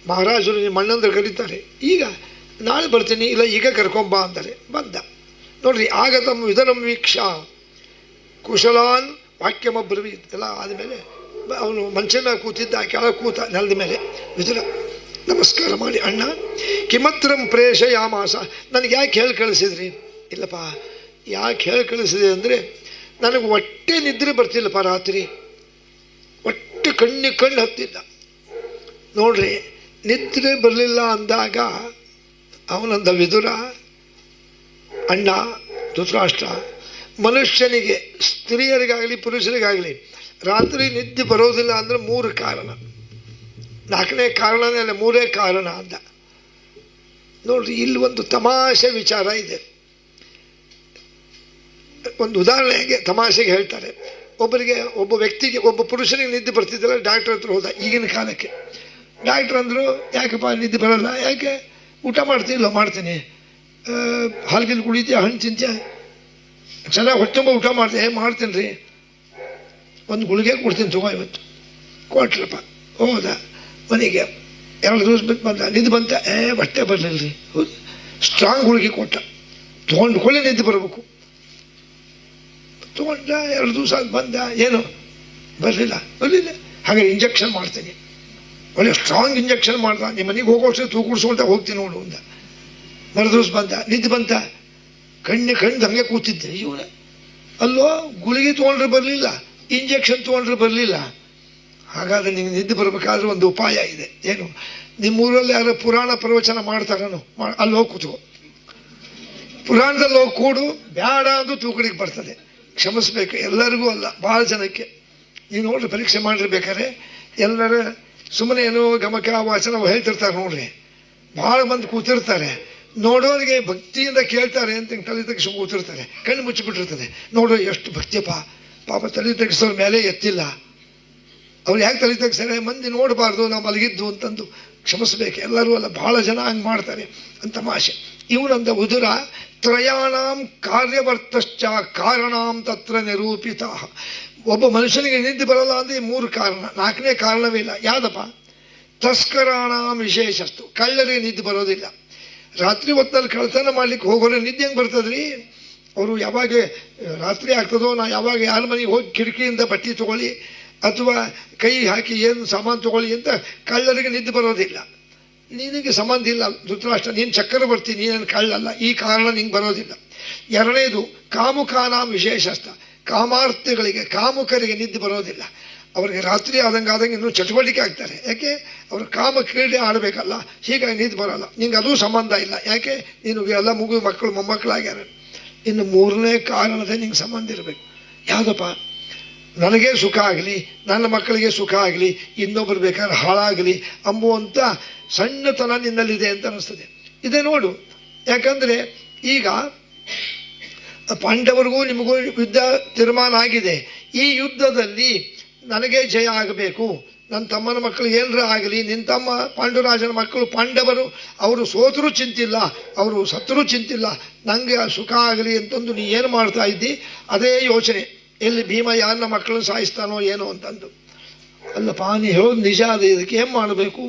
ಮಹಾರಾಜರು ನಿಮ್ಮ ಅಣ್ಣಂದ್ರೆ ಕರೀತಾರೆ, ಈಗ ನಾಳೆ ಬರ್ತೀನಿ, ಇಲ್ಲ ಈಗ ಕರ್ಕೊಂಬ ಅಂತಾರೆ. ಬಂದ. ನೋಡ್ರಿ, ಆಗತಂ ವಿದುರಂ ವೀಕ್ಷ ಕುಶಲಾನ್ ವಾಕ್ಯಮಬ್ರವೀತ್. ಎಲ್ಲ ಆದಮೇಲೆ ಅವನು ಮಂಚನ ಕೂತಿದ್ದ, ಕೆಳಗೆ ಕೂತ ನೆಲದ ಮೇಲೆ. ವಿದುರ ನಮಸ್ಕಾರ ಮಾಡಿ, ಅಣ್ಣ ಕಿಮತ್ರಂ ಪ್ರೇಷಯಾಮಾಸ, ನನಗೆ ಯಾಕೆ ಹೇಳಿ ಕಳಿಸಿದ್ರಿ? ಇಲ್ಲಪ್ಪ, ಯಾಕೆ ಹೇಳಿ ಕಳಿಸಿದೆ ಅಂದರೆ ನನಗೆ ಹೊಟ್ಟೆ ನಿದ್ರೆ ಬರ್ತಿಲ್ಲಪ್ಪ, ರಾತ್ರಿ ಹೊಟ್ಟೆ ಕಣ್ಣು ಹತ್ತಿಲ್ಲ. ನೋಡ್ರಿ, ನಿದ್ರೆ ಬರಲಿಲ್ಲ ಅಂದಾಗ ಅವನಂದ ವಿದುರ, ಅಣ್ಣ ಧೃತರಾಷ್ಟ್ರ, ಮನುಷ್ಯನಿಗೆ ಸ್ತ್ರೀಯರಿಗಾಗಲಿ ಪುರುಷರಿಗಾಗಲಿ ರಾತ್ರಿ ನಿದ್ದೆ ಬರೋದಿಲ್ಲ ಅಂದರೆ 3 ಕಾರಣ. 4ನೇ ಕಾರಣನೇ ಅಲ್ಲ, 3 ಕಾರಣ ಅಂದ. ನೋಡ್ರಿ, ಇಲ್ಲಿ ಒಂದು ತಮಾಷೆ ವಿಚಾರ ಇದೆ. ಒಂದು ಉದಾಹರಣೆಗೆ ತಮಾಷೆಗೆ ಹೇಳ್ತಾರೆ. ಒಬ್ಬ ವ್ಯಕ್ತಿಗೆ, ಒಬ್ಬ ಪುರುಷನಿಗೆ ನಿದ್ದೆ ಬರ್ತಿದ್ದಲ್ಲ, ಡಾಕ್ಟರ್ ಹತ್ರ ಹೋದ. ಈಗಿನ ಕಾಲಕ್ಕೆ ಡಾಕ್ಟರ್ ಅಂದರು, ಯಾಕಪ್ಪ ನಿದ್ದೆ ಬರಲ್ಲ? ಯಾಕೆ? ಊಟ ಮಾಡ್ತೀನಿ? ಮಾಡ್ತೀನಿ. ಹಾಲ್ಗಿಲ್ ಕುಡಿತೀಯ, ಹಣ್ಣು ತಿಂತೀಯ, ಚೆನ್ನಾಗಿ ಹೊಟ್ಟೆ ಊಟ ಮಾಡ್ತೀನಿ ರೀ, ಒಂದು ಗುಳಿಗೆ ಕೊಡ್ತೀನಿ ತಗೋ, ಇವತ್ತು ಕೊಟ್ರಪ್ಪ. ಹೋದ ಮನೆಗೆ, 2 ದಿವಸ ಬಿಟ್ಟು ಬಂದ. ನಿದ್ದೆ ಬಂತ? ಹೊಟ್ಟೆ ಬರಲಿಲ್ಲ ರೀ. ಹೌದು, ಸ್ಟ್ರಾಂಗ್ ಗುಳಿಗೆ ಕೊಟ್ಟ, ತೊಗೊಂಡ್ಕೊಳ್ಳೆ ನಿದ್ದೆ ಬರಬೇಕು. ತೊಗೊಂಡ 2 ದಿವಸ ಬಂದ, ಏನು ಬರಲಿಲ್ಲ. ಹಾಗೆ ಇಂಜೆಕ್ಷನ್ ಮಾಡ್ತೀನಿ, ಒಳ್ಳೆ ಸ್ಟ್ರಾಂಗ್ ಇಂಜೆಕ್ಷನ್ ಮಾಡ್ದ. ನಿಮ್ಮ ಮನೆಗೆ ಹೋಗೋಷ್ಟು ತೂಕುಡಿಸ್ಕೊಳ್ತಾ ಹೋಗ್ತೀನಿ ನೋಡು ಅಂದ. ದಿವಸ ಬಂದ, ನಿದ್ದೆ ಬಂತ? ಕಣ್ಣು ಹಂಗೆ ಕೂತಿದ್ದೆ. ಇವನ ಅಲ್ಲೋ, ಗುಳಿಗೆ ತೊಗೊಂಡ್ರೆ ಬರಲಿಲ್ಲ, ಇಂಜೆಕ್ಷನ್ ತೊಗೊಂಡ್ರೆ ಬರಲಿಲ್ಲ. ಹಾಗಾದ್ರೆ ನಿಂಗೆ ನಿದ್ದೆ ಬರಬೇಕಾದ್ರೆ ಒಂದು ಉಪಾಯ ಇದೆ. ಏನು? ನಿಮ್ಮೂರಲ್ಲಿ ಯಾರು ಪುರಾಣ ಪ್ರವಚನ ಮಾಡ್ತಾರನು, ಅಲ್ಲಿ ಹೋಗಿ ಕೂತ್ಕೋ. ಪುರಾಣದಲ್ಲಿ ಹೋಗಿ ಕೂಡು, ಬೇಡ ಅಂದು ತೂಕಡಿಗೆ ಬರ್ತದೆ. ಕ್ಷಮಿಸ್ಬೇಕು, ಎಲ್ಲರಿಗೂ ಅಲ್ಲ, ಭಾಳ ಜನಕ್ಕೆ. ನೀವು ನೋಡ್ರಿ, ಪರೀಕ್ಷೆ ಮಾಡಿರ್ಬೇಕಾದ್ರೆ ಎಲ್ಲರ ಸುಮ್ಮನೆ ಏನೋ ಗಮಕ ವಾಚನ ಹೇಳ್ತಿರ್ತಾರೆ ನೋಡ್ರಿ. ಭಾಳ ಮಂದಿ ಕೂತಿರ್ತಾರೆ, ನೋಡೋರಿಗೆ ಭಕ್ತಿಯಿಂದ ಕೇಳ್ತಾರೆ ಅಂತ ತಲೆ ತೆಗಿಸಿ ಕೂತಿರ್ತಾರೆ, ಕಣ್ಣು ಮುಚ್ಚಿಬಿಟ್ಟಿರ್ತದೆ. ನೋಡೋ ಎಷ್ಟು ಭಕ್ತಿಯಪ್ಪ, ಪಾಪ ತಲೆ ತೆಗಿಸೋರ ಮೇಲೆ ಎತ್ತಿಲ್ಲ. ಅವ್ರು ಯಾಕೆ ತಲೆ ತೆಗಿಸ್ತಾರೆ? ಮಂದಿ ನೋಡಬಾರ್ದು, ನಾವು ಮಲಗಿದ್ದು ಅಂತಂದು ಕ್ಷಮಿಸ್ಬೇಕು. ಎಲ್ಲರೂ ಅಲ್ಲ, ಭಾಳ ಜನ ಹಂಗೆ ಮಾಡ್ತಾರೆ ಅಂತ ತಮಾಷೆ. ಇವನಂದ ವಿದುರ ತ್ರಯಾಣಾಂ ಕಾರ್ಯವರ್ತಶ್ಚ ಕಾರಣಾಂ ತತ್ರ ನಿರೂಪಿತ. ಒಬ್ಬ ಮನುಷ್ಯನಿಗೆ ನಿದ್ದೆ ಬರಲ್ಲ ಅಂದರೆ 3 ಕಾರಣ, 4ನೇ ಕಾರಣವೇ ಇಲ್ಲ. ಯಾವ್ದಪ್ಪ? ತಸ್ಕರಾಣಾಂ ವಿಶೇಷಸ್ತು, ಕಳ್ಳರಿಗೆ ನಿದ್ದೆ ಬರೋದಿಲ್ಲ. ರಾತ್ರಿ ಹೊತ್ತಲ್ಲಿ ಕಳ್ತನ ಮಾಡ್ಲಿಕ್ಕೆ ಹೋಗೋರು ನಿದ್ದೆ ಹೆಂಗೆ ಬರ್ತದ್ರಿ? ಅವರು ಯಾವಾಗ ರಾತ್ರಿ ಆಗ್ತದೋ ನಾ ಯಾವಾಗ ಯಾರ ಮನೆಗೆ ಹೋಗಿ ಕಿಟಕಿಯಿಂದ ಬಟ್ಟೆ ತೊಗೊಳ್ಳಿ ಅಥವಾ ಕೈ ಹಾಕಿ ಏನು ಸಾಮಾನು ತೊಗೊಳ್ಳಿ ಅಂತ ಕಳ್ಳರಿಗೆ ನಿದ್ದೆ ಬರೋದಿಲ್ಲ. ನಿನಗೆ ಸಂಬಂಧ ಇಲ್ಲ ಧೃತರಾಷ್ಟ್ರ, ನೀನು ಚಕ್ರವರ್ತಿ, ನೀನೇನು ಕಳ್ಳಲ್ಲ, ಈ ಕಾರಣ ನಿಂಗೆ ಬರೋದಿಲ್ಲ. ಎರಡನೇದು ಕಾಮುಕಾನಾಂ ವಿಶೇಷಸ್ಥ, ಕಾಮಾರ್ಥಿಗಳಿಗೆ ಕಾಮುಕರಿಗೆ ನಿದ್ದೆ ಬರೋದಿಲ್ಲ. ಅವರಿಗೆ ರಾತ್ರಿ ಆದಂಗೆ ಇನ್ನೂ ಚಟುವಟಿಕೆ ಆಗ್ತಾರೆ. ಯಾಕೆ? ಅವರು ಕಾಮ ಕ್ರೀಡೆ ಆಡಬೇಕಲ್ಲ, ಹೀಗಾಗಿ ನಿದ್ದೆ ಬರೋಲ್ಲ. ನಿಂಗೆ ಅದೂ ಸಂಬಂಧ ಇಲ್ಲ. ಯಾಕೆ? ನೀನು ಎಲ್ಲ ಮಕ್ಕಳು ಮೊಮ್ಮಕ್ಕಳಾಗ್ಯಾರ. ಇನ್ನು 3ನೇ ಕಾರಣದ ನಿಂಗೆ ಸಂಬಂಧ ಇರಬೇಕು. ಯಾವುದಪ್ಪ? ನನಗೆ ಸುಖ ಆಗಲಿ, ನನ್ನ ಮಕ್ಕಳಿಗೆ ಸುಖ ಆಗಲಿ, ಇನ್ನೊಬ್ಬರು ಬೇಕಾದ್ರೆ ಹಾಳಾಗಲಿ ಅಂಬುವಂಥ ಸಣ್ಣತನ ನಿನ್ನಲ್ಲಿದೆ ಅಂತ ಅನಿಸ್ತದೆ. ಇದೇ ನೋಡು. ಯಾಕಂದರೆ ಈಗ ಪಾಂಡವರಿಗೂ ನಿಮಗೂ ಯುದ್ಧ ತೀರ್ಮಾನ ಆಗಿದೆ. ಈ ಯುದ್ಧದಲ್ಲಿ ನನಗೆ ಜಯ ಆಗಬೇಕು, ನನ್ನ ತಮ್ಮನ ಮಕ್ಕಳು ಏನರ ಆಗಲಿ, ನಿನ್ನ ತಮ್ಮ ಪಾಂಡುರಾಜನ ಮಕ್ಕಳು ಪಾಂಡವರು ಅವರು ಸೋತರೂ ಚಿಂತಿಲ್ಲ, ಅವರು ಸತ್ತರೂ ಚಿಂತಿಲ್ಲ, ನನಗೆ ಸುಖ ಆಗಲಿ ಅಂತಂದು ನೀ ಏನು ಮಾಡ್ತಾ ಇದ್ದಿ ಅದೇ ಯೋಚನೆ. ಎಲ್ಲಿ ಭೀಮ ಯಾರನ್ನ ಮಕ್ಕಳನ್ನು ಸಾಯಿಸ್ತಾನೋ ಏನೋ ಅಂತಂದು. ಅಲ್ಲಪ್ಪ, ನೀ ಹೇಳೋದು ನಿಜ ಅದೇ. ಇದಕ್ಕೆ ಏನು ಮಾಡಬೇಕು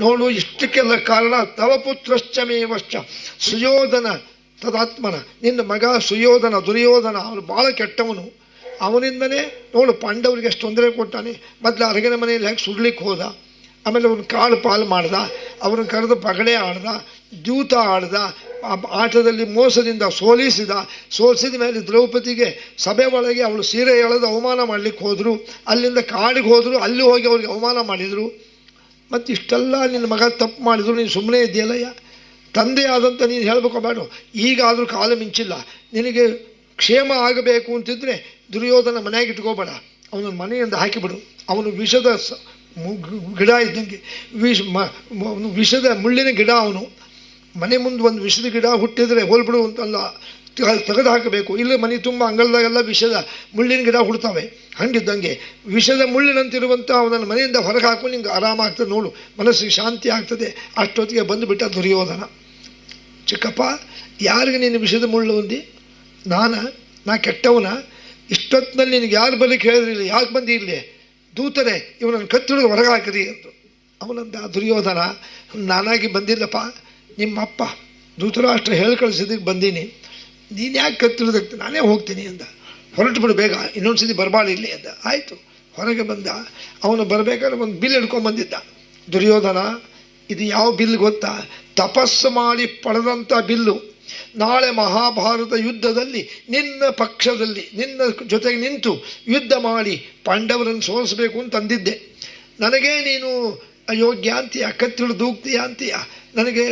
ನೋಡು. ಇಷ್ಟಕ್ಕೆಲ್ಲ ಕಾರಣ ತವ ಪುತ್ರಶ್ಚಮೇವಶ್ಚ ಸುಯೋಧನ ತದಾತ್ಮನ, ನಿನ್ನ ಮಗ ಸುಯೋಧನ, ದುರ್ಯೋಧನ ಅವನು ಭಾಳ ಕೆಟ್ಟವನು. ಅವನಿಂದನೇ ನೋಡು ಪಾಂಡವರಿಗೆ ಎಷ್ಟು ತೊಂದರೆ ಕೊಟ್ಟಾನೆ. ಮೊದಲು ಅರಗಿನ ಮನೆಯಲ್ಲಿ ಹೇಗೆ ಸುಡ್ಲಿಕ್ಕೆ ಹೋದ, ಆಮೇಲೆ ಅವನು ಕಾಳು ಪಾಲು ಮಾಡ್ದ, ಅವ್ರನ್ನ ಕರೆದು ಪಗಡೆ ಆಡ್ದ, ದ್ಯೂತ ಆಡ್ದ, ಆಟದಲ್ಲಿ ಮೋಸದಿಂದ ಸೋಲಿಸಿದ ಮೇಲೆ ದ್ರೌಪದಿಗೆ ಸಭೆ ಒಳಗೆ ಅವಳು ಸೀರೆ ಎಳೆದು ಅವಮಾನ ಮಾಡಲಿಕ್ಕೆ ಹೋದರು. ಅಲ್ಲಿಂದ ಕಾಡಿಗೆ ಹೋದರು, ಅಲ್ಲಿ ಹೋಗಿ ಅವ್ರಿಗೆ ಅವಮಾನ ಮಾಡಿದರು. ಮತ್ತು ಇಷ್ಟೆಲ್ಲ ನಿನ್ನ ಮಗ ತಪ್ಪು ಮಾಡಿದ್ರು, ನೀನು ಸುಮ್ಮನೆ ಇದೆಯಲ್ಲಯ್ಯ. ತಂದೆ ಆದಂತ ನೀನು ಹೇಳಬೇಕು ಬೇಡ. ಈಗಾದರೂ ಕಾಲ ಮಿಂಚಿಲ್ಲ. ನಿನಗೆ ಕ್ಷೇಮ ಆಗಬೇಕು ಅಂತಿದ್ರೆ ದುರ್ಯೋಧನ ಮನೆಯಾಗಿ ಇಟ್ಕೋಬೇಡ, ಅವನ ಮನೆಯಿಂದ ಹಾಕಿಬಿಡು. ಅವನು ವಿಷದ ಗಿಡ ಇದ್ದಂಗೆ, ವಿಷದ ಮುಳ್ಳಿನ ಗಿಡ. ಅವನು ಮನೆ ಮುಂದೆ ಒಂದು ವಿಷದ ಗಿಡ ಹುಟ್ಟಿದರೆ ಹೋಲ್ಬಿಡು ಅಂತಲ್ಲ, ತೆಗೆದು ಹಾಕಬೇಕು. ಇಲ್ಲ ಮನೆ ತುಂಬ ಅಂಗಳದಾಗೆಲ್ಲ ವಿಷದ ಮುಳ್ಳಿನ ಗಿಡ ಹುಡ್ತಾವೆ. ಹಂಗಿದ್ದಂಗೆ ವಿಷದ ಮುಳ್ಳಿನಂತಿರುವಂಥ ಅವನನ್ನು ಮನೆಯಿಂದ ಹೊರಗೆ ಹಾಕು, ನಿಂಗೆ ಆರಾಮಾಗ್ತದೆ ನೋಡು, ಮನಸ್ಸಿಗೆ ಶಾಂತಿ ಆಗ್ತದೆ. ಅಷ್ಟೊತ್ತಿಗೆ ಬಂದುಬಿಟ್ಟ ದುರ್ಯೋಧನ. ಚಿಕ್ಕಪ್ಪ, ಯಾರಿಗೆ ನೀನು ವಿಷದ ಮುಳ್ಳು ಹೊಂದಿ? ನಾ ಕೆಟ್ಟವನ? ಇಷ್ಟೊತ್ತಿನಲ್ಲಿ ನಿನಗೆ ಯಾರು ಬರಲಿಕ್ಕೆ ಹೇಳಿದ್ರಿಲ್ಲ, ಯಾಕೆ ಬಂದಿ ಇಲ್ಲಿ? ದೂತರೆ, ಇವನನ್ನು ಕತ್ತಿಡಿದು ಹೊರಗೆ ಹಾಕಿರಿ ಅಂದರು. ಅವನಂದ ದುರ್ಯೋಧನ, ನಾನಾಗಿ ಬಂದಿಲ್ಲಪ್ಪ, ನಿಮ್ಮಪ್ಪ ಧೃತರಾಷ್ಟ್ರ ಹೇಳಿ ಕಳಿಸಿದ್ದಕ್ಕೆ ಬಂದೀನಿ. ನೀನು ಯಾಕೆ ಕತ್ತಿಡಿದಕ್ಕೆ? ನಾನೇ ಹೋಗ್ತೀನಿ ಅಂದ. ಹೊರಟು ಬಿಡು ಬೇಗ, ಇನ್ನೊಂದು ಸತಿ ಬರಬಾರ್ದು ಇಲ್ಲಿ ಅಂದ. ಆಯಿತು, ಹೊರಗೆ ಬಂದ. ಅವನು ಬರಬೇಕಾದ್ರೆ ಒಂದು ಬಿಲ್ ಹಿಡ್ಕೊಂಡ್ಬಂದಿದ್ದ. ದುರ್ಯೋಧನ, ಇದು ಯಾವ ಬಿಲ್ ಗೊತ್ತಾ? ತಪಸ್ಸು ಮಾಡಿ ಪಡೆದಂಥ ಬಿಲ್ಲು. ನಾಳೆ ಮಹಾಭಾರತ ಯುದ್ಧದಲ್ಲಿ ನಿನ್ನ ಪಕ್ಷದಲ್ಲಿ ನಿನ್ನ ಜೊತೆಗೆ ನಿಂತು ಯುದ್ಧ ಮಾಡಿ ಪಾಂಡವರನ್ನು ಸೋಲಿಸಬೇಕು ಅಂತ ಅಂದಿದ್ದೆ. ನನಗೆ ನೀನು ಅಯೋಗ್ಯ ಅಂತೀಯ, ಕತ್ತಿಳು ದೂಗ್ತೀಯ ಅಂತೀಯ, ನನಗೆ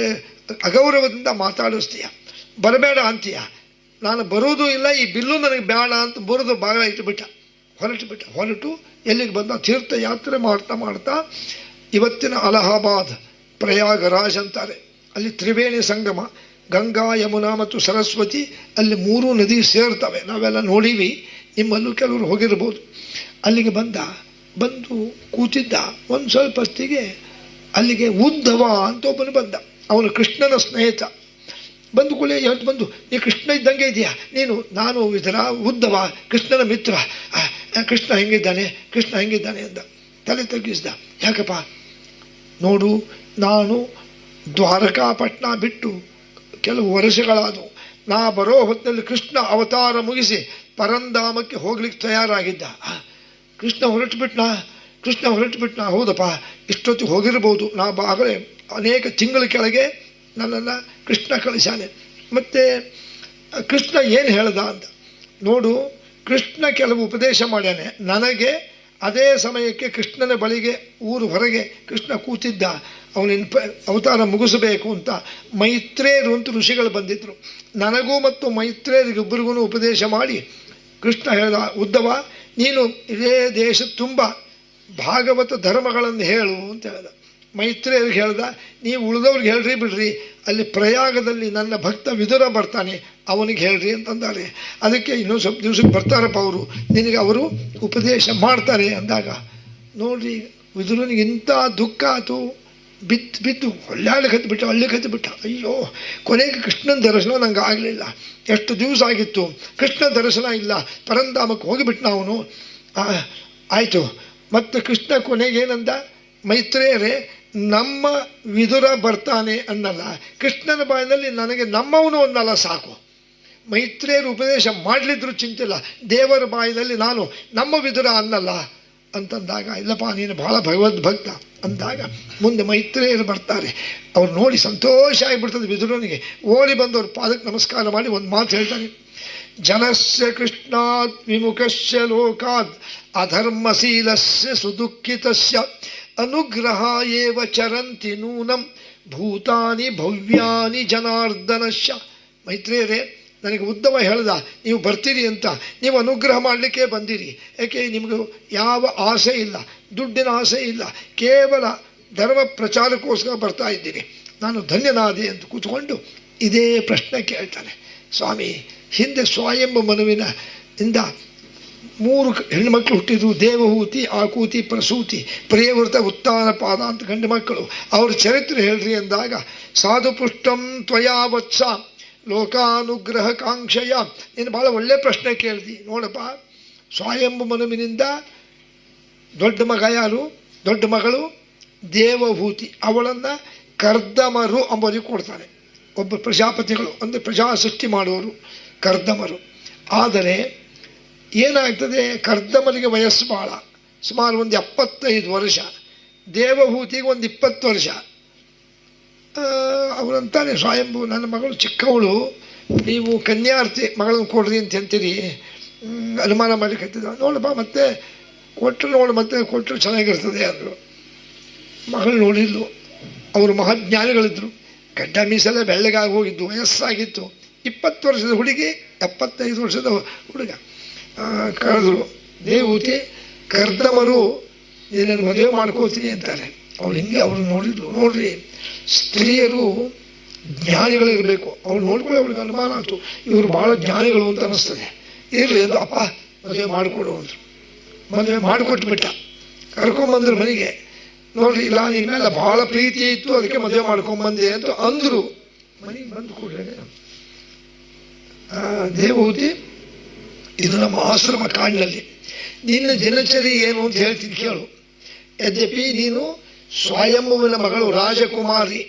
ಅಗೌರವದಿಂದ ಮಾತಾಡಿಸ್ತೀಯ, ಬರಬೇಡ ಅಂತೀಯ. ನಾನು ಬರೋದು ಇಲ್ಲ, ಈ ಬಿಲ್ಲು ನನಗೆ ಬೇಡ ಅಂತ ಬರೋದು ಭಾಗ ಇಟ್ಟುಬಿಟ್ಟ. ಹೊರಟು ಎಲ್ಲಿಗೆ ಬಂದ? ತೀರ್ಥಯಾತ್ರೆ ಮಾಡ್ತಾ ಇವತ್ತಿನ ಅಲಹಾಬಾದ್ ಪ್ರಯಾಗರಾಜ್ ಅಂತಾರೆ. ಅಲ್ಲಿ ತ್ರಿವೇಣಿ ಸಂಗಮ, ಗಂಗಾ, ಯಮುನಾ ಮತ್ತು ಸರಸ್ವತಿ, ಅಲ್ಲಿ 3 ನದಿ ಸೇರ್ತವೆ. ನಾವೆಲ್ಲ ನೋಡೀವಿ, ನಿಮ್ಮಲ್ಲೂ ಕೆಲವರು ಹೋಗಿರ್ಬೋದು. ಅಲ್ಲಿಗೆ ಬಂದು ಕೂತಿದ್ದ. ಒಂದು ಸ್ವಲ್ಪ ಹೊತ್ತಿಗೆ ಅಲ್ಲಿಗೆ ಉದ್ಧವ ಅಂತ ಒಬ್ಬನು ಬಂದ. ಅವನು ಕೃಷ್ಣನ ಸ್ನೇಹಿತ. ಬಂದು ಕೂಡಲೇ ಬಂದು, ನೀ ಕೃಷ್ಣ ಇದ್ದಂಗೆ ಇದೆಯಾ ನೀನು? ನಾನು ಇದರ ಉದ್ಧವ, ಕೃಷ್ಣನ ಮಿತ್ರ. ಕೃಷ್ಣ ಹೆಂಗಿದ್ದಾನೆ ಅಂದ. ತಲೆ ತಗ್ಗಿಸ್ದ. ಯಾಕಪ್ಪ? ನೋಡು, ನಾನು ದ್ವಾರಕಾಪಟ್ಟಣ ಬಿಟ್ಟು ಕೆಲವು ವರ್ಷಗಳಾದವು. ನಾ ಬರೋ ಹೊತ್ತಿನಲ್ಲಿ ಕೃಷ್ಣ ಅವತಾರ ಮುಗಿಸಿ ಪರಂಧಾಮಕ್ಕೆ ಹೋಗ್ಲಿಕ್ಕೆ ತಯಾರಾಗಿದ್ದ. ಕೃಷ್ಣ ಹೊರಟು ಬಿಟ್ನಾ? ಹೌದಪ್ಪ, ಇಷ್ಟೊತ್ತಿಗೆ ಹೋಗಿರ್ಬೋದು. ನಾ ಆಗಲೇ ಅನೇಕ ತಿಂಗಳ ಕೆಳಗೆ ನನ್ನನ್ನು ಕೃಷ್ಣ ಕಳಿಸಾನೆ. ಮತ್ತು ಕೃಷ್ಣ ಏನು ಹೇಳ್ದ ಅಂತ ನೋಡು. ಕೃಷ್ಣ ಕೆಲವು ಉಪದೇಶ ಮಾಡ್ಯಾನೆ ನನಗೆ. ಅದೇ ಸಮಯಕ್ಕೆ ಕೃಷ್ಣನ ಬಳಿಗೆ ಊರು ಹೊರಗೆ ಕೃಷ್ಣ ಕೂತಿದ್ದ. ಅವನಿನ ಅವತಾರ ಮುಗಿಸಬೇಕು ಅಂತ ಮೈತ್ರೇಯರು ಅಂತ ಋಷಿಗಳು ಬಂದಿದ್ದರು. ನನಗೂ ಮತ್ತು ಮೈತ್ರೇಯರಿಗಿಬ್ಬರಿಗೂ ಉಪದೇಶ ಮಾಡಿ ಕೃಷ್ಣ ಹೇಳ್ದ, ಉದ್ಧವ, ನೀನು ಇದೇ ದೇಶ ತುಂಬ ಭಾಗವತ ಧರ್ಮಗಳನ್ನು ಹೇಳು ಅಂತ ಹೇಳ್ದ. ಮೈತ್ರೇಯರಿಗೆ ಹೇಳ್ದ, ನೀವು ಉಳಿದವ್ರಿಗೆ ಹೇಳ್ರಿ ಬಿಡ್ರಿ, ಅಲ್ಲಿ ಪ್ರಯಾಗದಲ್ಲಿ ನನ್ನ ಭಕ್ತ ವಿದುರ ಬರ್ತಾನೆ, ಅವನಿಗೆ ಹೇಳ್ರಿ ಅಂತಂದಾರೆ. ಅದಕ್ಕೆ ಇನ್ನೊಂದು ಸ್ವಲ್ಪ ದಿವಸಕ್ಕೆ ಬರ್ತಾರಪ್ಪ ಅವರು, ನಿನಗೆ ಅವರು ಉಪದೇಶ ಮಾಡ್ತಾರೆ ಅಂದಾಗ ನೋಡ್ರಿ, ವಿದುರನಿಗೆ ಇಂಥ ದುಃಖ ಆಯಿತು. ಬಿದ್ದು ಹೊಳ್ಳಿ ಬಿಟ್ಟ. ಅಯ್ಯೋ, ಕೊನೆಗೆ ಕೃಷ್ಣನ ದರ್ಶನ ನಂಗೆ ಆಗಲಿಲ್ಲ. ಎಷ್ಟು ದಿವಸ ಆಗಿತ್ತು ಕೃಷ್ಣ ದರ್ಶನ ಇಲ್ಲ, ಪರಂಧಾಮಕ್ಕೆ ಹೋಗಿಬಿಟ್ನ ಅವನು. ಆಯಿತು. ಮತ್ತು ಕೃಷ್ಣ ಕೊನೆಗೇನಂದ, ಮೈತ್ರೇಯರೇ ನಮ್ಮ ವಿದುರ ಬರ್ತಾನೆ ಅನ್ನಲ್ಲ, ಕೃಷ್ಣನ ಬಾಯಿನಲ್ಲಿ ನನಗೆ ನಮ್ಮವನು ಅನ್ನಲ್ಲ ಸಾಕು. ಮೈತ್ರೇಯರು ಉಪದೇಶ ಮಾಡಲಿದ್ರು ಚಿಂತಿಲ್ಲ, ದೇವರ ಬಾಯಿನಲ್ಲಿ ನಾನು ನಮ್ಮ ವಿದುರ ಅನ್ನಲ್ಲ ಅಂತಂದಾಗ, ಇಲ್ಲಪ್ಪ ನೀನು ಬಹಳ ಭಗವದ್ಭಕ್ತ ಅಂದಾಗ ಮುಂದೆ ಮೈತ್ರೇಯರು ಬರ್ತಾರೆ. ಅವ್ರು ನೋಡಿ ಸಂತೋಷ ಆಗಿಬಿಡ್ತದೆ ವಿದುರನಿಗೆ. ಓಡಿ ಬಂದು ಅವ್ರ ಪಾದಕ್ಕೆ ನಮಸ್ಕಾರ ಮಾಡಿ ಒಂದು ಮಾತು ಹೇಳ್ತಾನೆ, ಜನಸ್ಯ ಕೃಷ್ಣಾತ್ ವಿಮುಖಸ್ಯ ಲೋಕಾತ್ ಅಧರ್ಮಶೀಲಸ್ಯ ಸುದುಃಖಿತಸ್ಯ ಅನುಗ್ರಹ ಏವ ಚರಂತಿ ನೂನಂ ಭೂತಾನಿ ಭವ್ಯಾನಿ ಜನಾರ್ದನಶ್ಯ. ಮೈತ್ರೇಯರೇ, ನನಗೆ ಉದ್ದವ ಹೇಳ್ದ ನೀವು ಬರ್ತೀರಿ ಅಂತ. ನೀವು ಅನುಗ್ರಹ ಮಾಡಲಿಕ್ಕೆ ಬಂದಿರಿ. ಯಾಕೆ ನಿಮಗೆ ಯಾವ ಆಸೆ ಇಲ್ಲ, ದುಡ್ಡಿನ ಆಸೆ ಇಲ್ಲ, ಕೇವಲ ಧರ್ಮ ಪ್ರಚಾರಕ್ಕೋಸ್ಕರ ಬರ್ತಾ ಇದ್ದೀನಿ. ನಾನು ಧನ್ಯನಾದೆ ಅಂತ ಕೂತ್ಕೊಂಡು ಇದೇ ಪ್ರಶ್ನೆ ಕೇಳ್ತಾನೆ. ಸ್ವಾಮಿ, ಹಿಂದೆ ಸ್ವಯಂಭು ಮನುವಿನ ಇಂದ 3 ಹೆಣ್ಣುಮಕ್ಕಳು ಹುಟ್ಟಿದ್ರು, ದೇವಹೂತಿ, ಆಕೂತಿ, ಪ್ರಸೂತಿ, ಪ್ರಿಯವೃತ, ಉತ್ತಾನ ಪಾದ ಅಂತ ಗಂಡು ಮಕ್ಕಳು. ಅವ್ರ ಚರಿತ್ರೆ ಹೇಳ್ರಿ ಅಂದಾಗ, ಸಾಧುಪುಷ್ಟಂ ತ್ವಯಾ ವತ್ಸ ಲೋಕಾನುಗ್ರಹ ಕಾಂಕ್ಷೆಯ. ನೀನು ಭಾಳ ಒಳ್ಳೆ ಪ್ರಶ್ನೆ ಕೇಳಿದಿ. ನೋಡಪ್ಪ, ಸ್ವಯಂಭು ಮನುವಿನಿಂದ ದೊಡ್ಡ ಮಗ ಯಾರು? ದೊಡ್ಡ ಮಗಳು ದೇವಹೂತಿ. ಅವಳನ್ನು ಕರ್ದಮರು ಅಂಬೋರಿಗೆ ಕೊಡ್ತಾನೆ. ಒಬ್ಬ ಪ್ರಜಾಪತಿಗಳು ಅಂದರೆ ಪ್ರಜಾ ಸೃಷ್ಟಿ ಮಾಡುವವರು ಕರ್ದಮರು. ಆದರೆ ಏನಾಗ್ತದೆ, ಕರ್ದಮರಿಗೆ ವಯಸ್ಸು ಭಾಳ, ಸುಮಾರು ಒಂದು 75 ವರ್ಷ, ದೇವಹೂತಿಗೆ ಒಂದು 20 ವರ್ಷ. ಅವರಂತಾನೆ ಸ್ವಯಂಭು, ನನ್ನ ಮಗಳು ಚಿಕ್ಕವಳು, ನೀವು ಕನ್ಯಾರ್ಥಿ ಮಗಳನ್ನು ಕೊಡ್ರಿ ಅಂತ ಅಂತೀರಿ. ಅನುಮಾನ ಮಾಡಿ ಕತ್ತಿದ. ನೋಡಪ್ಪ, ಮತ್ತೆ ಕೊಟ್ಟರು ನೋಡು, ಮತ್ತೆ ಕೊಟ್ಟರು ಚೆನ್ನಾಗಿರ್ತದೆ ಅಂದರು. ಮಗಳು ನೋಡಿದ್ಲು. ಅವರು ಮಹಾಜ್ಞಾನಿಗಳಿದ್ದರು. ಗಡ್ಡ ಮೀಸೆಲ್ಲ ಬೆಳ್ಳಗಾಗಿ ಹೋಗಿದ್ದು, ವಯಸ್ಸಾಗಿತ್ತು. 20 ವರ್ಷದ ಹುಡುಗಿ 75 ವರ್ಷದ ಹುಡುಗ ಕರೆದ್ರು. ದೇವಹೂತಿ, ಕರ್ದಮರು ನೀನನ್ನು ಮದುವೆ ಮಾಡ್ಕೋತೀನಿ ಅಂತಾರೆ. ಅವಳು ಹಿಂಗೆ ಅವ್ರು ನೋಡಿದ್ಲು. ನೋಡ್ರಿ, ಸ್ತ್ರೀಯರು ಜ್ಞಾನಿಗಳಿರಬೇಕು. ಅವ್ರು ನೋಡ್ಕೊಳ್ಳಿ. ಅವ್ರಿಗೆ ಅನುಮಾನ ಆಯಿತು, ಇವರು ಭಾಳ ಜ್ಞಾನಿಗಳು ಅಂತ ಅನ್ನಿಸ್ತದೆ. ಇರಲಿ ಎಂದು ಅಪ್ಪ ಮದುವೆ ಮಾಡಿಕೊಡು ಅಂದರು. ಮದುವೆ ಮಾಡಿಕೊಟ್ಬಿಟ್ಟ. ಕರ್ಕೊಂಬಂದ್ರು ಮನೆಗೆ. ನೋಡ್ರಿ, ಇಲ್ಲ ನಿನ್ನ ಮೇಲೆ ಭಾಳ ಪ್ರೀತಿ ಇತ್ತು, ಅದಕ್ಕೆ ಮದುವೆ ಮಾಡ್ಕೊಂಬಂದೆ ಅಂತ ಅಂದರು. ಮನೆಗೆ ಬಂದು ಕೂಡಲೇ ದೇವಹೂತಿ, ಇದು ನಮ್ಮ ಆಶ್ರಮ ಕಾಡಿನಲ್ಲಿ, ನಿನ್ನ ದಿನಚರಿ ಏನು ಅಂತ ಹೇಳ್ತೀನಿ ಕೇಳು. ಯದ್ಯಪಿ ನೀನು ಸ್ವಯಂಭುವಿನ ಮಗಳು, ರಾಜಕುಮಾರಿ,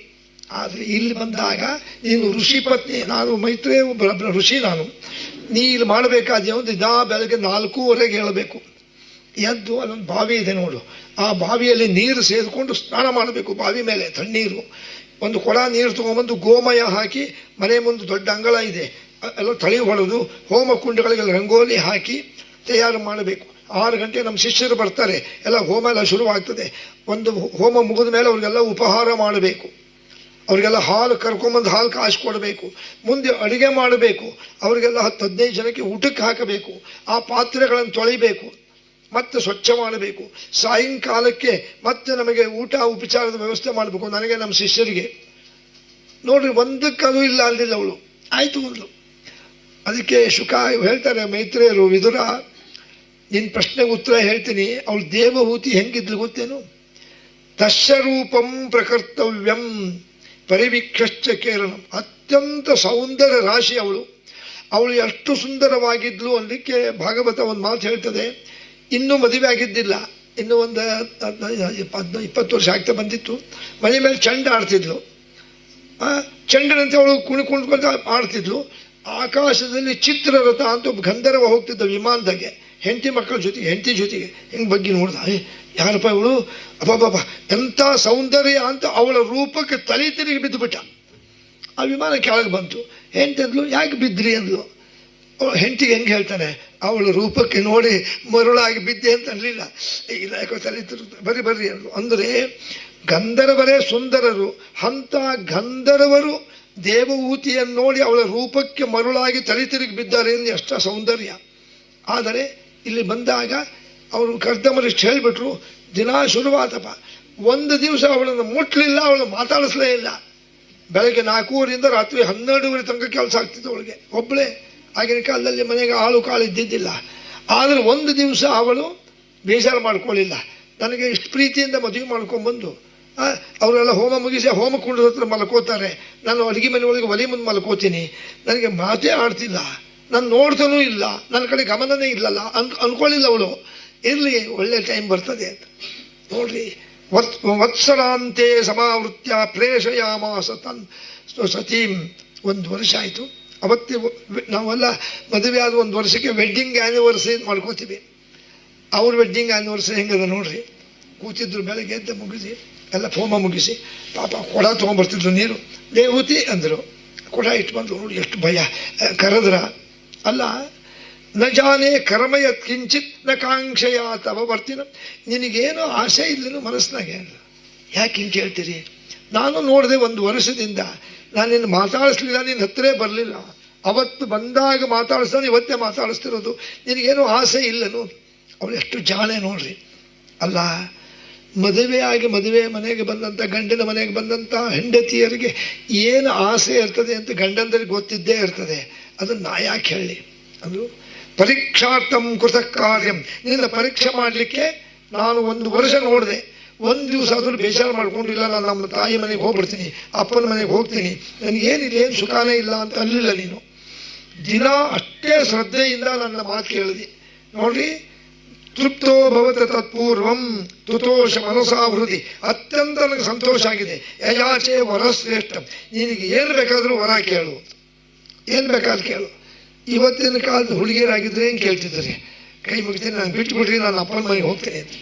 ಆದರೆ ಇಲ್ಲಿ ಬಂದಾಗ ನೀನು ಋಷಿ ಪತ್ನಿ. ನಾನು ಮೈತ್ರೇಯ ಋಷಿ. ನಾನು ನೀ ಇಲ್ಲಿ ಮಾಡಬೇಕಾದ ಒಂದು ಬೆಳಗ್ಗೆ 4:15 ಹೇಳಬೇಕು. ಎದ್ದು ಅಲ್ಲೊಂದು ಬಾವಿ ಇದೆ ನೋಡು, ಆ ಬಾವಿಯಲ್ಲಿ ನೀರು ಸೇರಿಕೊಂಡು ಸ್ನಾನ ಮಾಡಬೇಕು. ಬಾವಿ ಮೇಲೆ ತಣ್ಣೀರು, ಒಂದು ಕೊಡ ನೀರು ತೊಗೊಂಬಂದು ಗೋಮಯ ಹಾಕಿ, ಮನೆ ಮುಂದೆ ದೊಡ್ಡ ಅಂಗಳ ಇದೆ, ಎಲ್ಲ ತಳಿ ಹೊಡೆದು ಹೋಮ ಕುಂಡಗಳಿಗೆಲ್ಲ ರಂಗೋಲಿ ಹಾಕಿ ತಯಾರು ಮಾಡಬೇಕು. 6 ಗಂಟೆ ನಮ್ಮ ಶಿಷ್ಯರು ಬರ್ತಾರೆ, ಎಲ್ಲ ಹೋಮ ಎಲ್ಲ ಶುರುವಾಗ್ತದೆ. ಒಂದು ಹೋಮ ಮುಗಿದ ಮೇಲೆ ಅವ್ರಿಗೆಲ್ಲ ಉಪಹಾರ ಮಾಡಬೇಕು. ಅವರಿಗೆಲ್ಲ ಹಾಲು ಕರ್ಕೊಂಬಂದು ಹಾಲು ಕಾಯಿಸ್ಕೊಡ್ಬೇಕು. ಮುಂದೆ ಅಡುಗೆ ಮಾಡಬೇಕು. ಅವರಿಗೆಲ್ಲ 10-15 ಜನಕ್ಕೆ ಊಟಕ್ಕೆ ಹಾಕಬೇಕು. ಆ ಪಾತ್ರೆಗಳನ್ನು ತೊಳಿಬೇಕು, ಮತ್ತೆ ಸ್ವಚ್ಛ ಮಾಡಬೇಕು. ಸಾಯಂಕಾಲಕ್ಕೆ ಮತ್ತೆ ನಮಗೆ ಊಟ ಉಪಚಾರದ ವ್ಯವಸ್ಥೆ ಮಾಡಬೇಕು, ನನಗೆ ನಮ್ಮ ಶಿಷ್ಯರಿಗೆ. ನೋಡ್ರಿ, ಒಂದಕ್ಕದು ಇಲ್ಲ ಅಲ್ಲಿಲ್ಲ ಅವಳು. ಆಯಿತು ಒಂದು. ಅದಕ್ಕೆ ಶುಕ ಹೇಳ್ತಾರೆ ಮೈತ್ರೇಯರು, ವಿದುರ ನಿನ್ನ ಪ್ರಶ್ನೆಗೆ ಉತ್ತರ ಹೇಳ್ತೀನಿ. ಅವಳು ದೇವಹೂತಿ ಹೆಂಗಿದ್ಲು ಗೊತ್ತೇನು? ತಸ್ಯರೂಪಂ ಪ್ರಕರ್ತವ್ಯಂ ಪರಿವೀಕ್ಷಶ್ಚ ಕೇರಳಂ. ಅತ್ಯಂತ ಸೌಂದರ್ಯ ರಾಶಿ ಅವಳು. ಎಷ್ಟು ಸುಂದರವಾಗಿದ್ಲು ಅನ್ನಲಿಕ್ಕೆ ಭಾಗವತ ಒಂದು ಮಾತು ಹೇಳ್ತದೆ. ಇನ್ನೂ ಮದುವೆ ಆಗಿದ್ದಿಲ್ಲ, ಇನ್ನೂ ಒಂದು 20 ವರ್ಷ ಆಗ್ತಾ ಬಂದಿತ್ತು. ಮನೆ ಮೇಲೆ ಚೆಂಡ ಆಡ್ತಿದ್ಲು. ಚೆಂಡನಂತೆ ಅವಳು ಕುಣಿಕೊಂಡು ಆಡ್ತಿದ್ಲು. ಆಕಾಶದಲ್ಲಿ ಚಿತ್ರರಥ ಅಂತ ಒಬ್ಬ ಗಂಧರ್ವ ಹೋಗ್ತಿದ್ದ ವಿಮಾನದಾಗೆ, ಹೆಂಡತಿ ಮಕ್ಕಳ ಜೊತೆಗೆ, ಹೆಂಡತಿ ಜೊತೆಗೆ ಹೆಂಗೆ ಬಗ್ಗೆ ನೋಡ್ದ, ಯಾರಪ್ಪ ಇವಳು, ಅಬ್ಬಬ್ಬ ಎಂಥ ಸೌಂದರ್ಯ ಅಂತ ಅವಳ ರೂಪಕ್ಕೆ ತಲೆ ತಿರುಗಿ ಬಿದ್ದು ಬಿಟ್ಟ. ಆ ವಿಮಾನ ಕೆಳಗೆ ಬಂತು. ಹೆಂಡತಿದ್ಲು, ಯಾಕೆ ಬಿದ್ದ್ರಿ ಅಂದ್ಲು. ಹೆಂಡತಿಗೆ ಹೆಂಗೆ ಹೇಳ್ತಾನೆ, ಅವಳ ರೂಪಕ್ಕೆ ನೋಡಿ ಮರುಳಾಗಿ ಬಿದ್ದೆ ಅಂತ ಅನ್ಲಿಲ್ಲ. ಇಲ್ಲ, ಯಾಕೋ ತಲೆ ತಿರುಗಿ ಬರ್ರಿ ಅಂದ್ಲು. ಅಂದರೆ ಗಂಧರ್ವರೇ ಸುಂದರರು. ಅಂಥ ಗಂಧರ್ವರು ದೇವಹೂತಿಯನ್ನು ನೋಡಿ ಅವಳ ರೂಪಕ್ಕೆ ಮರುಳಾಗಿ ತಲೆ ತಿರುಗಿ ಬಿದ್ದಾರೆ ಎಂದು ಎಷ್ಟು ಸೌಂದರ್ಯ. ಆದರೆ ಇಲ್ಲಿ ಬಂದಾಗ ಅವರು ಕರ್ದಮರಿಷ್ಟು ಹೇಳಿಬಿಟ್ರು. ದಿನ ಶುರುವಾತಪ್ಪ. ಒಂದು ದಿವಸ ಅವಳನ್ನು ಮುಟ್ಲಿಲ್ಲ, ಅವಳು ಮಾತಾಡಿಸ್ಲೇ ಇಲ್ಲ. ಬೆಳಗ್ಗೆ 4:00 ರಾತ್ರಿ 12:00 ತನಕ ಕೆಲಸ ಆಗ್ತಿತ್ತು ಅವಳಿಗೆ, ಒಬ್ಬಳೇ. ಆಗಿನ ಕಾಲದಲ್ಲಿ ಮನೆಗೆ ಆಳು ಕಾಳು ಇದ್ದಿದ್ದಿಲ್ಲ. ಆದರೆ ಒಂದು ದಿವಸ ಅವಳು ಬೇಜಾರು ಮಾಡ್ಕೊಳ್ಳಿಲ್ಲ. ನನಗೆ ಇಷ್ಟು ಪ್ರೀತಿಯಿಂದ ಮದುವೆ ಮಾಡ್ಕೊಂಡ್ಬಂದು ಅವರೆಲ್ಲ ಹೋಮ ಮುಗಿಸಿ ಹೋಮ ಕುಂಡದ ಹತ್ರ ಮಲ್ಕೋತಾರೆ. ನಾನು ಅಡುಗೆ ಮನೆ ಒಳಗೆ ಒಲೆ ಮುಂದೆ ಮಲ್ಕೋತೀನಿ. ನನಗೆ ಮಾತೇ ಆಡ್ತಿಲ್ಲ, ನಾನು ನೋಡ್ತಾನೂ ಇಲ್ಲ, ನನ್ನ ಕಡೆ ಗಮನನೇ ಇಲ್ಲಲ್ಲ ಅನ್ಕೊಳ್ಳಿಲ್ಲ ಅವಳು. ಇರಲಿ, ಒಳ್ಳೆ ಟೈಮ್ ಬರ್ತದೆ ಅಂತ ನೋಡ್ರಿ. ವತ್ಸರಾಂತೆ ಸಮಾವೃತ್ಯ ಪ್ರೇಷಯಾಮಾಸ ತನ್ ಸತೀಂ. 1 ವರ್ಷ ಆಯಿತು. ಅವತ್ತೇ ನಾವೆಲ್ಲ ಮದುವೆ ಆದ 1 ವರ್ಷಕ್ಕೆ ವೆಡ್ಡಿಂಗ್ ಆ್ಯನಿವರ್ಸರಿ ಮಾಡ್ಕೋತೀವಿ. ಅವ್ರ ವೆಡ್ಡಿಂಗ್ ಆ್ಯನಿವರ್ಸರಿ ಹೆಂಗದ ನೋಡ್ರಿ. ಕೂತಿದ್ರು, ಬೆಳಗ್ಗೆ ಎದ್ದು ಮುಗಿಸಿ ಎಲ್ಲ ಹೋಮ ಮುಗಿಸಿ ಪಾಪ ಕೊಡ ತೊಗೊಂಬರ್ತಿದ್ರು ನೀರು. ದೇವತಿ ಅಂದರು, ಕೊಡ ಇಟ್ಟು ಬಂದು ನೋಡಿ ಎಷ್ಟು ಭಯ. ಕರೆದ್ರ ಅಲ್ಲ, ನ ಜಾನೇ ಕರ್ಮಯತ್ ಕಿಂಚಿತ್ ನ ಕಾಂಕ್ಷೆಯ ತವ ಬರ್ತೀನ. ನಿನಗೇನು ಆಸೆ ಇಲ್ಲನು ಮನಸ್ಸಿನಾಗೆ. ಯಾಕೆ ಹಿಂಗೆ ಕೇಳ್ತೀರಿ? ನಾನು ನೋಡಿದೆ 1 ವರ್ಷದಿಂದ ನಾನು ನಿನ್ನ ಮಾತಾಡಿಸ್ಲಿಲ್ಲ, ನಿನ್ನ ಹತ್ತಿರ ಬರಲಿಲ್ಲ. ಅವತ್ತು ಬಂದಾಗ ಮಾತಾಡಿಸ್ತಾನೆ, ಇವತ್ತೇ ಮಾತಾಡಿಸ್ತಿರೋದು. ನಿನಗೇನು ಆಸೆ ಇಲ್ಲನು. ಅವಳು ಎಷ್ಟು ಜಾಣೆ ನೋಡ್ರಿ. ಅಲ್ಲ, ಮದುವೆಯಾಗಿ ಮದುವೆ ಮನೆಗೆ ಬಂದಂಥ, ಗಂಡನ ಮನೆಗೆ ಬಂದಂಥ ಹೆಂಡತಿಯರಿಗೆ ಏನು ಆಸೆ ಇರ್ತದೆ ಅಂತ ಗಂಡಂದರಿಗೆ ಗೊತ್ತಿದ್ದೇ ಇರ್ತದೆ. ಅದನ್ನು ನಾ ಯಾಕೆ ಹೇಳಿ ಅಂದರು. ಪರೀಕ್ಷಾರ್ಥಂ ಕೃತ ಕಾರ್ಯಂ. ನಿನ್ನ ಪರೀಕ್ಷೆ ಮಾಡಲಿಕ್ಕೆ ನಾನು 1 ವರ್ಷ ನೋಡಿದೆ. 1 ದಿವಸ ಆದರೂ ಬೇಜಾರು ಮಾಡ್ಕೊಂಡಿಲ್ಲ. ನಾನು ನಮ್ಮ ತಾಯಿ ಮನೆಗೆ ಹೋಗ್ಬಿಡ್ತೀನಿ, ಅಪ್ಪನ ಮನೆಗೆ ಹೋಗ್ತೀನಿ, ನನಗೇನಿಲ್ಲ, ಏನು ಸುಖಾನೇ ಇಲ್ಲ ಅಂತ ಅಲ್ಲಿಲ್ಲ ನೀನು. ದಿನ ಅಷ್ಟೇ ಶ್ರದ್ಧೆಯಿಂದ ನನ್ನ ಮಾತು ಕೇಳಿದೆ ನೋಡ್ರಿ. ತೃಪ್ತೋ ಭವತ ತತ್ಪೂರ್ವಂ ತುತೋಷ ಮನಸಾವೃದ್ಧಿ. ಅತ್ಯಂತ ನನಗೆ ಸಂತೋಷ ಆಗಿದೆ. ಯಯಾಚೆ ವರಶ್ರೇಷ್ಠ. ನಿನಗೆ ಏನು ಬೇಕಾದರೂ ವರ ಕೇಳು, ಏನು ಬೇಕಾದ್ರೂ ಕೇಳು. ಇವತ್ತಿನ ಕಾಲದ ಹುಡುಗಿಯರಾಗಿದ್ದರೆ ಏನು ಕೇಳ್ತಿದ್ದಾರೆ? ಕೈ ಮುಗಿತೀನಿ, ನಾನು ಬಿಟ್ಟುಬಿಟ್ರಿ, ನಾನು ಅಪ್ಪನ ಮನೆಗೆ ಹೋಗ್ತೇನೆ ಅಂತ.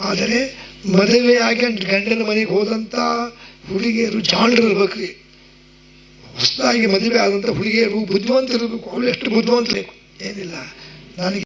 ಆದರೆ ಮದುವೆಯಾಗಿ ಗಂಡನ ಮನೆಗೆ ಹೋದಂಥ ಹುಡುಗಿಯರು ಜಾಣರು ಇರ್ಬೇಕ್ರಿ. ಹೊಸದಾಗಿ ಮದುವೆ ಆದಂಥ ಹುಡುಗಿಯರು ಬುದ್ಧಿವಂತರಿರ್ಬೇಕು. ಅವಳು ಎಷ್ಟು ಬುದ್ಧಿವಂತಬೇಕು ಏನಿಲ್ಲ. ನನಗೆ